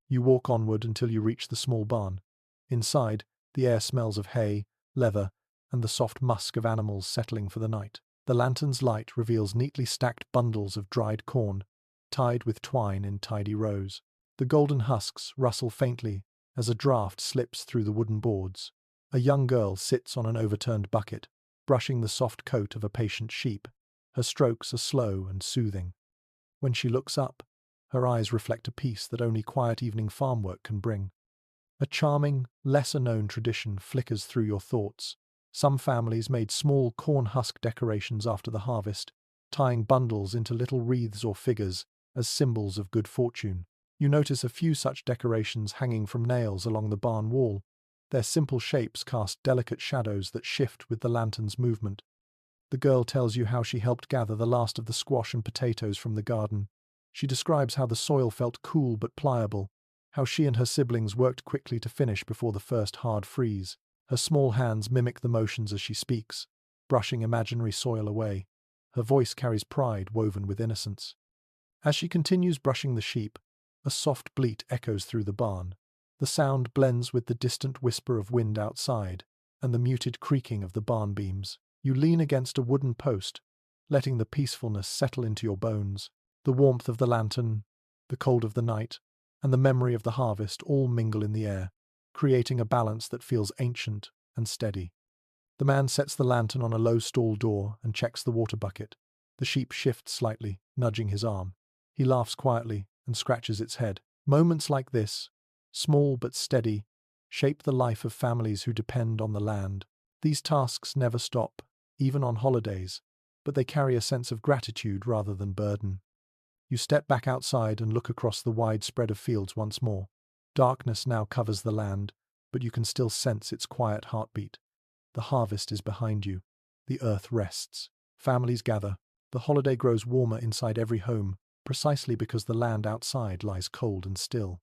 S1: You walk onward until you reach the small barn. Inside, the air smells of hay, leather, and the soft musk of animals settling for the night. The lantern's light reveals neatly stacked bundles of dried corn, tied with twine in tidy rows. The golden husks rustle faintly as a draft slips through the wooden boards. A young girl sits on an overturned bucket, brushing the soft coat of a patient sheep. Her strokes are slow and soothing. When she looks up, her eyes reflect a peace that only quiet evening farm work can bring. A charming, lesser-known tradition flickers through your thoughts. Some families made small corn husk decorations after the harvest, tying bundles into little wreaths or figures as symbols of good fortune. You notice a few such decorations hanging from nails along the barn wall. Their simple shapes cast delicate shadows that shift with the lantern's movement. The girl tells you how she helped gather the last of the squash and potatoes from the garden. She describes how the soil felt cool but pliable, how she and her siblings worked quickly to finish before the first hard freeze. Her small hands mimic the motions as she speaks, brushing imaginary soil away. Her voice carries pride woven with innocence. As she continues brushing the sheep, a soft bleat echoes through the barn. The sound blends with the distant whisper of wind outside and the muted creaking of the barn beams. You lean against a wooden post, letting the peacefulness settle into your bones. The warmth of the lantern, the cold of the night, and the memory of the harvest all mingle in the air, creating a balance that feels ancient and steady. The man sets the lantern on a low stall door and checks the water bucket. The sheep shifts slightly, nudging his arm. He laughs quietly and scratches its head. Moments like this, small but steady, shape the life of families who depend on the land. These tasks never stop, even on holidays, but they carry a sense of gratitude rather than burden. You step back outside and look across the wide spread of fields once more. Darkness now covers the land, but you can still sense its quiet heartbeat. The harvest is behind you. The earth rests. Families gather. The holiday grows warmer inside every home, precisely because the land outside lies cold and still.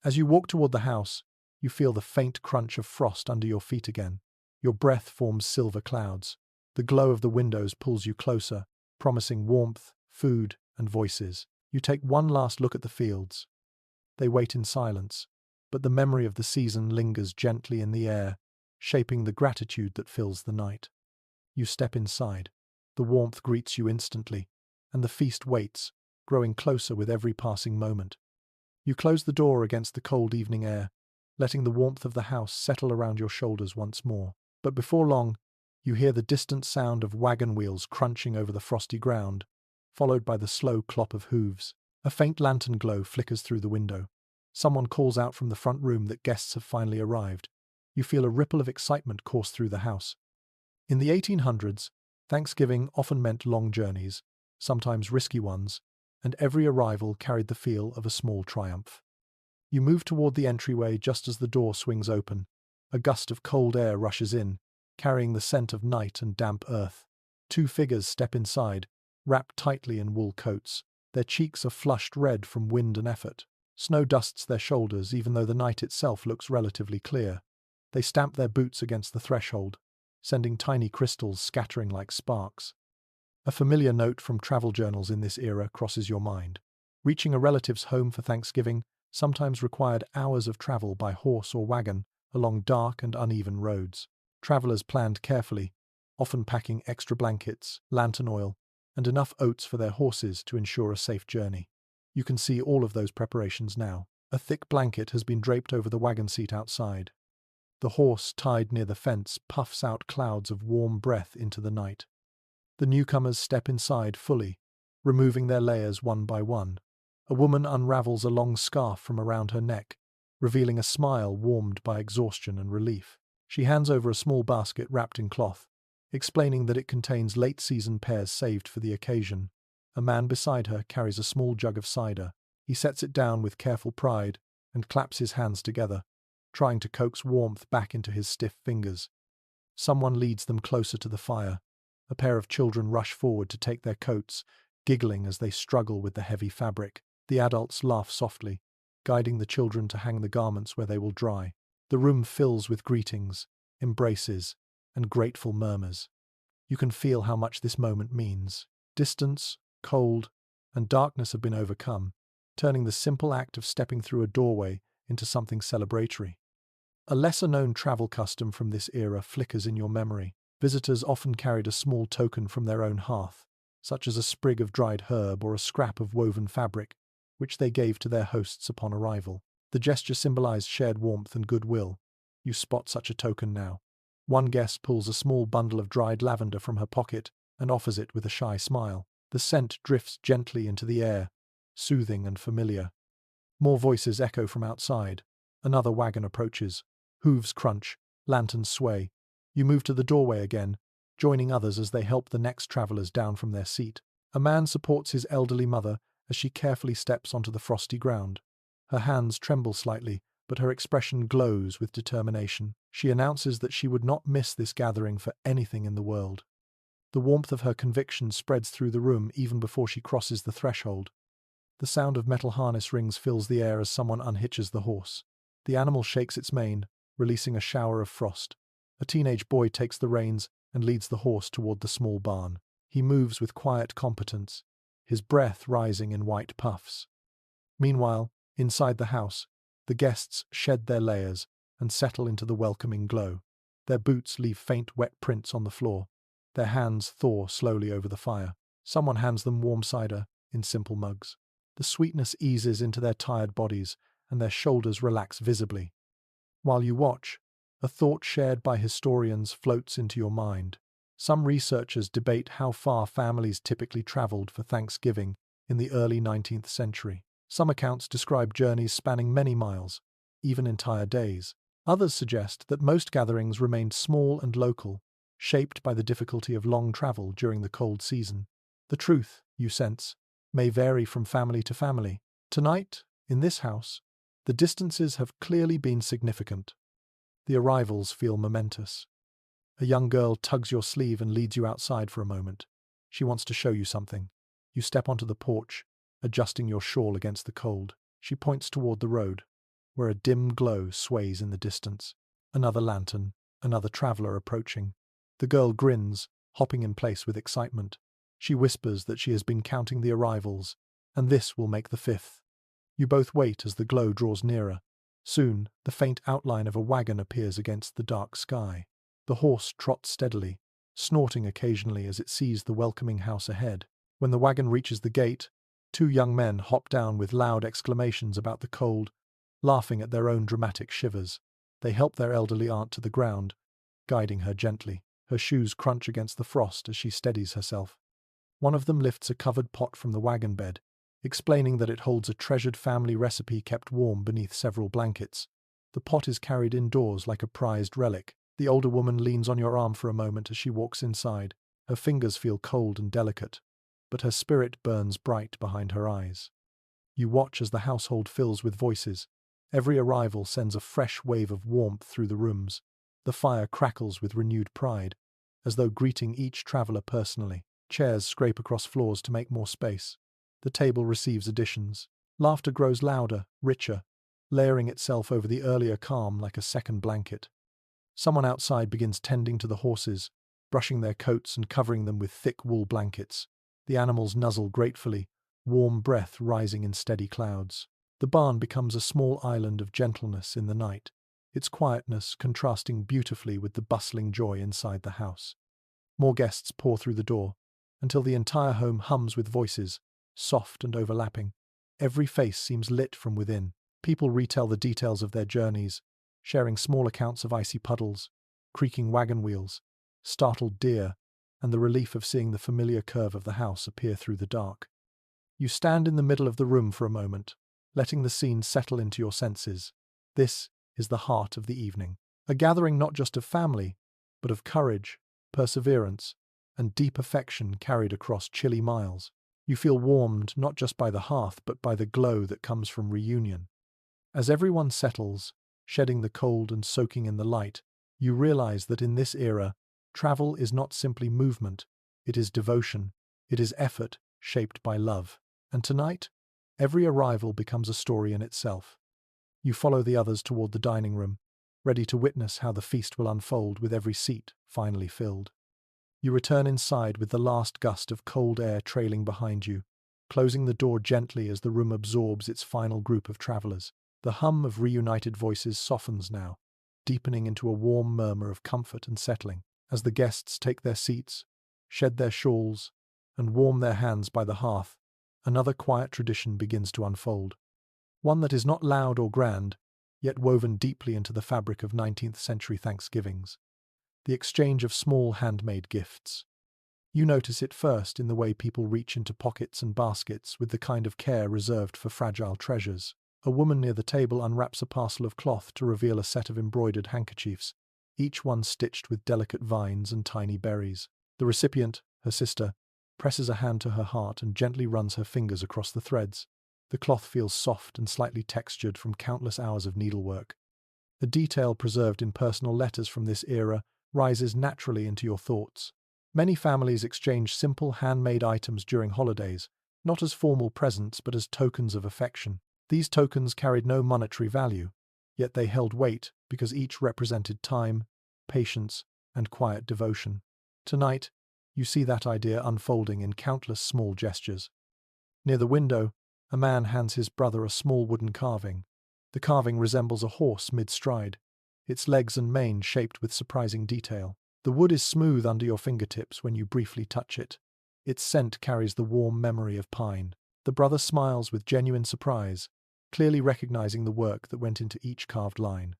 S1: As you walk toward the house, you feel the faint crunch of frost under your feet again. Your breath forms silver clouds. The glow of the windows pulls you closer, promising warmth, food, and voices. You take one last look at the fields. They wait in silence, but the memory of the season lingers gently in the air, shaping the gratitude that fills the night. You step inside. The warmth greets you instantly, and the feast waits, growing closer with every passing moment. You close the door against the cold evening air, letting the warmth of the house settle around your shoulders once more. But before long, you hear the distant sound of wagon wheels crunching over the frosty ground, followed by the slow clop of hooves. A faint lantern glow flickers through the window. Someone calls out from the front room that guests have finally arrived. You feel a ripple of excitement course through the house. In the 1800s, Thanksgiving often meant long journeys, sometimes risky ones, and every arrival carried the feel of a small triumph. You move toward the entryway just as the door swings open. A gust of cold air rushes in, carrying the scent of night and damp earth. Two figures step inside, wrapped tightly in wool coats. Their cheeks are flushed red from wind and effort. Snow dusts their shoulders even though the night itself looks relatively clear. They stamp their boots against the threshold, sending tiny crystals scattering like sparks. A familiar note from travel journals in this era crosses your mind. Reaching a relative's home for Thanksgiving sometimes required hours of travel by horse or wagon along dark and uneven roads. Travelers planned carefully, often packing extra blankets, lantern oil, and enough oats for their horses to ensure a safe journey. You can see all of those preparations now. A thick blanket has been draped over the wagon seat outside. The horse, tied near the fence, puffs out clouds of warm breath into the night. The newcomers step inside fully, removing their layers one by one. A woman unravels a long scarf from around her neck, revealing a smile warmed by exhaustion and relief. She hands over a small basket wrapped in cloth, explaining that it contains late-season pears saved for the occasion. A man beside her carries a small jug of cider. He sets it down with careful pride and claps his hands together, trying to coax warmth back into his stiff fingers. Someone leads them closer to the fire. A pair of children rush forward to take their coats, giggling as they struggle with the heavy fabric. The adults laugh softly, guiding the children to hang the garments where they will dry. The room fills with greetings, embraces, and grateful murmurs. You can feel how much this moment means. Distance, cold, and darkness have been overcome, turning the simple act of stepping through a doorway into something celebratory. A lesser-known travel custom from this era flickers in your memory. Visitors often carried a small token from their own hearth, such as a sprig of dried herb or a scrap of woven fabric, which they gave to their hosts upon arrival. The gesture symbolized shared warmth and goodwill. You spot such a token now. One guest pulls a small bundle of dried lavender from her pocket and offers it with a shy smile. The scent drifts gently into the air, soothing and familiar. More voices echo from outside. Another wagon approaches. Hooves crunch, lanterns sway. You move to the doorway again, joining others as they help the next travelers down from their seat. A man supports his elderly mother as she carefully steps onto the frosty ground. Her hands tremble slightly, but her expression glows with determination. She announces that she would not miss this gathering for anything in the world. The warmth of her conviction spreads through the room even before she crosses the threshold. The sound of metal harness rings fills the air as someone unhitches the horse. The animal shakes its mane, releasing a shower of frost. A teenage boy takes the reins and leads the horse toward the small barn. He moves with quiet competence, his breath rising in white puffs. Meanwhile, inside the house, the guests shed their layers and settle into the welcoming glow. Their boots leave faint wet prints on the floor. Their hands thaw slowly over the fire. Someone hands them warm cider in simple mugs. The sweetness eases into their tired bodies, and their shoulders relax visibly. While you watch, a thought shared by historians floats into your mind. Some researchers debate how far families typically traveled for Thanksgiving in the early 19th century. Some accounts describe journeys spanning many miles, even entire days. Others suggest that most gatherings remained small and local, shaped by the difficulty of long travel during the cold season. The truth, you sense, may vary from family to family. Tonight, in this house, the distances have clearly been significant. The arrivals feel momentous. A young girl tugs your sleeve and leads you outside for a moment. She wants to show you something. You step onto the porch, adjusting your shawl against the cold. She points toward the road, where a dim glow sways in the distance. Another lantern, another traveler approaching. The girl grins, hopping in place with excitement. She whispers that she has been counting the arrivals, and this will make the fifth. You both wait as the glow draws nearer. Soon, the faint outline of a wagon appears against the dark sky. The horse trots steadily, snorting occasionally as it sees the welcoming house ahead. When the wagon reaches the gate, two young men hop down with loud exclamations about the cold, laughing at their own dramatic shivers. They help their elderly aunt to the ground, guiding her gently. Her shoes crunch against the frost as she steadies herself. One of them lifts a covered pot from the wagon bed, explaining that it holds a treasured family recipe kept warm beneath several blankets. The pot is carried indoors like a prized relic. The older woman leans on your arm for a moment as she walks inside. Her fingers feel cold and delicate, but her spirit burns bright behind her eyes. You watch as the household fills with voices. Every arrival sends a fresh wave of warmth through the rooms. The fire crackles with renewed pride, as though greeting each traveler personally. Chairs scrape across floors to make more space. The table receives additions. Laughter grows louder, richer, layering itself over the earlier calm like a second blanket. Someone outside begins tending to the horses, brushing their coats and covering them with thick wool blankets. The animals nuzzle gratefully, warm breath rising in steady clouds. The barn becomes a small island of gentleness in the night, its quietness contrasting beautifully with the bustling joy inside the house. More guests pour through the door, until the entire home hums with voices, soft and overlapping. Every face seems lit from within. People retell the details of their journeys, sharing small accounts of icy puddles, creaking wagon wheels, startled deer, and the relief of seeing the familiar curve of the house appear through the dark. You stand in the middle of the room for a moment, letting the scene settle into your senses. This is the heart of the evening, a gathering not just of family, but of courage, perseverance, and deep affection carried across chilly miles. You feel warmed not just by the hearth but by the glow that comes from reunion. As everyone settles, shedding the cold and soaking in the light, you realize that in this era, travel is not simply movement, it is devotion, it is effort shaped by love. And tonight, every arrival becomes a story in itself. You follow the others toward the dining room, ready to witness how the feast will unfold with every seat finally filled. You return inside with the last gust of cold air trailing behind you, closing the door gently as the room absorbs its final group of travelers. The hum of reunited voices softens now, deepening into a warm murmur of comfort and settling. As the guests take their seats, shed their shawls, and warm their hands by the hearth, another quiet tradition begins to unfold. One that is not loud or grand, yet woven deeply into the fabric of 19th century Thanksgivings. The exchange of small handmade gifts. You notice it first in the way people reach into pockets and baskets with the kind of care reserved for fragile treasures. A woman near the table unwraps a parcel of cloth to reveal a set of embroidered handkerchiefs, each one stitched with delicate vines and tiny berries. The recipient, her sister, presses a hand to her heart and gently runs her fingers across the threads. The cloth feels soft and slightly textured from countless hours of needlework. The detail preserved in personal letters from this era rises naturally into your thoughts. Many families exchange simple handmade items during holidays, not as formal presents but as tokens of affection. These tokens carried no monetary value, yet they held weight because each represented time, patience, and quiet devotion. Tonight, you see that idea unfolding in countless small gestures. Near the window, a man hands his brother a small wooden carving. The carving resembles a horse mid-stride, its legs and mane shaped with surprising detail. The wood is smooth under your fingertips when you briefly touch it. Its scent carries the warm memory of pine. The brother smiles with genuine surprise, clearly recognizing the work that went into each carved line.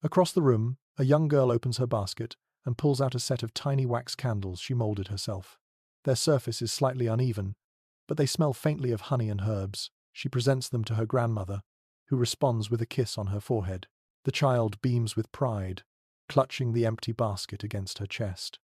S1: Across the room, a young girl opens her basket and pulls out a set of tiny wax candles she molded herself. Their surface is slightly uneven, but they smell faintly of honey and herbs. She presents them to her grandmother, who responds with a kiss on her forehead. The child beams with pride, clutching the empty basket against her chest.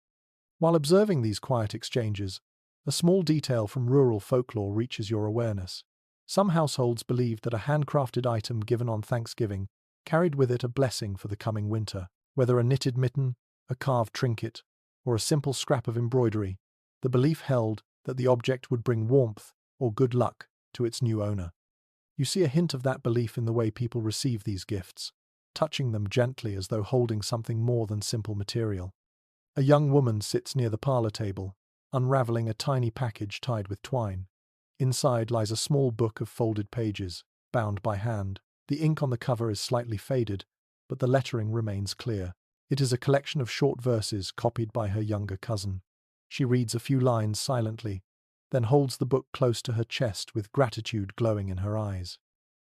S1: While observing these quiet exchanges, a small detail from rural folklore reaches your awareness. Some households believed that a handcrafted item given on Thanksgiving carried with it a blessing for the coming winter. Whether a knitted mitten, a carved trinket, or a simple scrap of embroidery, the belief held that the object would bring warmth or good luck to its new owner. You see a hint of that belief in the way people receive these gifts, touching them gently as though holding something more than simple material. A young woman sits near the parlor table, unraveling a tiny package tied with twine. Inside lies a small book of folded pages, bound by hand. The ink on the cover is slightly faded, but the lettering remains clear. It is a collection of short verses copied by her younger cousin. She reads a few lines silently, then holds the book close to her chest with gratitude glowing in her eyes.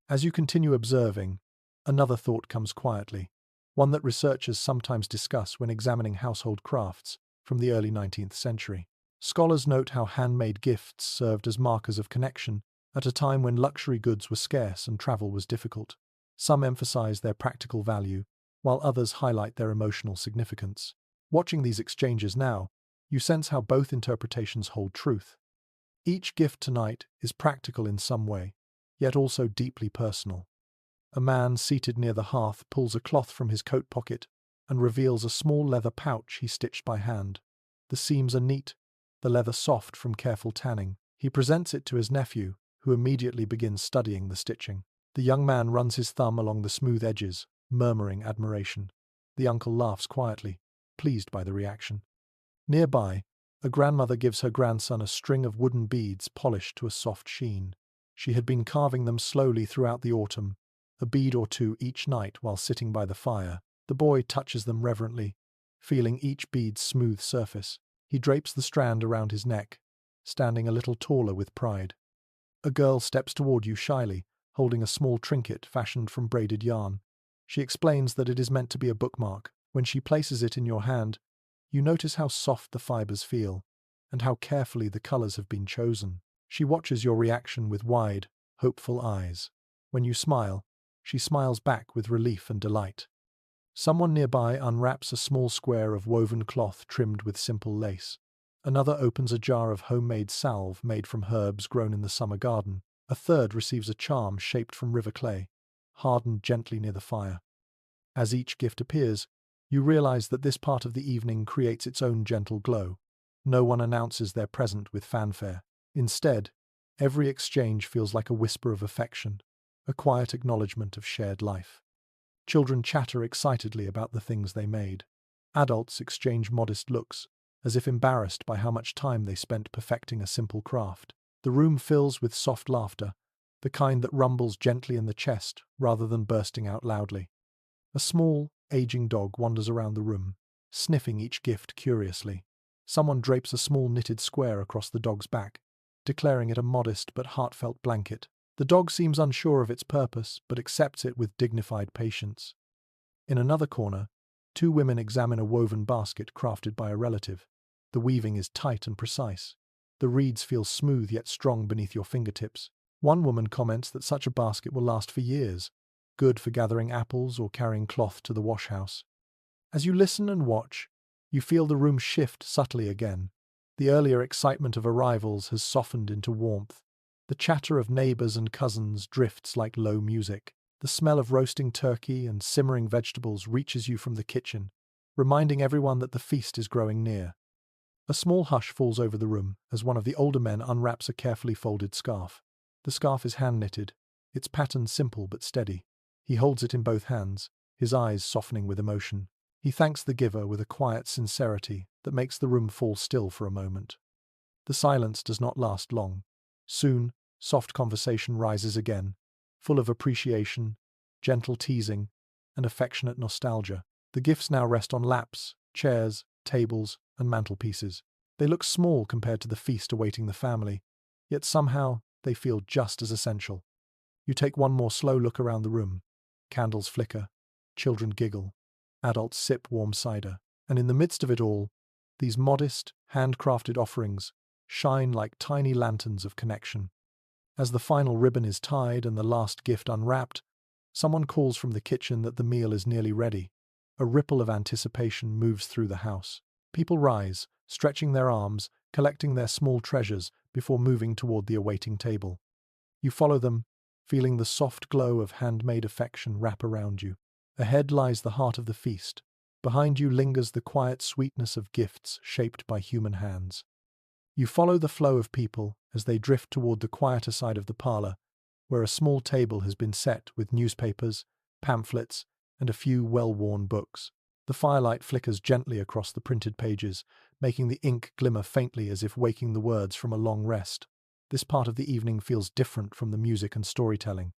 S1: As you continue observing, another thought comes quietly, one that researchers sometimes discuss when examining household crafts from the early 19th century. Scholars note how handmade gifts served as markers of connection at a time when luxury goods were scarce and travel was difficult. Some emphasize their practical value, while others highlight their emotional significance. Watching these exchanges now, you sense how both interpretations hold truth. Each gift tonight is practical in some way, yet also deeply personal. A man seated near the hearth pulls a cloth from his coat pocket and reveals a small leather pouch he stitched by hand. The seams are neat, the leather soft from careful tanning. He presents it to his nephew, who immediately begins studying the stitching. The young man runs his thumb along the smooth edges, murmuring admiration. The uncle laughs quietly, pleased by the reaction. Nearby, a grandmother gives her grandson a string of wooden beads polished to a soft sheen. She had been carving them slowly throughout the autumn, a bead or two each night while sitting by the fire. The boy touches them reverently, feeling each bead's smooth surface. He drapes the strand around his neck, standing a little taller with pride. A girl steps toward you shyly, holding a small trinket fashioned from braided yarn. She explains that it is meant to be a bookmark. When she places it in your hand, you notice how soft the fibers feel and how carefully the colors have been chosen. She watches your reaction with wide, hopeful eyes. When you smile, she smiles back with relief and delight. Someone nearby unwraps a small square of woven cloth trimmed with simple lace. Another opens a jar of homemade salve made from herbs grown in the summer garden. A third receives a charm shaped from river clay, hardened gently near the fire. As each gift appears, you realize that this part of the evening creates its own gentle glow. No one announces their present with fanfare. Instead, every exchange feels like a whisper of affection, a quiet acknowledgement of shared life. Children chatter excitedly about the things they made. Adults exchange modest looks, as if embarrassed by how much time they spent perfecting a simple craft. The room fills with soft laughter, the kind that rumbles gently in the chest rather than bursting out loudly. A small, aging dog wanders around the room, sniffing each gift curiously. Someone drapes a small knitted square across the dog's back, declaring it a modest but heartfelt blanket. The dog seems unsure of its purpose, but accepts it with dignified patience. In another corner, two women examine a woven basket crafted by a relative. The weaving is tight and precise. The reeds feel smooth yet strong beneath your fingertips. One woman comments that such a basket will last for years, good for gathering apples or carrying cloth to the wash house. As you listen and watch, you feel the room shift subtly again. The earlier excitement of arrivals has softened into warmth. The chatter of neighbors and cousins drifts like low music. The smell of roasting turkey and simmering vegetables reaches you from the kitchen, reminding everyone that the feast is growing near. A small hush falls over the room as one of the older men unwraps a carefully folded scarf. The scarf is hand-knitted, its pattern simple but steady. He holds it in both hands, his eyes softening with emotion. He thanks the giver with a quiet sincerity that makes the room fall still for a moment. The silence does not last long. Soon, soft conversation rises again, full of appreciation, gentle teasing, and affectionate nostalgia. The gifts now rest on laps, chairs, tables, and mantelpieces. They look small compared to the feast awaiting the family, yet somehow they feel just as essential. You take one more slow look around the room. Candles flicker, children giggle, adults sip warm cider, and in the midst of it all, these modest, handcrafted offerings shine like tiny lanterns of connection. As the final ribbon is tied and the last gift unwrapped, someone calls from the kitchen that the meal is nearly ready. A ripple of anticipation moves through the house. People rise, stretching their arms, collecting their small treasures before moving toward the awaiting table. You follow them, feeling the soft glow of handmade affection wrap around you. Ahead lies the heart of the feast. Behind you lingers the quiet sweetness of gifts shaped by human hands. You follow the flow of people as they drift toward the quieter side of the parlor, where a small table has been set with newspapers, pamphlets, and a few well-worn books. The firelight flickers gently across the printed pages, making the ink glimmer faintly as if waking the words from a long rest. This part of the evening feels different from the music and storytelling.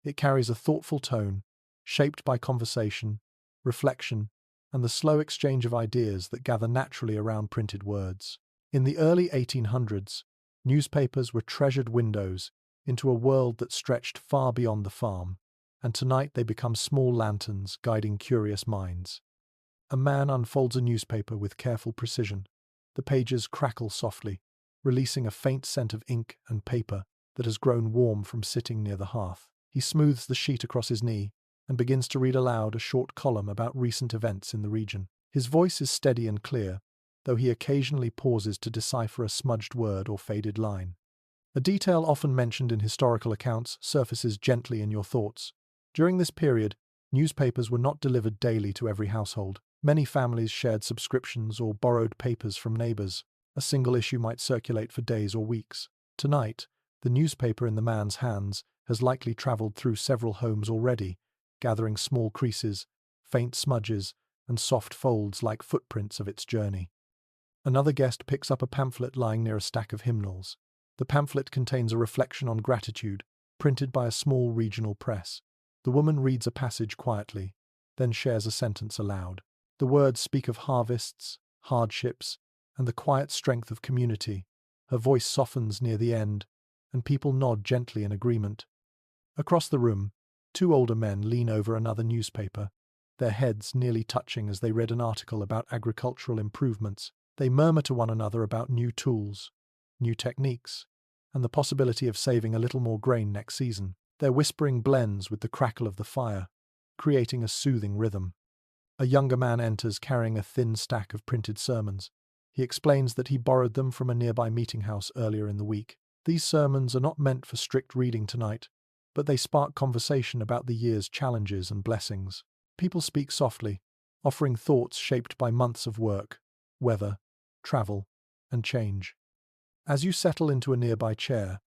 S1: It carries a thoughtful tone, shaped by conversation, reflection, and the slow exchange of ideas that gather naturally around printed words. In the early 1800s, newspapers were treasured windows into a world that stretched far beyond the farm, and tonight they become small lanterns guiding curious minds. A man unfolds a newspaper with careful precision. The pages crackle softly, releasing a faint scent of ink and paper that has grown warm from sitting near the hearth. He smooths the sheet across his knee and begins to read aloud a short column about recent events in the region. His voice is steady and clear, though he occasionally pauses to decipher a smudged word or faded line. A detail often mentioned in historical accounts surfaces gently in your thoughts. During this period, newspapers were not delivered daily to every household. Many families shared subscriptions or borrowed papers from neighbors. A single issue might circulate for days or weeks. Tonight, the newspaper in the man's hands has likely traveled through several homes already, gathering small creases, faint smudges, and soft folds like footprints of its journey. Another guest picks up a pamphlet lying near a stack of hymnals. The pamphlet contains a reflection on gratitude, printed by a small regional press. The woman reads a passage quietly, then shares a sentence aloud. The words speak of harvests, hardships, and the quiet strength of community. Her voice softens near the end, and people nod gently in agreement. Across the room, Two older men lean over another newspaper, their heads nearly touching as they read an article about agricultural improvements. They murmur to one another about new tools, new techniques, and the possibility of saving a little more grain next season. Their whispering blends with the crackle of the fire, creating a soothing rhythm. A younger man enters carrying a thin stack of printed sermons. He explains that he borrowed them from a nearby meeting house earlier in the week. These sermons are not meant for strict reading tonight, but they spark conversation about the year's challenges and blessings. People speak softly, offering thoughts shaped by months of work, weather, travel, and change. As you settle into a nearby chair,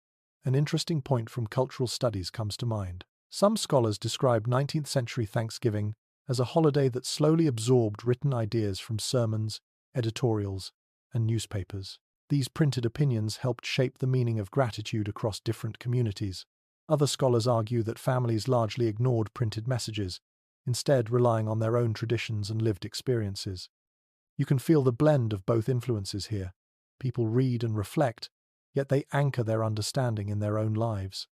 S1: an interesting point from cultural studies comes to mind. Some scholars describe 19th century Thanksgiving as a holiday that slowly absorbed written ideas from sermons, editorials, and newspapers. These printed opinions helped shape the meaning of gratitude across different communities. Other scholars argue that families largely ignored printed messages, instead relying on their own traditions and lived experiences. You can feel the blend of both influences here. People read and reflect, yet they anchor their understanding in their own lives.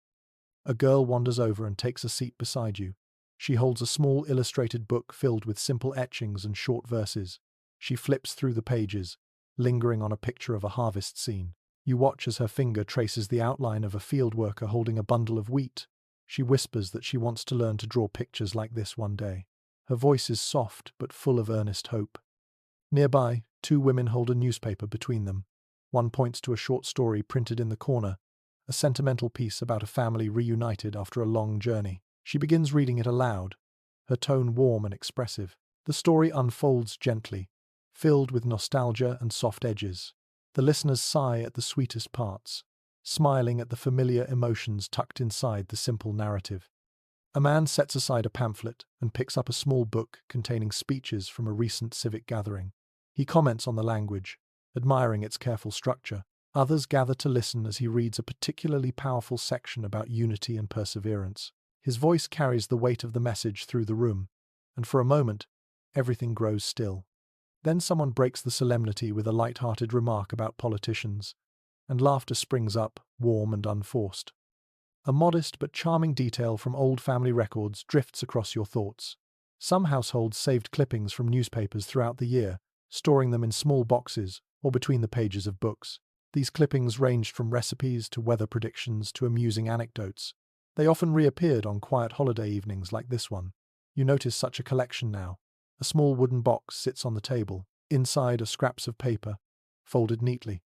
S1: A girl wanders over and takes a seat beside you. She holds a small illustrated book filled with simple etchings and short verses. She flips through the pages, lingering on a picture of a harvest scene. You watch as her finger traces the outline of a field worker holding a bundle of wheat. She whispers that she wants to learn to draw pictures like this one day. Her voice is soft but full of earnest hope. Nearby, two women hold a newspaper between them. One points to a short story printed in the corner, a sentimental piece about a family reunited after a long journey. She begins reading it aloud, her tone warm and expressive. The story unfolds gently, filled with nostalgia and soft edges. The listeners sigh at the sweetest parts, smiling at the familiar emotions tucked inside the simple narrative. A man sets aside a pamphlet and picks up a small book containing speeches from a recent civic gathering. He comments on the language, admiring its careful structure. Others gather to listen as he reads a particularly powerful section about unity and perseverance. His voice carries the weight of the message through the room, and for a moment, everything grows still. Then someone breaks the solemnity with a light-hearted remark about politicians, and laughter springs up, warm and unforced. A modest but charming detail from old family records drifts across your thoughts. Some households saved clippings from newspapers throughout the year, storing them in small boxes or between the pages of books. These clippings ranged from recipes to weather predictions to amusing anecdotes. They often reappeared on quiet holiday evenings like this one. You notice such a collection now. A small wooden box sits on the table. Inside are scraps of paper, folded neatly.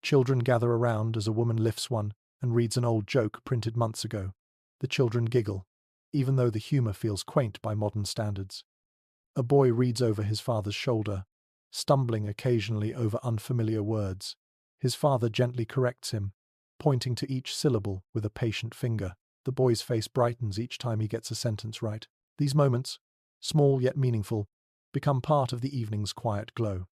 S1: Children gather around as a woman lifts one and reads an old joke printed months ago. The children giggle, even though the humor feels quaint by modern standards. A boy reads over his father's shoulder, stumbling occasionally over unfamiliar words. His father gently corrects him, pointing to each syllable with a patient finger. The boy's face brightens each time he gets a sentence right. These moments, small yet meaningful, become part of the evening's quiet glow.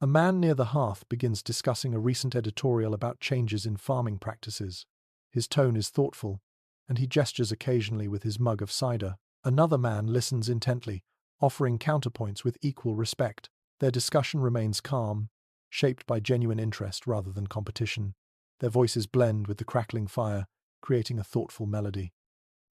S1: A man near the hearth begins discussing a recent editorial about changes in farming practices. His tone is thoughtful, and he gestures occasionally with his mug of cider. Another man listens intently, offering counterpoints with equal respect. Their discussion remains calm, shaped by genuine interest rather than competition. Their voices blend with the crackling fire, creating a thoughtful melody.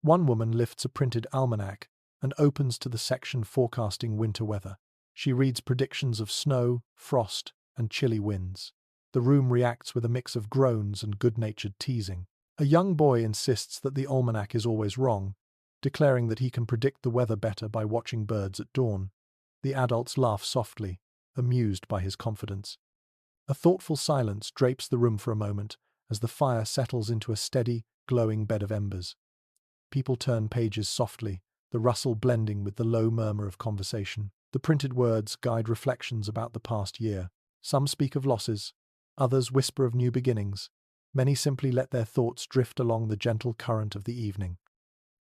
S1: One woman lifts a printed almanac and opens to the section forecasting winter weather. She reads predictions of snow, frost, and chilly winds. The room reacts with a mix of groans and good-natured teasing. A young boy insists that the almanac is always wrong, declaring that he can predict the weather better by watching birds at dawn. The adults laugh softly, amused by his confidence. A thoughtful silence drapes the room for a moment as the fire settles into a steady, glowing bed of embers. People turn pages softly, the rustle blending with the low murmur of conversation. The printed words guide reflections about the past year. Some speak of losses, others whisper of new beginnings. Many simply let their thoughts drift along the gentle current of the evening.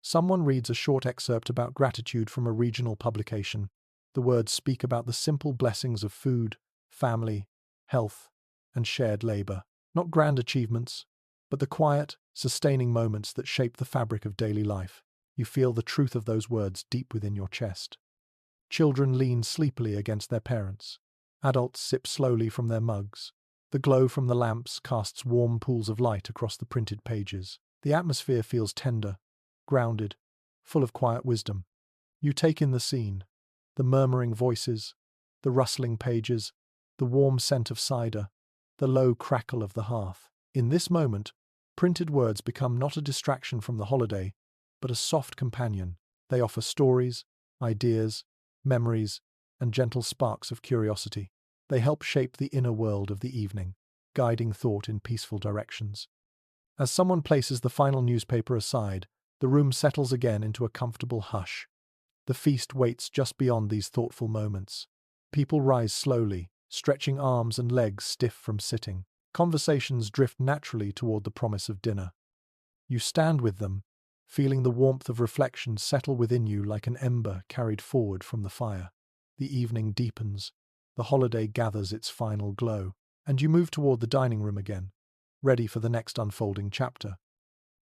S1: Someone reads a short excerpt about gratitude from a regional publication. The words speak about the simple blessings of food, family, health, and shared labor. Not grand achievements, but the quiet, sustaining moments that shape the fabric of daily life. You feel the truth of those words deep within your chest. Children lean sleepily against their parents. Adults sip slowly from their mugs. The glow from the lamps casts warm pools of light across the printed pages. The atmosphere feels tender, grounded, full of quiet wisdom. You take in the scene, the murmuring voices, the rustling pages, the warm scent of cider, the low crackle of the hearth. In this moment, printed words become not a distraction from the holiday, but a soft companion. They offer stories, ideas, memories, and gentle sparks of curiosity. They help shape the inner world of the evening, guiding thought in peaceful directions. As someone places the final newspaper aside, the room settles again into a comfortable hush. The feast waits just beyond these thoughtful moments. People rise slowly, stretching arms and legs stiff from sitting. Conversations drift naturally toward the promise of dinner. You stand with them, feeling the warmth of reflection settle within you like an ember carried forward from the fire. The evening deepens, the holiday gathers its final glow, and you move toward the dining room again, ready for the next unfolding chapter.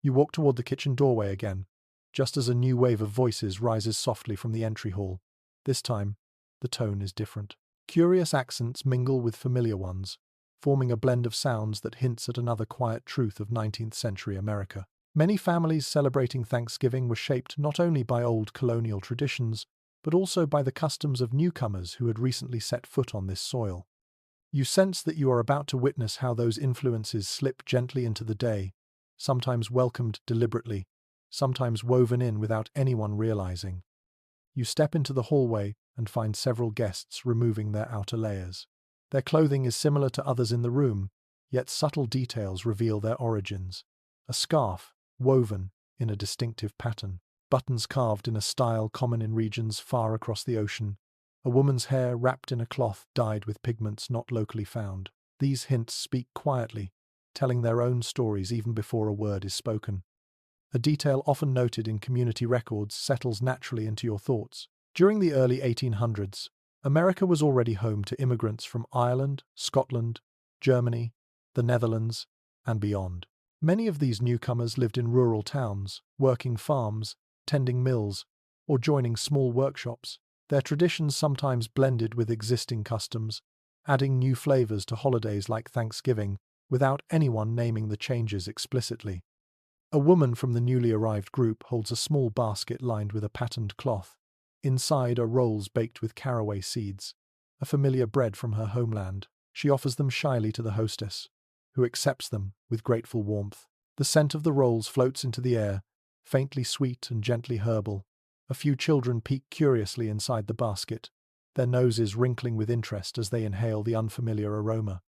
S1: You walk toward the kitchen doorway again, just as a new wave of voices rises softly from the entry hall. This time, the tone is different. Curious accents mingle with familiar ones, forming a blend of sounds that hints at another quiet truth of 19th century America. Many families celebrating Thanksgiving were shaped not only by old colonial traditions, but also by the customs of newcomers who had recently set foot on this soil. You sense that you are about to witness how those influences slip gently into the day, sometimes welcomed deliberately, sometimes woven in without anyone realizing. You step into the hallway and find several guests removing their outer layers. Their clothing is similar to others in the room, yet subtle details reveal their origins. A scarf, woven in a distinctive pattern, buttons carved in a style common in regions far across the ocean, a woman's hair wrapped in a cloth dyed with pigments not locally found. These hints speak quietly, telling their own stories even before a word is spoken. A detail often noted in community records settles naturally into your thoughts. During the early 1800s, America was already home to immigrants from Ireland, Scotland, Germany, the Netherlands, and beyond. Many of these newcomers lived in rural towns, working farms, tending mills, or joining small workshops. Their traditions sometimes blended with existing customs, adding new flavors to holidays like Thanksgiving without anyone naming the changes explicitly. A woman from the newly arrived group holds a small basket lined with a patterned cloth. Inside are rolls baked with caraway seeds, a familiar bread from her homeland. She offers them shyly to the hostess, who accepts them with grateful warmth. The scent of the rolls floats into the air, faintly sweet and gently herbal. A few children peek curiously inside the basket, their noses wrinkling with interest as they inhale the unfamiliar aroma.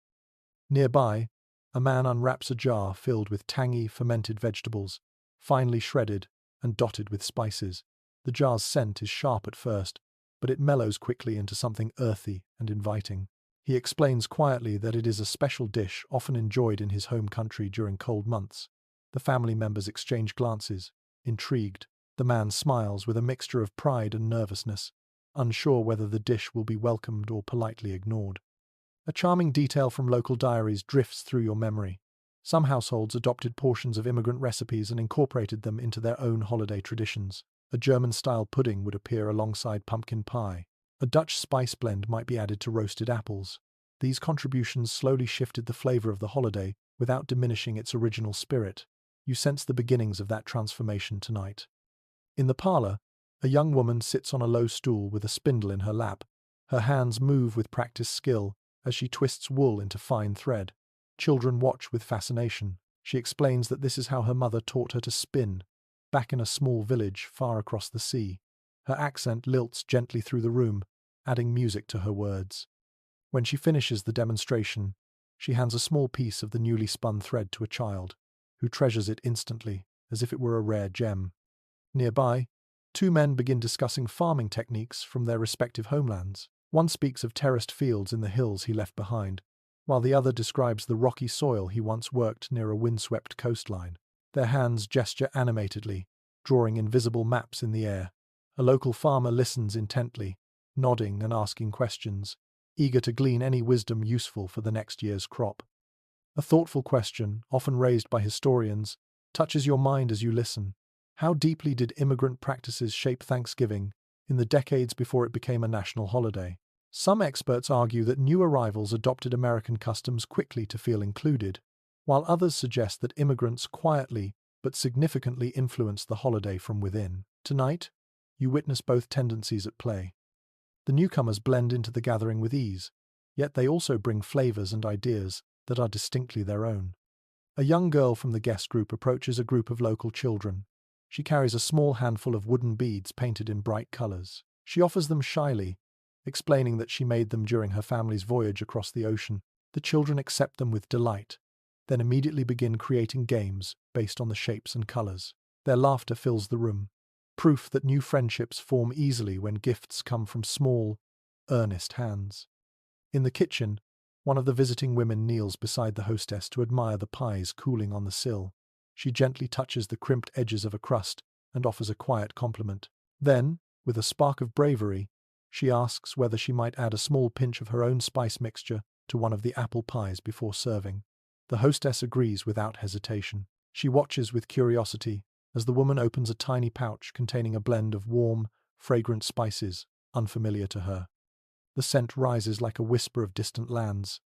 S1: Nearby, a man unwraps a jar filled with tangy, fermented vegetables, finely shredded and dotted with spices. The jar's scent is sharp at first, but it mellows quickly into something earthy and inviting. He explains quietly that it is a special dish often enjoyed in his home country during cold months. The family members exchange glances, intrigued. The man smiles with a mixture of pride and nervousness, unsure whether the dish will be welcomed or politely ignored. A charming detail from local diaries drifts through your memory. Some households adopted portions of immigrant recipes and incorporated them into their own holiday traditions. A German-style pudding would appear alongside pumpkin pie. A Dutch spice blend might be added to roasted apples. These contributions slowly shifted the flavor of the holiday without diminishing its original spirit. You sense the beginnings of that transformation tonight. In the parlor, a young woman sits on a low stool with a spindle in her lap. Her hands move with practiced skill as she twists wool into fine thread. Children watch with fascination. She explains that this is how her mother taught her to spin, back in a small village far across the sea. Her accent lilts gently through the room, adding music to her words. When she finishes the demonstration, she hands a small piece of the newly spun thread to a child, who treasures it instantly, as if it were a rare gem. Nearby, two men begin discussing farming techniques from their respective homelands. One speaks of terraced fields in the hills he left behind, while the other describes the rocky soil he once worked near a windswept coastline. Their hands gesture animatedly, drawing invisible maps in the air. A local farmer listens intently, nodding and asking questions, eager to glean any wisdom useful for the next year's crop. A thoughtful question, often raised by historians, touches your mind as you listen. How deeply did immigrant practices shape Thanksgiving in the decades before it became a national holiday? Some experts argue that new arrivals adopted American customs quickly to feel included, while others suggest that immigrants quietly but significantly influenced the holiday from within. Tonight, you witness both tendencies at play. The newcomers blend into the gathering with ease, yet they also bring flavors and ideas that are distinctly their own. A young girl from the guest group approaches a group of local children. She carries a small handful of wooden beads painted in bright colors. She offers them shyly, explaining that she made them during her family's voyage across the ocean. The children accept them with delight, then immediately begin creating games based on the shapes and colors. Their laughter fills the room, proof that new friendships form easily when gifts come from small, earnest hands. In the kitchen, one of the visiting women kneels beside the hostess to admire the pies cooling on the sill. She gently touches the crimped edges of a crust and offers a quiet compliment. Then, with a spark of bravery, she asks whether she might add a small pinch of her own spice mixture to one of the apple pies before serving. The hostess agrees without hesitation. She watches with curiosity as the woman opens a tiny pouch containing a blend of warm, fragrant spices unfamiliar to her. The scent rises like a whisper of distant lands.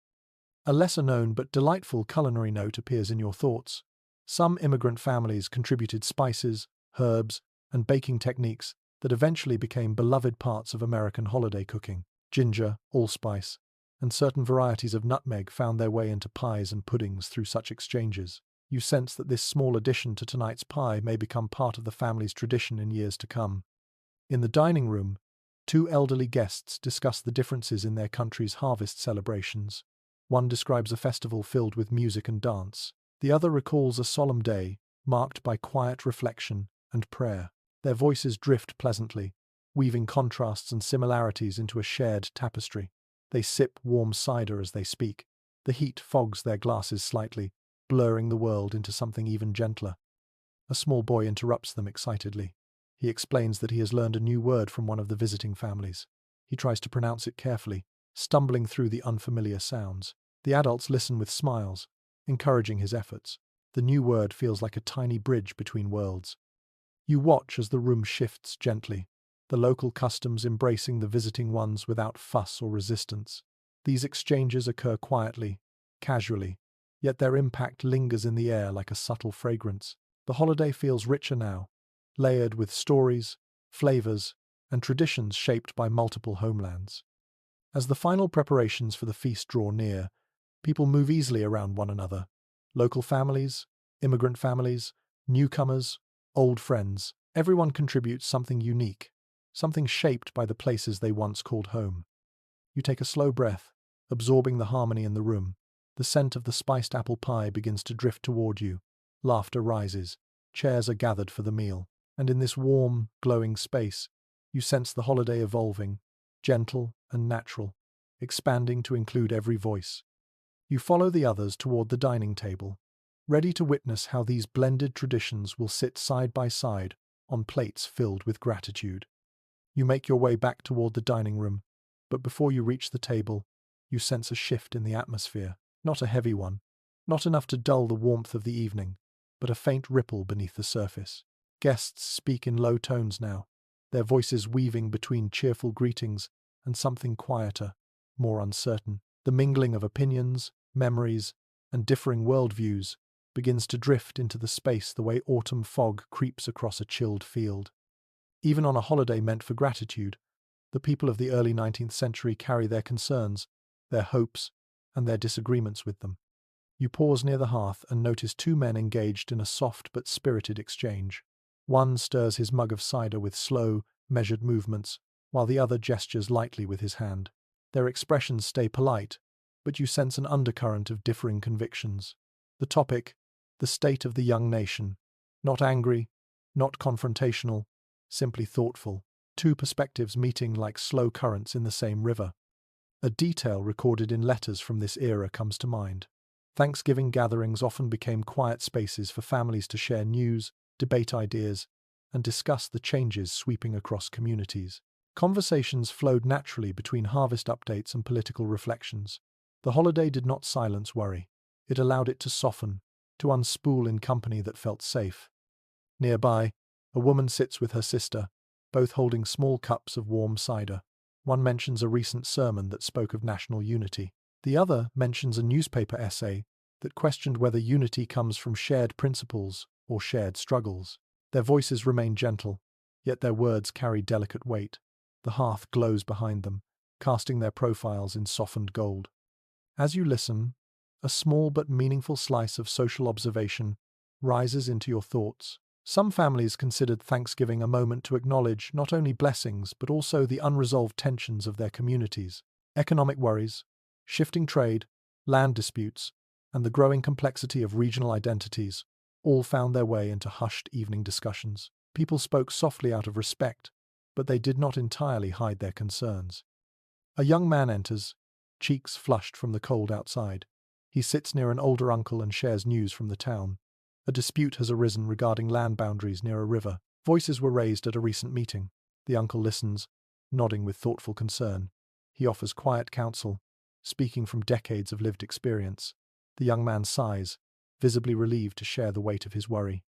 S1: A lesser-known but delightful culinary note appears in your thoughts. Some immigrant families contributed spices, herbs, and baking techniques that eventually became beloved parts of American holiday cooking. Ginger, allspice, and certain varieties of nutmeg found their way into pies and puddings through such exchanges. You sense that this small addition to tonight's pie may become part of the family's tradition in years to come. In the dining room, two elderly guests discuss the differences in their country's harvest celebrations. One describes a festival filled with music and dance. The other recalls a solemn day, marked by quiet reflection and prayer. Their voices drift pleasantly, weaving contrasts and similarities into a shared tapestry. They sip warm cider as they speak. The heat fogs their glasses slightly, blurring the world into something even gentler. A small boy interrupts them excitedly. He explains that he has learned a new word from one of the visiting families. He tries to pronounce it carefully, stumbling through the unfamiliar sounds. The adults listen with smiles, encouraging his efforts. The new word feels like a tiny bridge between worlds. You watch as the room shifts gently, the local customs embracing the visiting ones without fuss or resistance. These exchanges occur quietly, casually, yet their impact lingers in the air like a subtle fragrance. The holiday feels richer now, layered with stories, flavors, and traditions shaped by multiple homelands. As the final preparations for the feast draw near, people move easily around one another. Local families, immigrant families, newcomers, old friends, everyone contributes something unique, something shaped by the places they once called home. You take a slow breath, absorbing the harmony in the room. The scent of the spiced apple pie begins to drift toward you. Laughter rises. Chairs are gathered for the meal. And in this warm, glowing space, you sense the holiday evolving, gentle and natural, expanding to include every voice. You follow the others toward the dining table, ready to witness how these blended traditions will sit side by side on plates filled with gratitude. You make your way back toward the dining room, but before you reach the table, you sense a shift in the atmosphere. Not a heavy one, not enough to dull the warmth of the evening, but a faint ripple beneath the surface. Guests speak in low tones now, their voices weaving between cheerful greetings and something quieter, more uncertain. The mingling of opinions, memories, and differing worldviews begins to drift into the space the way autumn fog creeps across a chilled field. Even on a holiday meant for gratitude, the people of the early 19th century carry their concerns, their hopes, and their disagreements with them. You pause near the hearth and notice two men engaged in a soft but spirited exchange. One stirs his mug of cider with slow, measured movements, while the other gestures lightly with his hand. Their expressions stay polite, but you sense an undercurrent of differing convictions. The topic, the state of the young nation. Not angry, not confrontational, simply thoughtful. Two perspectives meeting like slow currents in the same river. A detail recorded in letters from this era comes to mind. Thanksgiving gatherings often became quiet spaces for families to share news, debate ideas, and discuss the changes sweeping across communities. Conversations flowed naturally between harvest updates and political reflections. The holiday did not silence worry. It allowed it to soften, to unspool in company that felt safe. Nearby, a woman sits with her sister, both holding small cups of warm cider. One mentions a recent sermon that spoke of national unity. The other mentions a newspaper essay that questioned whether unity comes from shared principles or shared struggles. Their voices remain gentle, yet their words carry delicate weight. The hearth glows behind them, casting their profiles in softened gold. As you listen, a small but meaningful slice of social observation rises into your thoughts. Some families considered Thanksgiving a moment to acknowledge not only blessings but also the unresolved tensions of their communities. Economic worries, shifting trade, land disputes, and the growing complexity of regional identities all found their way into hushed evening discussions. People spoke softly out of respect, but they did not entirely hide their concerns. A young man enters, cheeks flushed from the cold outside. He sits near an older uncle and shares news from the town. A dispute has arisen regarding land boundaries near a river. Voices were raised at a recent meeting. The uncle listens, nodding with thoughtful concern. He offers quiet counsel, speaking from decades of lived experience. The young man sighs, visibly relieved to share the weight of his worry.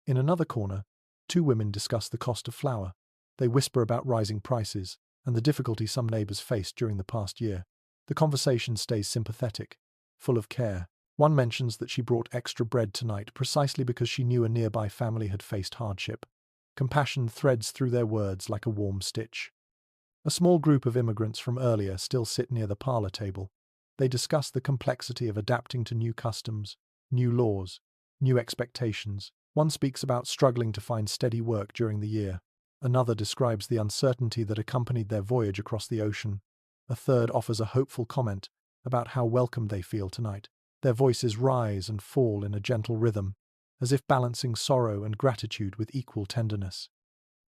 S1: In another corner, two women discuss the cost of flour. They whisper about rising prices and the difficulty some neighbors faced during the past year. The conversation stays sympathetic, full of care. One mentions that she brought extra bread tonight precisely because she knew a nearby family had faced hardship. Compassion threads through their words like a warm stitch. A small group of immigrants from earlier still sit near the parlor table. They discuss the complexity of adapting to new customs, new laws, new expectations. One speaks about struggling to find steady work during the year. Another describes the uncertainty that accompanied their voyage across the ocean. A third offers a hopeful comment about how welcome they feel tonight. Their voices rise and fall in a gentle rhythm, as if balancing sorrow and gratitude with equal tenderness.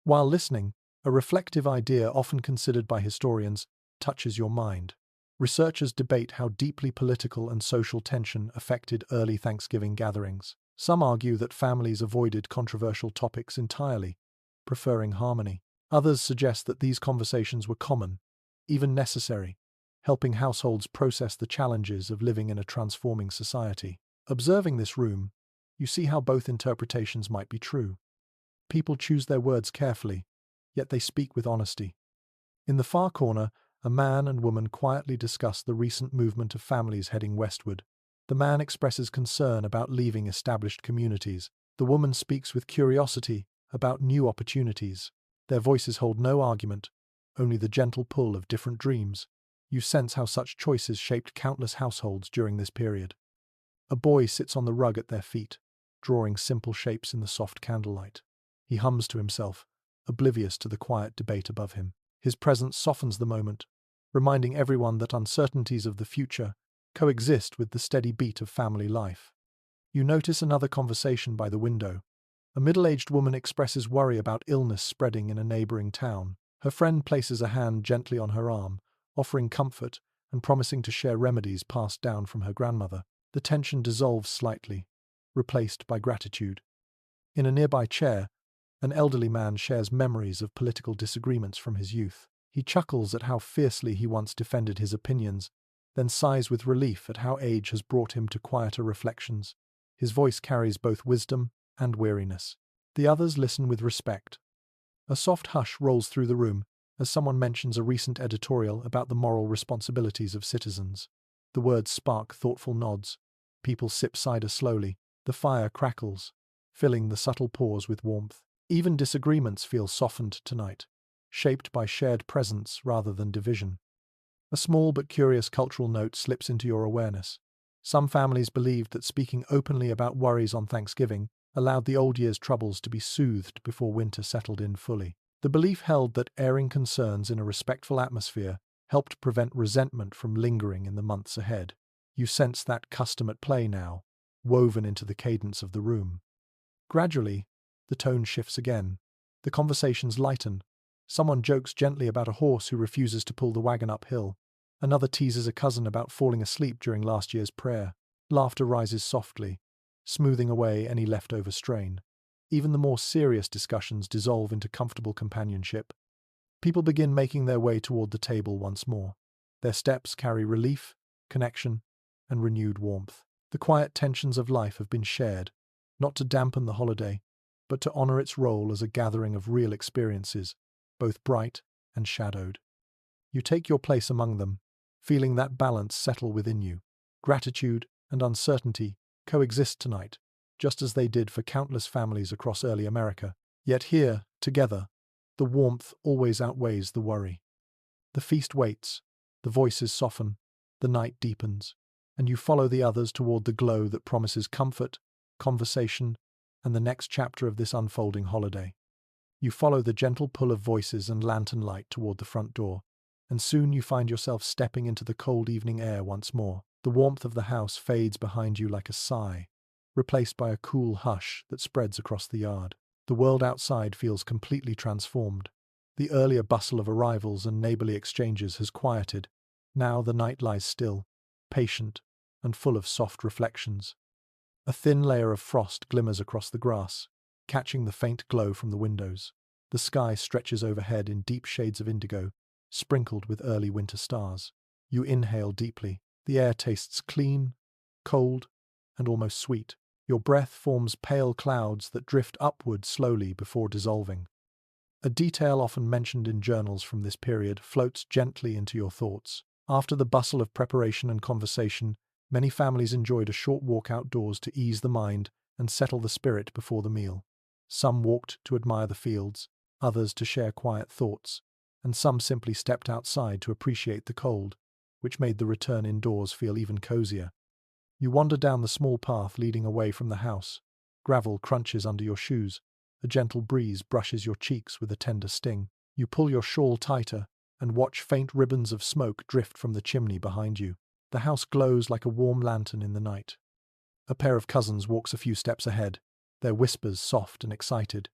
S1: While listening, a reflective idea often considered by historians touches your mind. Researchers debate how deeply political and social tension affected early Thanksgiving gatherings. Some argue that families avoided controversial topics entirely, preferring harmony. Others suggest that these conversations were common, even necessary, helping households process the challenges of living in a transforming society. Observing this room, you see how both interpretations might be true. People choose their words carefully, yet they speak with honesty. In the far corner, a man and woman quietly discuss the recent movement of families heading westward. The man expresses concern about leaving established communities. The woman speaks with curiosity about new opportunities. Their voices hold no argument, only the gentle pull of different dreams. You sense how such choices shaped countless households during this period. A boy sits on the rug at their feet, drawing simple shapes in the soft candlelight. He hums to himself, oblivious to the quiet debate above him. His presence softens the moment, reminding everyone that uncertainties of the future coexist with the steady beat of family life. You notice another conversation by the window. A middle-aged woman expresses worry about illness spreading in a neighboring town. Her friend places a hand gently on her arm, offering comfort and promising to share remedies passed down from her grandmother. The tension dissolves slightly, replaced by gratitude. In a nearby chair, an elderly man shares memories of political disagreements from his youth. He chuckles at how fiercely he once defended his opinions, then sighs with relief at how age has brought him to quieter reflections. His voice carries both wisdom and weariness. The others listen with respect. A soft hush rolls through the room as someone mentions a recent editorial about the moral responsibilities of citizens. The words spark thoughtful nods. People sip cider slowly. The fire crackles, filling the subtle pause with warmth. Even disagreements feel softened tonight, shaped by shared presence rather than division. A small but curious cultural note slips into your awareness. Some families believed that speaking openly about worries on Thanksgiving allowed the old year's troubles to be soothed before winter settled in fully. The belief held that airing concerns in a respectful atmosphere helped prevent resentment from lingering in the months ahead. You sense that custom at play now, woven into the cadence of the room. Gradually, the tone shifts again. The conversations lighten. Someone jokes gently about a horse who refuses to pull the wagon uphill. Another teases a cousin about falling asleep during last year's prayer. Laughter rises softly, smoothing away any leftover strain. Even the more serious discussions dissolve into comfortable companionship. People begin making their way toward the table once more. Their steps carry relief, connection, and renewed warmth. The quiet tensions of life have been shared, not to dampen the holiday, but to honor its role as a gathering of real experiences, both bright and shadowed. You take your place among them, feeling that balance settle within you. Gratitude and uncertainty coexist tonight, just as they did for countless families across early America. Yet here, together, the warmth always outweighs the worry. The feast waits, the voices soften, the night deepens, and you follow the others toward the glow that promises comfort, conversation, and the next chapter of this unfolding holiday. You follow the gentle pull of voices and lantern light toward the front door, and soon you find yourself stepping into the cold evening air once more. The warmth of the house fades behind you like a sigh, replaced by a cool hush that spreads across the yard. The world outside feels completely transformed. The earlier bustle of arrivals and neighborly exchanges has quieted. Now the night lies still, patient, and full of soft reflections. A thin layer of frost glimmers across the grass, catching the faint glow from the windows. The sky stretches overhead in deep shades of indigo, sprinkled with early winter stars. You inhale deeply. The air tastes clean, cold, and almost sweet. Your breath forms pale clouds that drift upward slowly before dissolving. A detail often mentioned in journals from this period floats gently into your thoughts. After the bustle of preparation and conversation, many families enjoyed a short walk outdoors to ease the mind and settle the spirit before the meal. Some walked to admire the fields, others to share quiet thoughts, and some simply stepped outside to appreciate the cold, which made the return indoors feel even cozier. You wander down the small path leading away from the house. Gravel crunches under your shoes. A gentle breeze brushes your cheeks with a tender sting. You pull your shawl tighter and watch faint ribbons of smoke drift from the chimney behind you. The house glows like a warm lantern in the night. A pair of cousins walks a few steps ahead, their whispers soft and excited.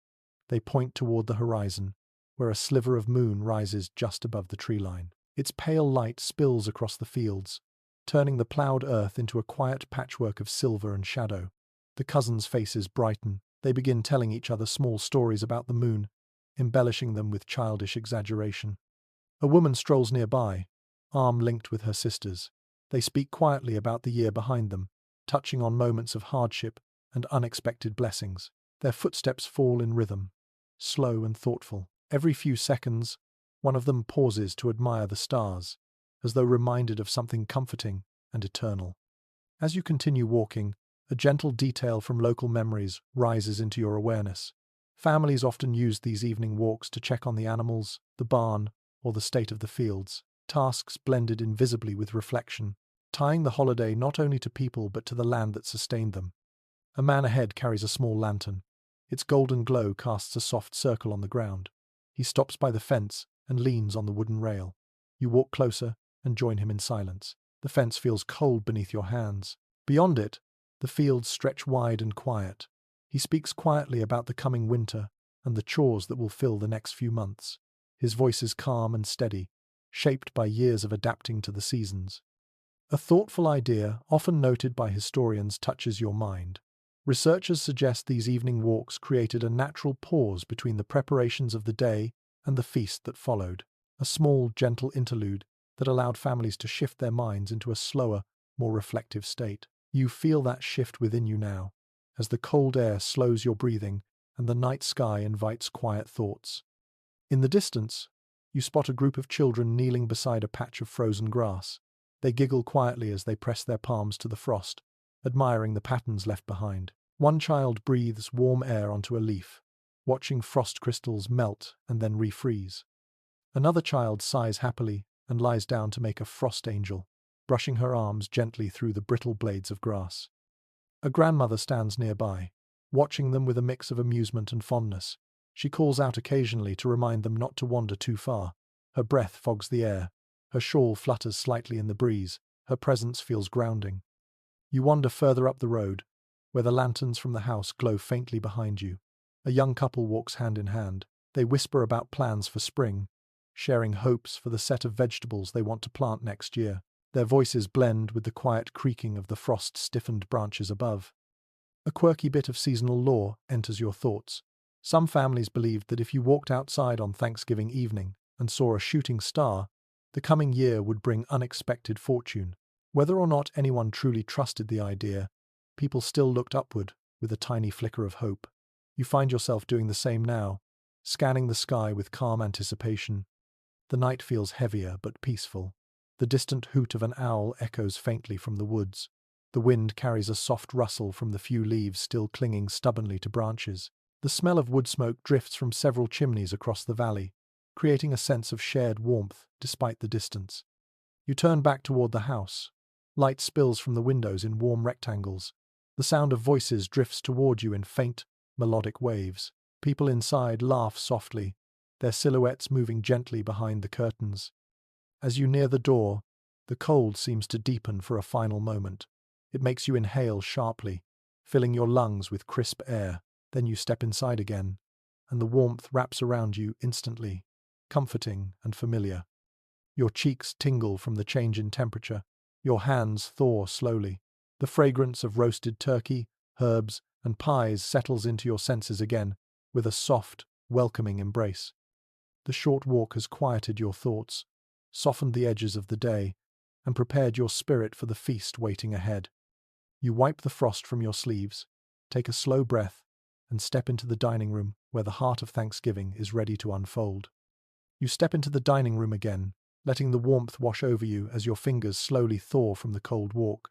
S1: They point toward the horizon, where a sliver of moon rises just above the tree line. Its pale light spills across the fields, turning the ploughed earth into a quiet patchwork of silver and shadow. The cousins' faces brighten. They begin telling each other small stories about the moon, embellishing them with childish exaggeration. A woman strolls nearby, arm linked with her sister's. They speak quietly about the year behind them, touching on moments of hardship and unexpected blessings. Their footsteps fall in rhythm, slow and thoughtful. Every few seconds, one of them pauses to admire the stars, as though reminded of something comforting and eternal. As you continue walking, a gentle detail from local memories rises into your awareness. Families often used these evening walks to check on the animals, the barn, or the state of the fields, tasks blended invisibly with reflection, tying the holiday not only to people but to the land that sustained them. A man ahead carries a small lantern. Its golden glow casts a soft circle on the ground. He stops by the fence and leans on the wooden rail. You walk closer and join him in silence. The fence feels cold beneath your hands. Beyond it, the fields stretch wide and quiet. He speaks quietly about the coming winter and the chores that will fill the next few months. His voice is calm and steady, shaped by years of adapting to the seasons. A thoughtful idea, often noted by historians, touches your mind. Researchers suggest these evening walks created a natural pause between the preparations of the day and the feast that followed, a small, gentle interlude that allowed families to shift their minds into a slower, more reflective state. You feel that shift within you now, as the cold air slows your breathing and the night sky invites quiet thoughts. In the distance, you spot a group of children kneeling beside a patch of frozen grass. They giggle quietly as they press their palms to the frost, admiring the patterns left behind. One child breathes warm air onto a leaf, watching frost crystals melt and then refreeze. Another child sighs happily and lies down to make a frost angel, brushing her arms gently through the brittle blades of grass. A grandmother stands nearby, watching them with a mix of amusement and fondness. She calls out occasionally to remind them not to wander too far. Her breath fogs the air. Her shawl flutters slightly in the breeze. Her presence feels grounding. You wander further up the road, where the lanterns from the house glow faintly behind you. A young couple walks hand in hand. They whisper about plans for spring, sharing hopes for the set of vegetables they want to plant next year. Their voices blend with the quiet creaking of the frost-stiffened branches above. A quirky bit of seasonal lore enters your thoughts. Some families believed that if you walked outside on Thanksgiving evening and saw a shooting star, the coming year would bring unexpected fortune. Whether or not anyone truly trusted the idea, people still looked upward with a tiny flicker of hope. You find yourself doing the same now, scanning the sky with calm anticipation. The night feels heavier but peaceful. The distant hoot of an owl echoes faintly from the woods. The wind carries a soft rustle from the few leaves still clinging stubbornly to branches. The smell of wood smoke drifts from several chimneys across the valley, creating a sense of shared warmth despite the distance. You turn back toward the house. Light spills from the windows in warm rectangles. The sound of voices drifts toward you in faint, melodic waves. People inside laugh softly, their silhouettes moving gently behind the curtains. As you near the door, the cold seems to deepen for a final moment. It makes you inhale sharply, filling your lungs with crisp air. Then you step inside again, and the warmth wraps around you instantly, comforting and familiar. Your cheeks tingle from the change in temperature. Your hands thaw slowly. The fragrance of roasted turkey, herbs, and pies settles into your senses again, with a soft, welcoming embrace. The short walk has quieted your thoughts, softened the edges of the day, and prepared your spirit for the feast waiting ahead. You wipe the frost from your sleeves, take a slow breath, and step into the dining room where the heart of Thanksgiving is ready to unfold. You step into the dining room again, letting the warmth wash over you as your fingers slowly thaw from the cold walk.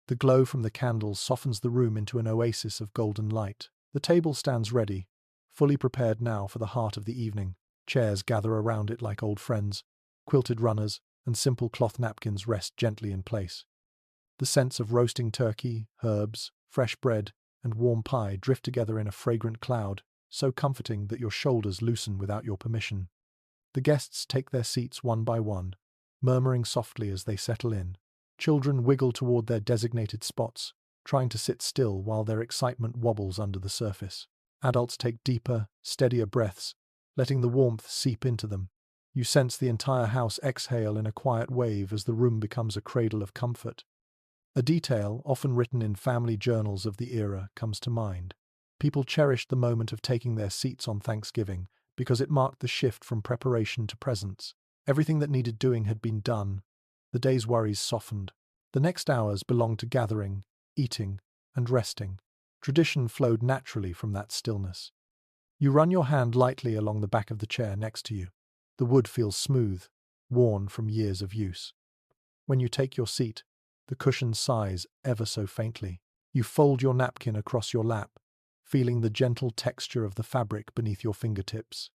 S1: The glow from the candles softens the room into an oasis of golden light. The table stands ready, fully prepared now for the heart of the evening. Chairs gather around it like old friends. Quilted runners and simple cloth napkins rest gently in place. The scents of roasting turkey, herbs, fresh bread, and warm pie drift together in a fragrant cloud, so comforting that your shoulders loosen without your permission. The guests take their seats one by one, murmuring softly as they settle in. Children wiggle toward their designated spots, trying to sit still while their excitement wobbles under the surface. Adults take deeper, steadier breaths, letting the warmth seep into them. You sense the entire house exhale in a quiet wave as the room becomes a cradle of comfort. A detail, often written in family journals of the era, comes to mind. People cherished the moment of taking their seats on Thanksgiving because it marked the shift from preparation to presence. Everything that needed doing had been done. The day's worries softened. The next hours belonged to gathering, eating, and resting. Tradition flowed naturally from that stillness. You run your hand lightly along the back of the chair next to you. The wood feels smooth, worn from years of use. When you take your seat, the cushion sighs ever so faintly. You fold your napkin across your lap, feeling the gentle texture of the fabric beneath your fingertips.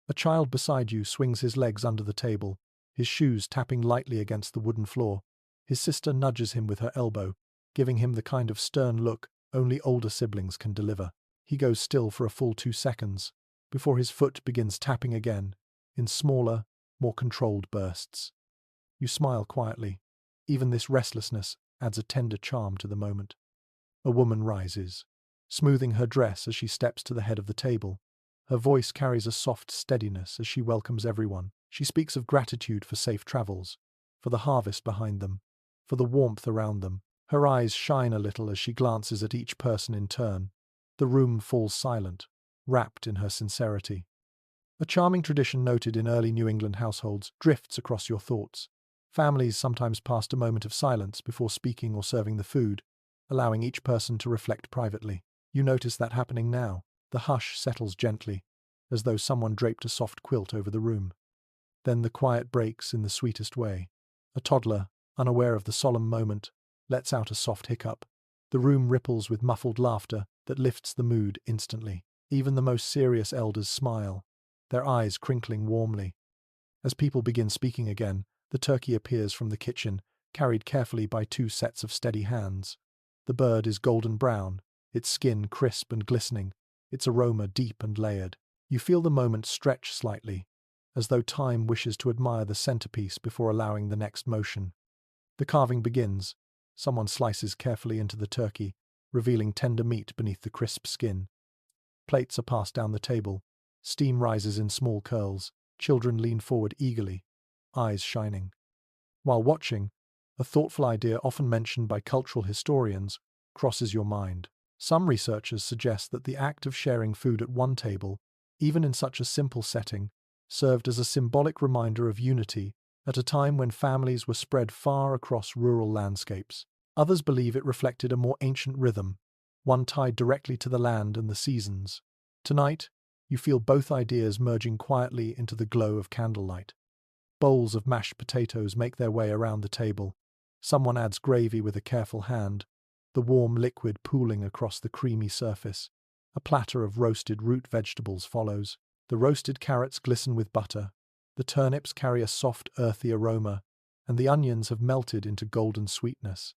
S1: A child beside you swings his legs under the table, his shoes tapping lightly against the wooden floor. His sister nudges him with her elbow, giving him the kind of stern look only older siblings can deliver. He goes still for a full 2 seconds, before his foot begins tapping again, in smaller, more controlled bursts. You smile quietly. Even this restlessness adds a tender charm to the moment. A woman rises, smoothing her dress as she steps to the head of the table. Her voice carries a soft steadiness as she welcomes everyone. She speaks of gratitude for safe travels, for the harvest behind them, for the warmth around them. Her eyes shine a little as she glances at each person in turn. The room falls silent, wrapped in her sincerity. A charming tradition noted in early New England households drifts across your thoughts. Families sometimes passed a moment of silence before speaking or serving the food, allowing each person to reflect privately. You notice that happening now. The hush settles gently, as though someone draped a soft quilt over the room. Then the quiet breaks in the sweetest way. A toddler, unaware of the solemn moment, lets out a soft hiccup. The room ripples with muffled laughter that lifts the mood instantly. Even the most serious elders smile, their eyes crinkling warmly. As people begin speaking again, the turkey appears from the kitchen, carried carefully by 2 sets of steady hands. The bird is golden brown, its skin crisp and glistening, its aroma deep and layered. You feel the moment stretch slightly, as though time wishes to admire the centerpiece before allowing the next motion. The carving begins. Someone slices carefully into the turkey, revealing tender meat beneath the crisp skin. Plates are passed down the table. Steam rises in small curls. Children lean forward eagerly, eyes shining. While watching, a thoughtful idea often mentioned by cultural historians crosses your mind. Some researchers suggest that the act of sharing food at one table, even in such a simple setting, served as a symbolic reminder of unity at a time when families were spread far across rural landscapes. Others believe it reflected a more ancient rhythm, one tied directly to the land and the seasons. Tonight, you feel both ideas merging quietly into the glow of candlelight. Bowls of mashed potatoes make their way around the table. Someone adds gravy with a careful hand, the warm liquid pooling across the creamy surface. A platter of roasted root vegetables follows. The roasted carrots glisten with butter. The turnips carry a soft, earthy aroma, and the onions have melted into golden sweetness.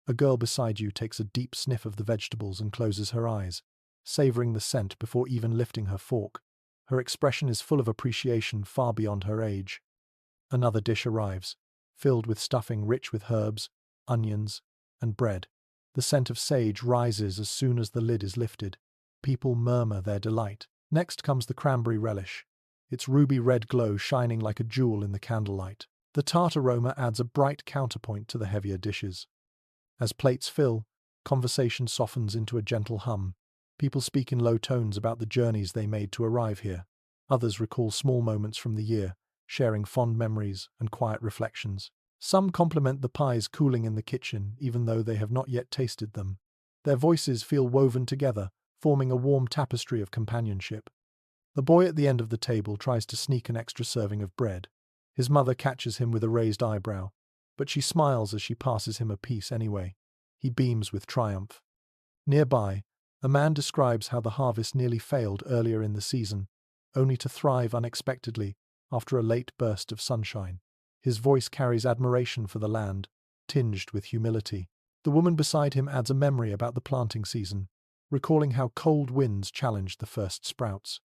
S1: A girl beside you takes a deep sniff of the vegetables and closes her eyes, savoring the scent before even lifting her fork. Her expression is full of appreciation far beyond her age. Another dish arrives, filled with stuffing rich with herbs, onions, and bread. The scent of sage rises as soon as the lid is lifted. People murmur their delight. Next comes the cranberry relish, its ruby red glow shining like a jewel in the candlelight. The tart aroma adds a bright counterpoint to the heavier dishes. As plates fill, conversation softens into a gentle hum. People speak in low tones about the journeys they made to arrive here. Others recall small moments from the year, sharing fond memories and quiet reflections. Some compliment the pies cooling in the kitchen, even though they have not yet tasted them. Their voices feel woven together, forming a warm tapestry of companionship. The boy at the end of the table tries to sneak an extra serving of bread. His mother catches him with a raised eyebrow, but she smiles as she passes him a piece anyway. He beams with triumph. Nearby, a man describes how the harvest nearly failed earlier in the season, only to thrive unexpectedly after a late burst of sunshine. His voice carries admiration for the land, tinged with humility. The woman beside him adds a memory about the planting season, recalling how cold winds challenged the first sprouts.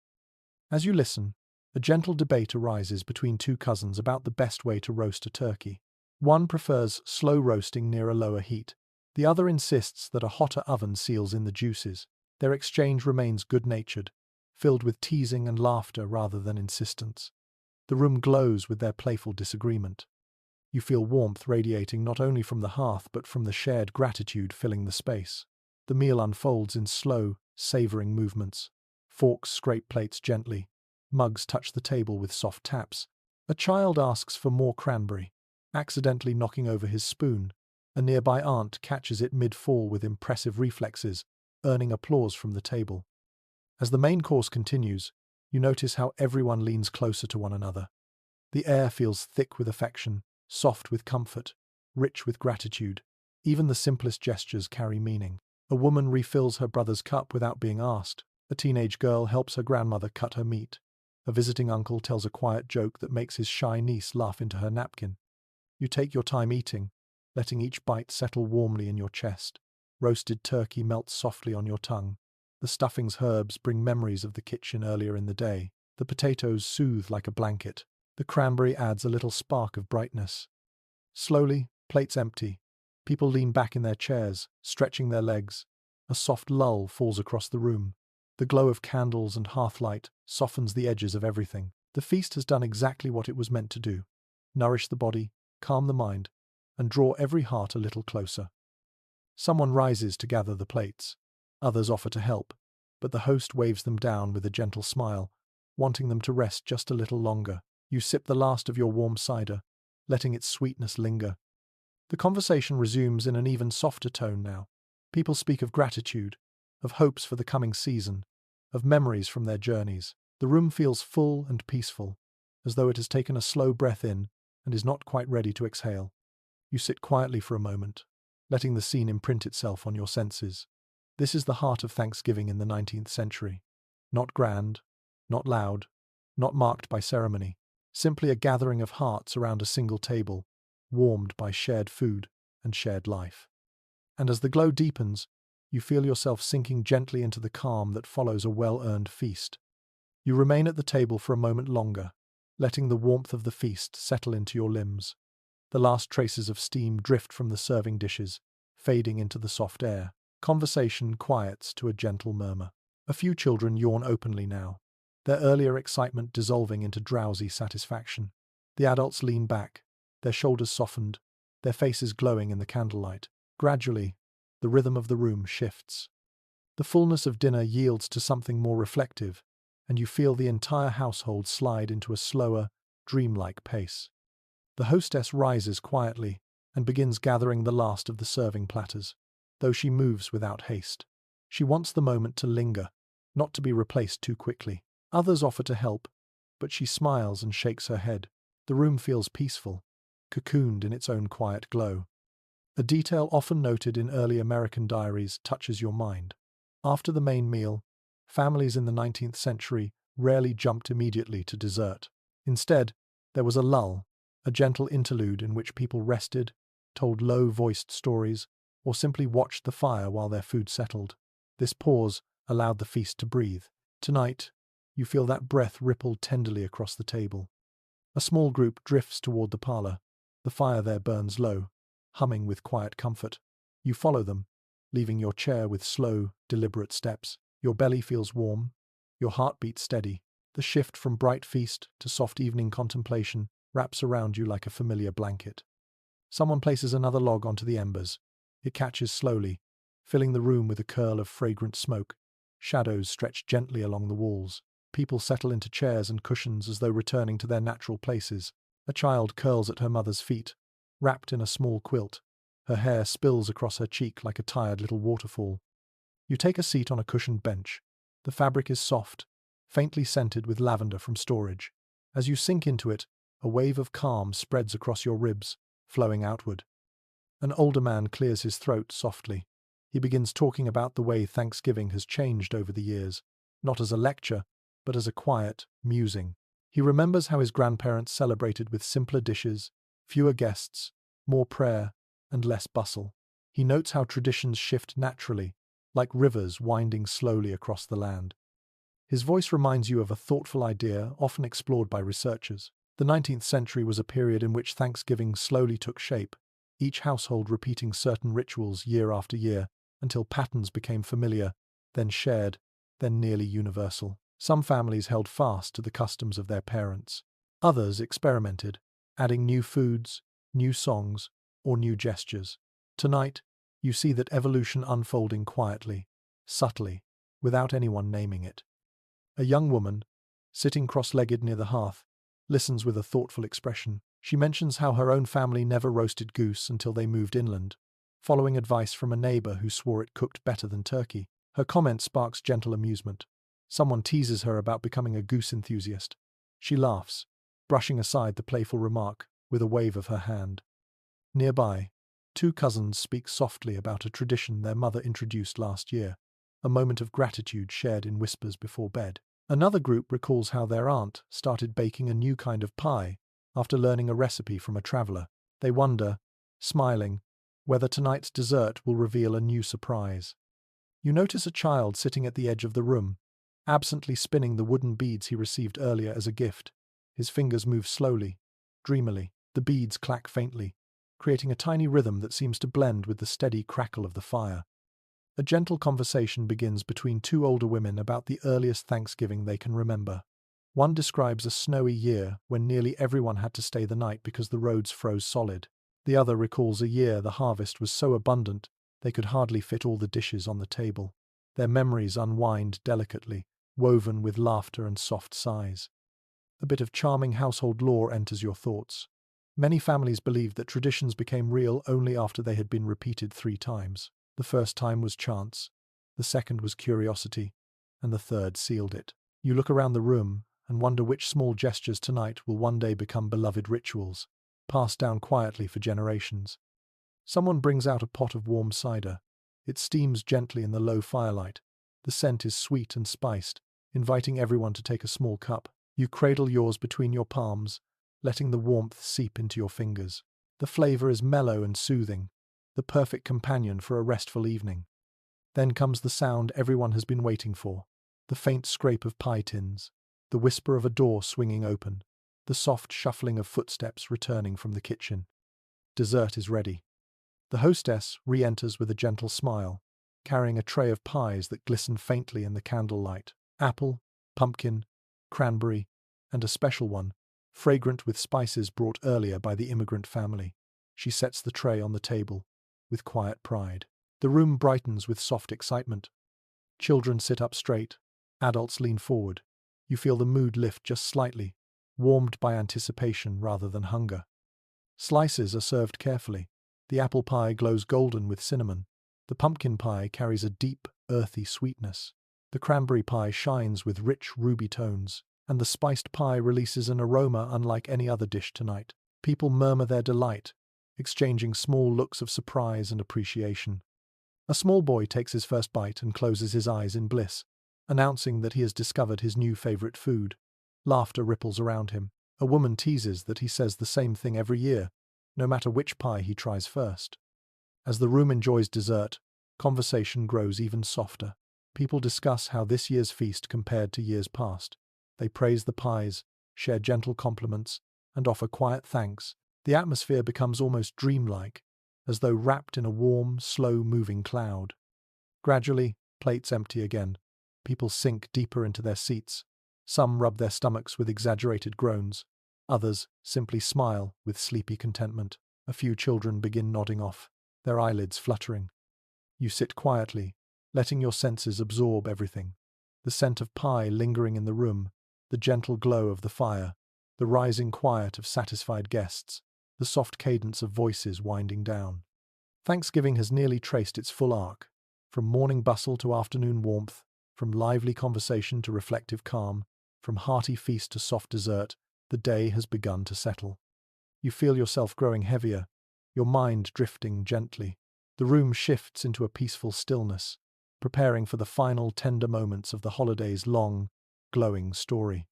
S1: As you listen, a gentle debate arises between two cousins about the best way to roast a turkey. One prefers slow roasting near a lower heat. The other insists that a hotter oven seals in the juices. Their exchange remains good-natured, filled with teasing and laughter rather than insistence. The room glows with their playful disagreement. You feel warmth radiating not only from the hearth but from the shared gratitude filling the space. The meal unfolds in slow, savoring movements. Forks scrape plates gently. Mugs touch the table with soft taps. A child asks for more cranberry, accidentally knocking over his spoon. A nearby aunt catches it mid-fall with impressive reflexes, earning applause from the table. As the main course continues, you notice how everyone leans closer to one another. The air feels thick with affection, soft with comfort, rich with gratitude. Even the simplest gestures carry meaning. A woman refills her brother's cup without being asked. A teenage girl helps her grandmother cut her meat. A visiting uncle tells a quiet joke that makes his shy niece laugh into her napkin. You take your time eating, letting each bite settle warmly in your chest. Roasted turkey melts softly on your tongue. The stuffing's herbs bring memories of the kitchen earlier in the day. The potatoes soothe like a blanket. The cranberry adds a little spark of brightness. Slowly, plates empty. People lean back in their chairs, stretching their legs. A soft lull falls across the room. The glow of candles and hearthlight softens the edges of everything. The feast has done exactly what it was meant to do: nourish the body, calm the mind, and draw every heart a little closer. Someone rises to gather the plates. Others offer to help, but the host waves them down with a gentle smile, wanting them to rest just a little longer. You sip the last of your warm cider, letting its sweetness linger. The conversation resumes in an even softer tone now. People speak of gratitude, of hopes for the coming season, of memories from their journeys. The room feels full and peaceful, as though it has taken a slow breath in and is not quite ready to exhale. You sit quietly for a moment, letting the scene imprint itself on your senses. This is the heart of Thanksgiving in the 19th century. Not grand, not loud, not marked by ceremony. Simply a gathering of hearts around a single table, warmed by shared food and shared life. And as the glow deepens, you feel yourself sinking gently into the calm that follows a well-earned feast. You remain at the table for a moment longer, letting the warmth of the feast settle into your limbs. The last traces of steam drift from the serving dishes, fading into the soft air. Conversation quiets to a gentle murmur. A few children yawn openly now, their earlier excitement dissolving into drowsy satisfaction. The adults lean back, their shoulders softened, their faces glowing in the candlelight. Gradually, the rhythm of the room shifts. The fullness of dinner yields to something more reflective, and you feel the entire household slide into a slower, dreamlike pace. The hostess rises quietly and begins gathering the last of the serving platters, though she moves without haste. She wants the moment to linger, not to be replaced too quickly. Others offer to help, but she smiles and shakes her head. The room feels peaceful, cocooned in its own quiet glow. A detail often noted in early American diaries touches your mind. After the main meal, Families in the 19th century rarely jumped immediately to dessert. Instead, there was a lull, a gentle interlude in which people rested, told low-voiced stories, or simply watched the fire while their food settled. This pause allowed the feast to breathe. Tonight, you feel that breath ripple tenderly across the table. A small group drifts toward the parlor. The fire there burns low, humming with quiet comfort. You follow them, leaving your chair with slow, deliberate steps. Your belly feels warm, your heart beats steady. The shift from bright feast to soft evening contemplation wraps around you like a familiar blanket. Someone places another log onto the embers. It catches slowly, filling the room with a curl of fragrant smoke. Shadows stretch gently along the walls. People settle into chairs and cushions as though returning to their natural places. A child curls at her mother's feet, wrapped in a small quilt. Her hair spills across her cheek like a tired little waterfall. You take a seat on a cushioned bench. The fabric is soft, faintly scented with lavender from storage. As you sink into it, a wave of calm spreads across your ribs, flowing outward. An older man clears his throat softly. He begins talking about the way Thanksgiving has changed over the years, not as a lecture, but as a quiet musing. He remembers how his grandparents celebrated with simpler dishes, fewer guests, more prayer, and less bustle. He notes how traditions shift naturally, like rivers winding slowly across the land. His voice reminds you of a thoughtful idea often explored by researchers. The 19th century was a period in which Thanksgiving slowly took shape, each household repeating certain rituals year after year until patterns became familiar, then shared, then nearly universal. Some families held fast to the customs of their parents. Others experimented, adding new foods, new songs, or new gestures. Tonight, you see that evolution unfolding quietly, subtly, without anyone naming it. A young woman, sitting cross-legged near the hearth, listens with a thoughtful expression. She mentions how her own family never roasted goose until they moved inland, following advice from a neighbor who swore it cooked better than turkey. Her comment sparks gentle amusement. Someone teases her about becoming a goose enthusiast. She laughs, brushing aside the playful remark with a wave of her hand. Nearby, two cousins speak softly about a tradition their mother introduced last year, a moment of gratitude shared in whispers before bed. Another group recalls how their aunt started baking a new kind of pie after learning a recipe from a traveler. They wonder, smiling, whether tonight's dessert will reveal a new surprise. You notice a child sitting at the edge of the room, absently spinning the wooden beads he received earlier as a gift. His fingers move slowly, dreamily. The beads clack faintly, creating a tiny rhythm that seems to blend with the steady crackle of the fire. A gentle conversation begins between two older women about the earliest Thanksgiving they can remember. One describes a snowy year when nearly everyone had to stay the night because the roads froze solid. The other recalls a year the harvest was so abundant they could hardly fit all the dishes on the table. Their memories unwind delicately, woven with laughter and soft sighs. A bit of charming household lore enters your thoughts. Many families believed that traditions became real only after they had been repeated 3 times. The first time was chance, the second was curiosity, and the third sealed it. You look around the room and wonder which small gestures tonight will one day become beloved rituals, passed down quietly for generations. Someone brings out a pot of warm cider. It steams gently in the low firelight. The scent is sweet and spiced, inviting everyone to take a small cup. You cradle yours between your palms, letting the warmth seep into your fingers. The flavor is mellow and soothing, the perfect companion for a restful evening. Then comes the sound everyone has been waiting for, the faint scrape of pie tins, the whisper of a door swinging open, the soft shuffling of footsteps returning from the kitchen. Dessert is ready. The hostess re-enters with a gentle smile, carrying a tray of pies that glisten faintly in the candlelight. Apple, pumpkin, cranberry, and a special one, fragrant with spices brought earlier by the immigrant family. She sets the tray on the table, with quiet pride. The room brightens with soft excitement. Children sit up straight, adults lean forward. You feel the mood lift just slightly, warmed by anticipation rather than hunger. Slices are served carefully. The apple pie glows golden with cinnamon. The pumpkin pie carries a deep, earthy sweetness. The cranberry pie shines with rich ruby tones, and the spiced pie releases an aroma unlike any other dish tonight. People murmur their delight, exchanging small looks of surprise and appreciation. A small boy takes his first bite and closes his eyes in bliss, announcing that he has discovered his new favorite food. Laughter ripples around him. A woman teases that he says the same thing every year, no matter which pie he tries first. As the room enjoys dessert, conversation grows even softer. People discuss how this year's feast compared to years past. They praise the pies, share gentle compliments, and offer quiet thanks. The atmosphere becomes almost dreamlike, as though wrapped in a warm, slow-moving cloud. Gradually, plates empty again. People sink deeper into their seats. Some rub their stomachs with exaggerated groans. Others simply smile with sleepy contentment. A few children begin nodding off, their eyelids fluttering. You sit quietly, letting your senses absorb everything. The scent of pie lingering in the room, the gentle glow of the fire, the rising quiet of satisfied guests, the soft cadence of voices winding down. Thanksgiving has nearly traced its full arc, from morning bustle to afternoon warmth, from lively conversation to reflective calm, from hearty feast to soft dessert. The day has begun to settle. You feel yourself growing heavier, your mind drifting gently. The room shifts into a peaceful stillness, preparing for the final tender moments of the holiday's long, glowing story.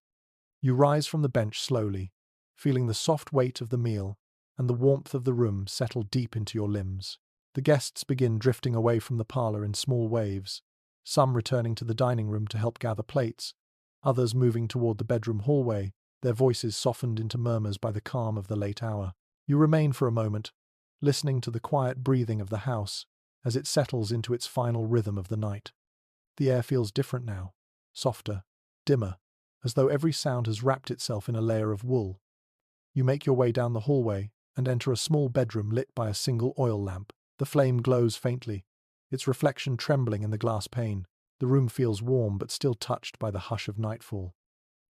S1: You rise from the bench slowly, feeling the soft weight of the meal and the warmth of the room settle deep into your limbs. The guests begin drifting away from the parlor in small waves, some returning to the dining room to help gather plates, others moving toward the bedroom hallway, their voices softened into murmurs by the calm of the late hour. You remain for a moment, listening to the quiet breathing of the house as it settles into its final rhythm of the night. The air feels different now, softer, dimmer, as though every sound has wrapped itself in a layer of wool. You make your way down the hallway and enter a small bedroom lit by a single oil lamp. The flame glows faintly, its reflection trembling in the glass pane. The room feels warm but still touched by the hush of nightfall.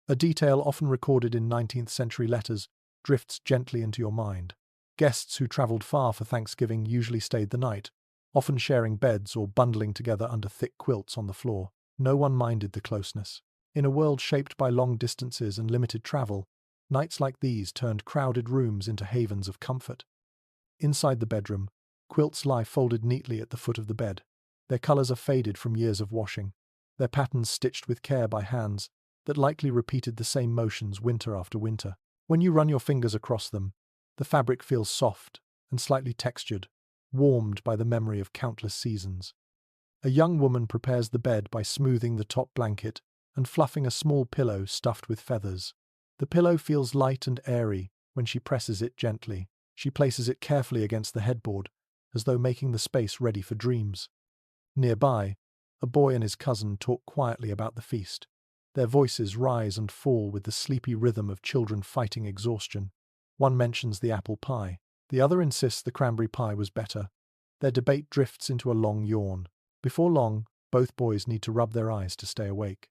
S1: A detail often recorded in 19th century letters drifts gently into your mind. Guests who travelled far for Thanksgiving usually stayed the night, often sharing beds or bundling together under thick quilts on the floor. No one minded the closeness. In a world shaped by long distances and limited travel, nights like these turned crowded rooms into havens of comfort. Inside the bedroom, quilts lie folded neatly at the foot of the bed. Their colours are faded from years of washing, their patterns stitched with care by hands that likely repeated the same motions winter after winter. When you run your fingers across them, the fabric feels soft and slightly textured, warmed by the memory of countless seasons. A young woman prepares the bed by smoothing the top blanket and fluffing a small pillow stuffed with feathers. The pillow feels light and airy when she presses it gently. She places it carefully against the headboard, as though making the space ready for dreams. Nearby, a boy and his cousin talk quietly about the feast. Their voices rise and fall with the sleepy rhythm of children fighting exhaustion. One mentions the apple pie. The other insists the cranberry pie was better. Their debate drifts into a long yawn. Before long, both boys need to rub their eyes to stay awake.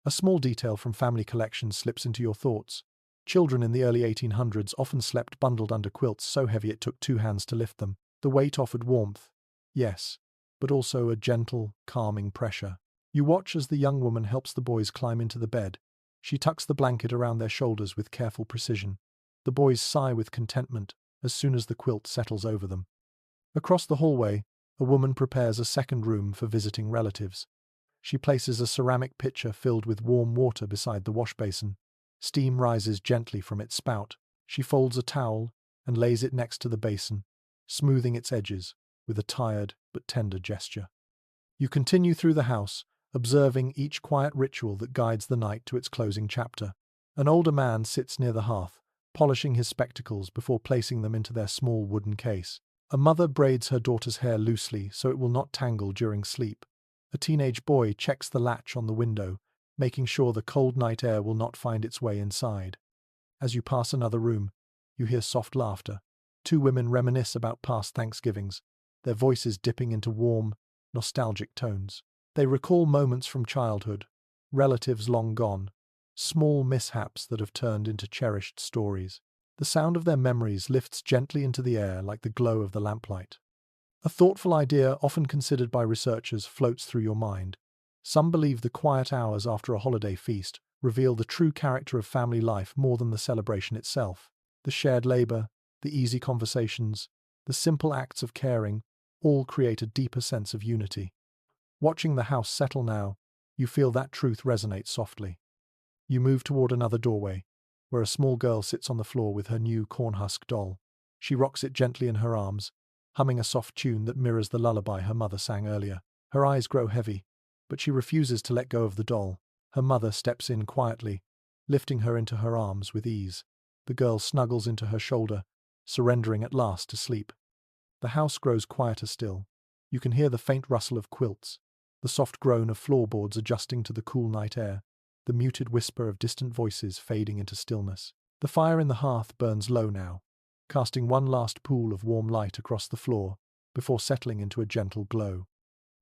S1: A small detail from family collections slips into your thoughts. Children in the early 1800s often slept bundled under quilts so heavy it took two hands to lift them. The weight offered warmth, yes, but also a gentle, calming pressure. You watch as the young woman helps the boys climb into the bed. She tucks the blanket around their shoulders with careful precision. The boys sigh with contentment as soon as the quilt settles over them. Across the hallway, a woman prepares a second room for visiting relatives. She places a ceramic pitcher filled with warm water beside the wash basin. Steam rises gently from its spout. She folds a towel and lays it next to the basin, smoothing its edges with a tired but tender gesture. You continue through the house, observing each quiet ritual that guides the night to its closing chapter. An older man sits near the hearth, polishing his spectacles before placing them into their small wooden case. A mother braids her daughter's hair loosely so it will not tangle during sleep. A teenage boy checks the latch on the window, making sure the cold night air will not find its way inside. As you pass another room, you hear soft laughter. Two women reminisce about past Thanksgivings, their voices dipping into warm, nostalgic tones. They recall moments from childhood, relatives long gone, small mishaps that have turned into cherished stories. The sound of their memories lifts gently into the air like the glow of the lamplight. A thoughtful idea often considered by researchers floats through your mind. Some believe the quiet hours after a holiday feast reveal the true character of family life more than the celebration itself. The shared labor, the easy conversations, the simple acts of caring all create a deeper sense of unity. Watching the house settle now, You feel that truth resonate softly. You move toward another doorway, where a small girl sits on the floor with her new cornhusk doll. She rocks it gently in her arms, humming a soft tune that mirrors the lullaby her mother sang earlier. Her eyes grow heavy, but she refuses to let go of the doll. Her mother steps in quietly, lifting her into her arms with ease. The girl snuggles into her shoulder, surrendering at last to sleep. The house grows quieter still. You can hear the faint rustle of quilts, the soft groan of floorboards adjusting to the cool night air, the muted whisper of distant voices fading into stillness. The fire in the hearth burns low now, casting one last pool of warm light across the floor before settling into a gentle glow.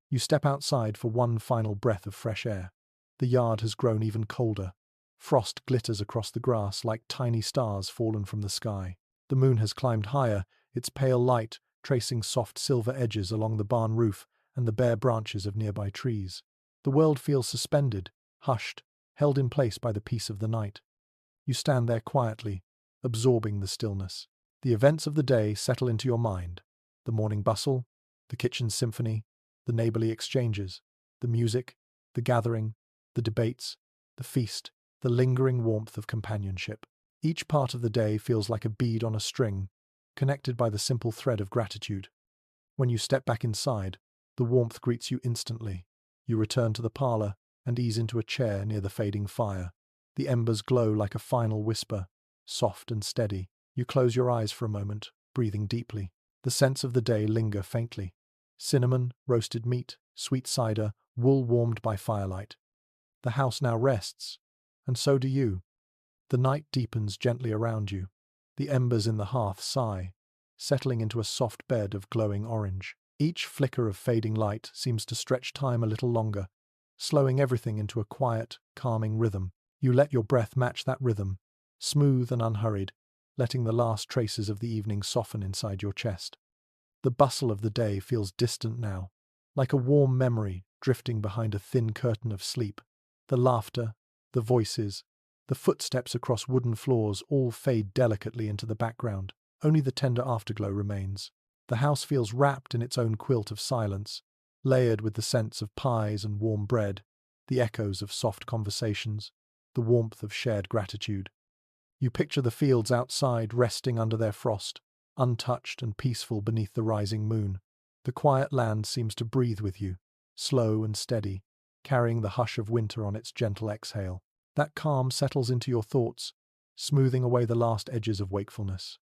S1: You step outside for one final breath of fresh air. The yard has grown even colder. Frost glitters across the grass like tiny stars fallen from the sky. The moon has climbed higher, its pale light tracing soft silver edges along the barn roof and the bare branches of nearby trees. The world feels suspended, hushed, held in place by the peace of the night. You stand there quietly, absorbing the stillness. The events of the day settle into your mind. The morning bustle, the kitchen symphony, the neighborly exchanges, the music, the gathering, the debates, the feast, the lingering warmth of companionship. Each part of the day feels like a bead on a string, connected by the simple thread of gratitude. When you step back inside, the warmth greets you instantly. You return to the parlor and ease into a chair near the fading fire. The embers glow like a final whisper, soft and steady. You close your eyes for a moment, breathing deeply. The scents of the day linger faintly. Cinnamon, roasted meat, sweet cider, wool warmed by firelight. The house now rests, and so do you. The night deepens gently around you. The embers in the hearth sigh, settling into a soft bed of glowing orange. Each flicker of fading light seems to stretch time a little longer, slowing everything into a quiet, calming rhythm. You let your breath match that rhythm, smooth and unhurried, letting the last traces of the evening soften inside your chest. The bustle of the day feels distant now, like a warm memory drifting behind a thin curtain of sleep. The laughter, the voices, the footsteps across wooden floors all fade delicately into the background. Only the tender afterglow remains. The house feels wrapped in its own quilt of silence, layered with the scents of pies and warm bread, the echoes of soft conversations, the warmth of shared gratitude. You picture the fields outside resting under their frost, untouched and peaceful beneath the rising moon. The quiet land seems to breathe with you, slow and steady, carrying the hush of winter on its gentle exhale. That calm settles into your thoughts, smoothing away the last edges of wakefulness.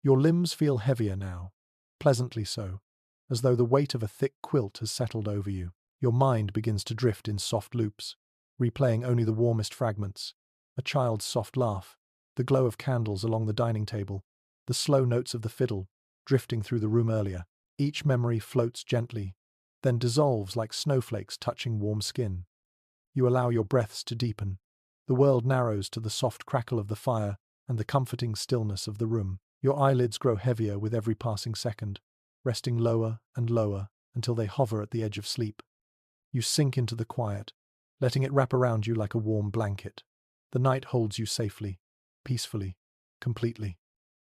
S1: Your limbs feel heavier now, pleasantly so, as though the weight of a thick quilt has settled over you. Your mind begins to drift in soft loops, replaying only the warmest fragments: a child's soft laugh, the glow of candles along the dining table, the slow notes of the fiddle drifting through the room earlier. Each memory floats gently, then dissolves like snowflakes touching warm skin. You allow your breaths to deepen. The world narrows to the soft crackle of the fire and the comforting stillness of the room. Your eyelids grow heavier with every passing second, resting lower and lower until they hover at the edge of sleep. You sink into the quiet, letting it wrap around you like a warm blanket. The night holds you safely, peacefully, completely.